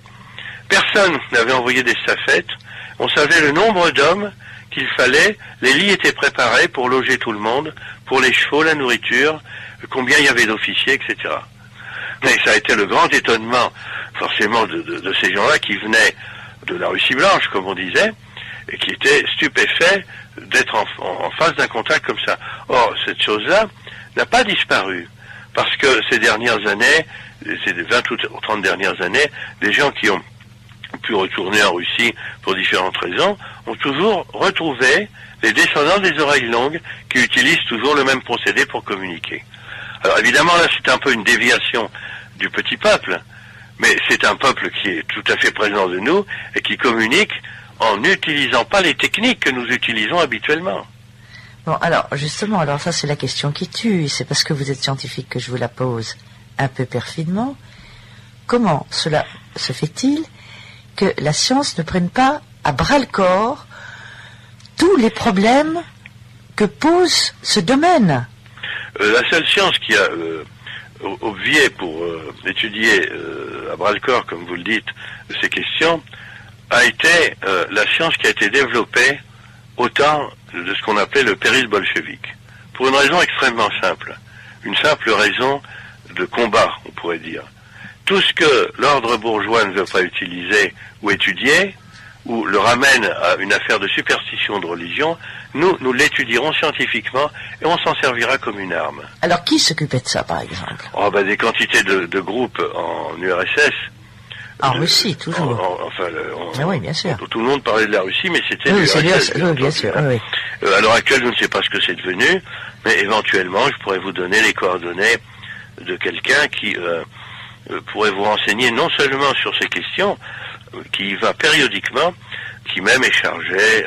E: personne n'avait envoyé des stafettes, on savait le nombre d'hommes qu'il fallait, les lits étaient préparés pour loger tout le monde, pour les chevaux, la nourriture, combien il y avait d'officiers, etc. Mais ça a été le grand étonnement, forcément, de ces gens-là qui venaient de la Russie blanche, comme on disait, et qui étaient stupéfaits d'être en face d'un contact comme ça. Or, cette chose-là n'a pas disparu, parce que ces dernières années, ces 20 ou 30 dernières années, des gens qui ont pu retourner en Russie pour différentes raisons, ont toujours retrouvé les descendants des oreilles longues qui utilisent toujours le même procédé pour communiquer. Alors évidemment là c'est un peu une déviation du petit peuple, mais c'est un peuple qui est tout à fait présent de nous et qui communique en n'utilisant pas les techniques que nous utilisons habituellement.
A: Bon alors justement, alors ça c'est la question qui tue, c'est parce que vous êtes scientifique que je vous la pose un peu perfidement. Comment cela se fait-il que la science ne prenne pas à bras-le-corps tous les problèmes que pose ce domaine ?
E: La seule science qui a obvié pour étudier à bras-le-corps, comme vous le dites, ces questions, a été la science qui a été développée au temps de ce qu'on appelait le péril bolchevique. Pour une raison extrêmement simple. Une simple raison de combat, on pourrait dire. Tout ce que l'ordre bourgeois ne veut pas utiliser ou étudier, ou le ramène à une affaire de superstition de religion, nous l'étudierons scientifiquement et on s'en servira comme une arme.
A: Alors qui s'occupait de ça, par exemple ?
E: Des quantités de groupes en URSS.
A: En Russie, toujours. Oui, bien sûr.
E: Tout le monde parlait de la Russie, mais c'était
A: l'URSS. Oui, bien sûr. Oui.
E: À l'heure actuelle, je ne sais pas ce que c'est devenu, mais éventuellement, je pourrais vous donner les coordonnées de quelqu'un qui pourrait vous renseigner non seulement sur ces questions, qui y va périodiquement, qui même est chargé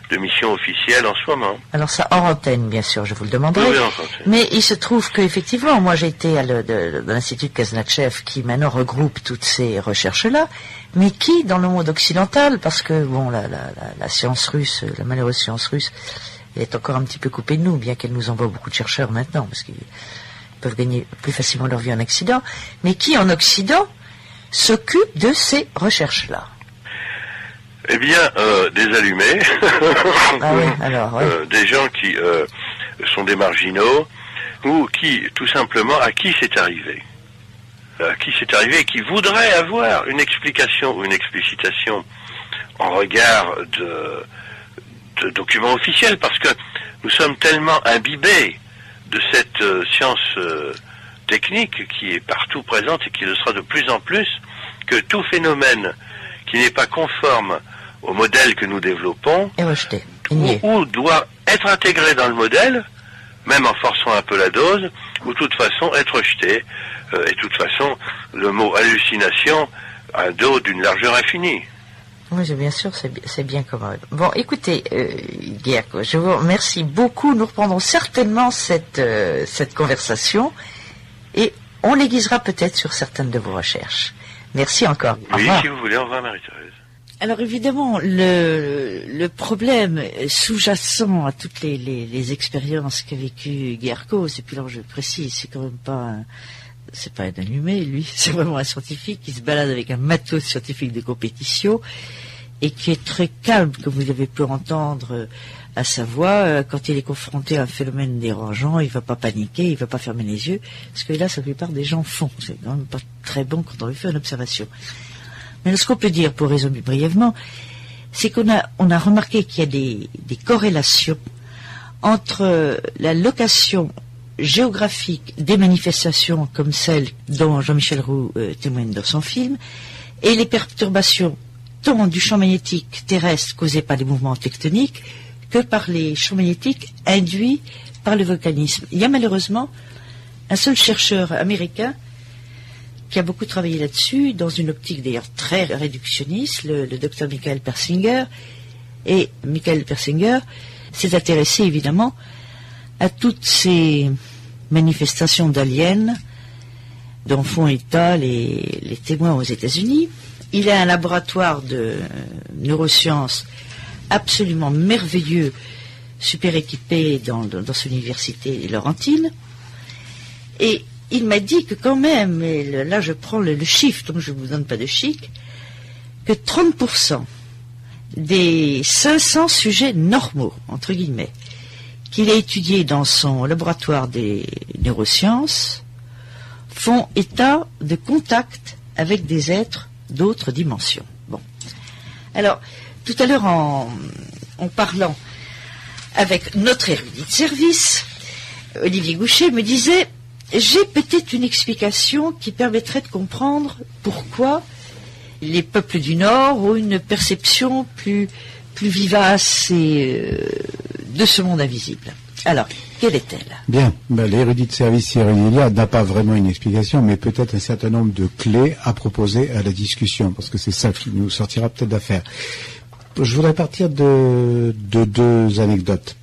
E: de missions officielles en ce moment.
A: Alors ça, hors antenne, bien sûr, je vous le demanderai.
E: Oui, hors antenne.
A: Mais il se trouve qu'effectivement, moi j'ai été à l'Institut Kaznatchev, qui maintenant regroupe toutes ces recherches-là, mais qui, dans le monde occidental, parce que, bon, la science russe, la malheureuse science russe, elle est encore un petit peu coupée de nous, bien qu'elle nous envoie beaucoup de chercheurs maintenant, parce qu'ils peuvent gagner plus facilement leur vie en Occident, mais qui, en Occident, s'occupe de ces recherches-là.
E: Eh bien, des allumés, des gens qui sont des marginaux, ou qui, tout simplement, à qui c'est arrivé et qui voudraient avoir une explication ou une explicitation en regard de documents officiels, parce que nous sommes tellement imbibés de cette science technique qui est partout présente et qui le sera de plus en plus, que tout phénomène qui n'est pas conforme au modèle que nous développons,
A: est rejeté,
E: ou doit être intégré dans le modèle, même en forçant un peu la dose, ou de toute façon être rejeté. Et de toute façon, le mot hallucination a un dos d'une largeur infinie.
A: Oui, bien sûr, c'est bien comme... Bon, écoutez, Gyarko, je vous remercie beaucoup. Nous reprendrons certainement cette conversation et on l'aiguisera peut-être sur certaines de vos recherches. Merci encore.
E: Oui, si vous voulez, au revoir Marie-Thérèse.
A: Alors évidemment, le problème sous-jacent à toutes les expériences qu'a vécu Gyarko, et puis alors je précise, c'est quand même pas... C'est pas un allumé, lui, c'est vraiment un scientifique qui se balade avec un matos scientifique de compétition et qui est très calme, comme vous avez pu entendre à sa voix. Quand il est confronté à un phénomène dérangeant, il va pas paniquer, il va pas fermer les yeux, parce que là, la plupart des gens font. C'est quand même pas très bon quand on veut faire une observation. Mais ce qu'on peut dire, pour résumer brièvement, c'est qu'on a remarqué qu'il y a des corrélations entre la location géographique des manifestations comme celle dont Jean-Michel Roux témoigne dans son film, et les perturbations tant du champ magnétique terrestre causé par les mouvements tectoniques que par les champs magnétiques induits par le volcanisme. Il y a malheureusement un seul chercheur américain qui a beaucoup travaillé là-dessus, dans une optique d'ailleurs très réductionniste, le docteur Michael Persinger. Et Michael Persinger s'est intéressé évidemment à toutes ces manifestations d'aliens dont font état les témoins aux États-Unis. Il a un laboratoire de neurosciences absolument merveilleux, super équipé dans son université laurentine. Et il m'a dit que quand même, et là je prends le chiffre, donc je ne vous donne pas de chic, que 30% des 500 sujets normaux, entre guillemets, qu'il a étudié dans son laboratoire des neurosciences, font état de contact avec des êtres d'autres dimensions. Bon. Alors, tout à l'heure, en parlant avec notre érudit de service, Olivier Goucher me disait « J'ai peut-être une explication qui permettrait de comprendre pourquoi les peuples du Nord ont une perception plus vivace et de ce monde invisible. » Alors, quelle est-elle?
C: Bien, l'érudit de service Cyrilia n'a pas vraiment une explication, mais peut-être un certain nombre de clés à proposer à la discussion, parce que c'est ça qui nous sortira peut-être d'affaire. Je voudrais partir de deux anecdotes.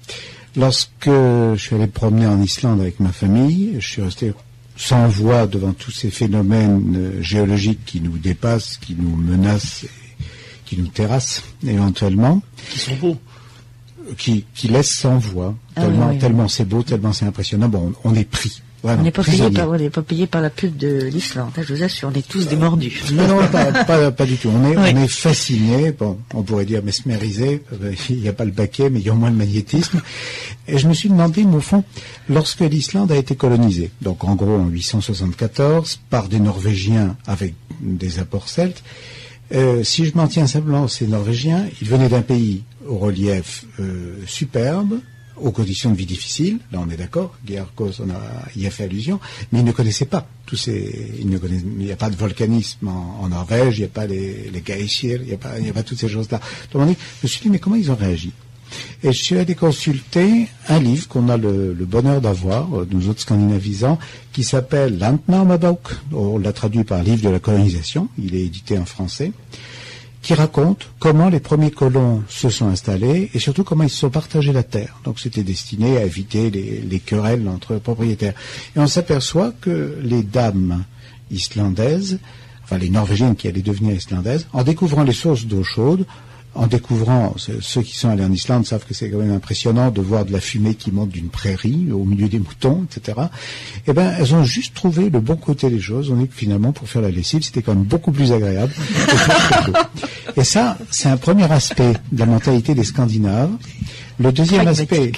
C: Lorsque je suis allé me promener en Islande avec ma famille, je suis resté sans voix devant tous ces phénomènes géologiques qui nous dépassent, qui nous menacent, qui nous terrassent éventuellement.
B: Qui sont beaux.
C: Qui laissent sans voix, tellement c'est beau, tellement c'est impressionnant. Bon, on est pris. Voilà,
A: on n'est pas payé par la pub de l'Islande, je vous assure, on est tous des mordus.
C: Non, pas du tout. On est fascinés, bon, on pourrait dire mesmérisés, il n'y a pas le baquet, mais il y a au moins le magnétisme. Et je me suis demandé, au fond, lorsque l'Islande a été colonisée, donc en gros en 874, par des Norvégiens avec des apports celtes, si je m'en tiens simplement, ces Norvégiens, ils venaient d'un pays au relief superbe, aux conditions de vie difficiles, là on est d'accord, Gyarko y a fait allusion, mais ils ne connaissaient pas il n'y a pas de volcanisme en Norvège, il n'y a pas les glaciers, il n'y a pas toutes ces choses-là. Donc je me suis dit, mais comment ils ont réagi? Et je suis allé consulter un livre qu'on a le bonheur d'avoir, nous autres scandinavisants, qui s'appelle Landnámabók, on l'a traduit par Livre de la colonisation, il est édité en français, qui raconte comment les premiers colons se sont installés et surtout comment ils se sont partagés la terre. Donc c'était destiné à éviter les querelles entre propriétaires. Et on s'aperçoit que les dames islandaises, enfin les Norvégiennes qui allaient devenir islandaises, en découvrant les sources d'eau chaude, en découvrant, ceux qui sont allés en Islande savent que c'est quand même impressionnant de voir de la fumée qui monte d'une prairie au milieu des moutons, etc. Eh ben, elles ont juste trouvé le bon côté des choses. On dit que finalement, pour faire la lessive, c'était quand même beaucoup plus agréable. Et ça, c'est un premier aspect de la mentalité des Scandinaves. Le deuxième aspect,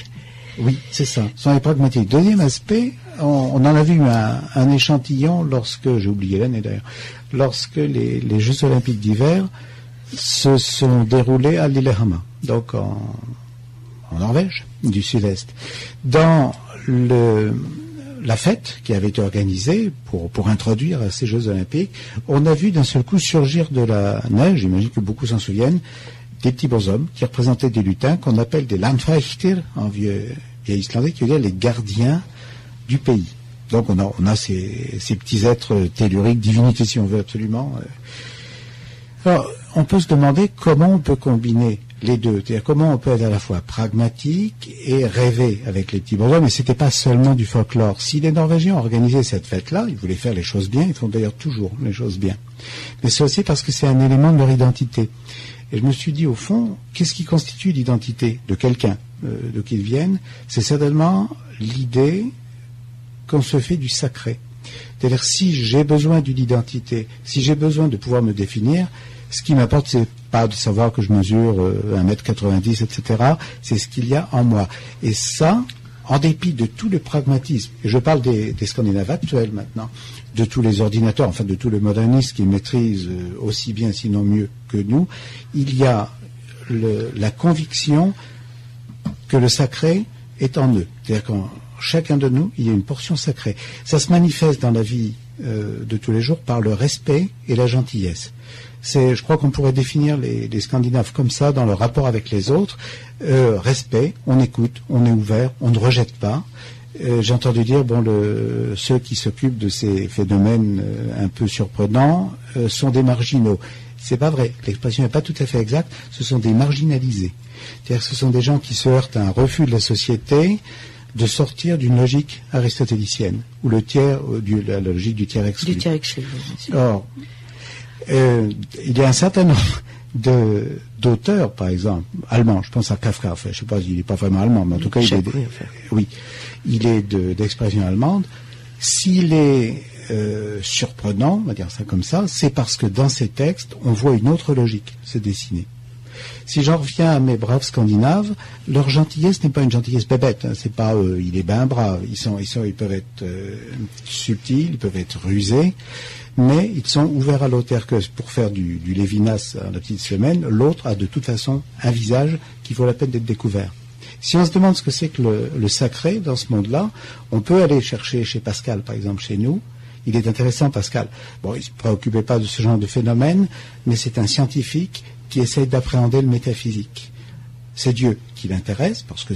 C: oui, c'est ça, sont les pragmatiques. Deuxième aspect, on en a vu un échantillon lorsque, j'ai oublié l'année d'ailleurs, lorsque les Jeux Olympiques d'hiver se sont déroulés à Lillehammer, donc en Norvège du Sud-Est. Dans la fête qui avait été organisée pour introduire ces Jeux Olympiques, on a vu d'un seul coup surgir de la neige, j'imagine que beaucoup s'en souviennent, des petits bonshommes qui représentaient des lutins qu'on appelle des landvechter en vieux et islandais qui veut dire les gardiens du pays. Donc on a ces petits êtres telluriques, divinités si on veut absolument. Alors, on peut se demander comment on peut combiner les deux, c'est-à-dire comment on peut être à la fois pragmatique et rêver avec les petits bourgeois, mais c'était pas seulement du folklore. Si les Norvégiens ont organisé cette fête-là, ils voulaient faire les choses bien, ils font d'ailleurs toujours les choses bien. Mais c'est aussi parce que c'est un élément de leur identité. Et je me suis dit, au fond, qu'est-ce qui constitue l'identité de quelqu'un, de qui ils viennent? C'est certainement l'idée qu'on se fait du sacré. C'est-à-dire, si j'ai besoin d'une identité, si j'ai besoin de pouvoir me définir, ce qui m'importe, c'est pas de savoir que je mesure 1m90, etc. C'est ce qu'il y a en moi. Et ça, en dépit de tout le pragmatisme, et je parle des Scandinaves actuels maintenant, de tous les ordinateurs, enfin de tous les modernistes qui maîtrisent aussi bien, sinon mieux que nous, il y a la conviction que le sacré est en eux. C'est-à-dire qu'en chacun de nous, il y a une portion sacrée. Ça se manifeste dans la vie de tous les jours par le respect et la gentillesse. Je crois qu'on pourrait définir les Scandinaves comme ça dans leur rapport avec les autres. Respect, on écoute, on est ouvert, on ne rejette pas. J'ai entendu dire, ceux qui s'occupent de ces phénomènes un peu surprenants sont des marginaux. C'est pas vrai, l'expression n'est pas tout à fait exacte, ce sont des marginalisés. C'est-à-dire que ce sont des gens qui se heurtent à un refus de la société de sortir d'une logique aristotélicienne, ou la logique du tiers exclu.
A: Du tiers exclu.
C: Or, il y a un certain nombre d'auteurs, par exemple, allemands, je pense à Kafka, enfin, je sais pas, il n'est pas vraiment allemand, mais en tout cas, il est d'expression allemande. S'il est surprenant, on va dire ça comme ça, c'est parce que dans ces textes, on voit une autre logique se dessiner. Si j'en reviens à mes braves Scandinaves, leur gentillesse n'est pas une gentillesse bébête. Hein, c'est pas il est ben brave. Ils peuvent être subtils, ils peuvent être rusés, mais ils sont ouverts à l'autre. Que pour faire du Lévinas la petite semaine, l'autre a de toute façon un visage qui vaut la peine d'être découvert. Si on se demande ce que c'est que le sacré dans ce monde-là, on peut aller chercher chez Pascal, par exemple, chez nous. Il est intéressant, Pascal. Bon, il ne se préoccupait pas de ce genre de phénomène, mais c'est un scientifique qui essaye d'appréhender le métaphysique. C'est Dieu qui l'intéresse, parce que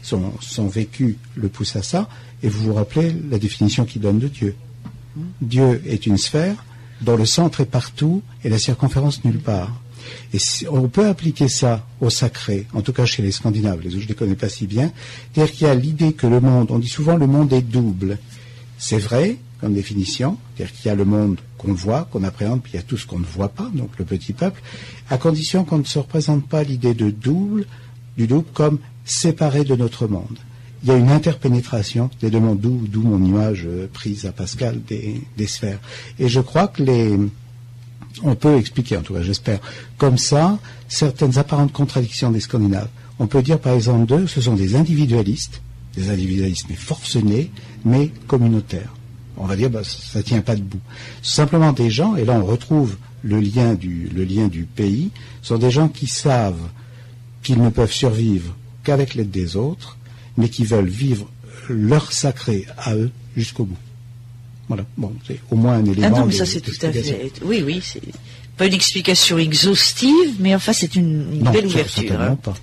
C: son vécu le pousse à ça, et vous vous rappelez la définition qu'il donne de Dieu. Dieu est une sphère dont le centre est partout et la circonférence nulle part. Et on peut appliquer ça au sacré, en tout cas chez les Scandinaves, les autres je ne les connais pas si bien, c'est-à-dire qu'il y a l'idée que le monde, on dit souvent le monde est double. C'est vrai, comme définition, c'est-à-dire qu'il y a le monde qu'on voit, qu'on appréhende, puis il y a tout ce qu'on ne voit pas, donc le petit peuple, à condition qu'on ne se représente pas l'idée du double comme séparé de notre monde. Il y a une interpénétration des deux mondes, d'où mon image prise à Pascal des sphères. Et je crois que on peut expliquer, en tout cas j'espère, comme ça, certaines apparentes contradictions des Scandinaves. On peut dire par exemple d'eux, ce sont des individualistes mais forcenés, mais communautaires. On va dire, ça tient pas debout. Simplement des gens, et là on retrouve le lien du pays, sont des gens qui savent qu'ils ne peuvent survivre qu'avec l'aide des autres, mais qui veulent vivre leur sacré à eux jusqu'au bout. Voilà. Bon, c'est au moins un élément.
A: Ah non, mais ça c'est tout à fait. Oui, c'est pas une explication exhaustive, mais enfin c'est une belle ouverture.
C: Certainement pas.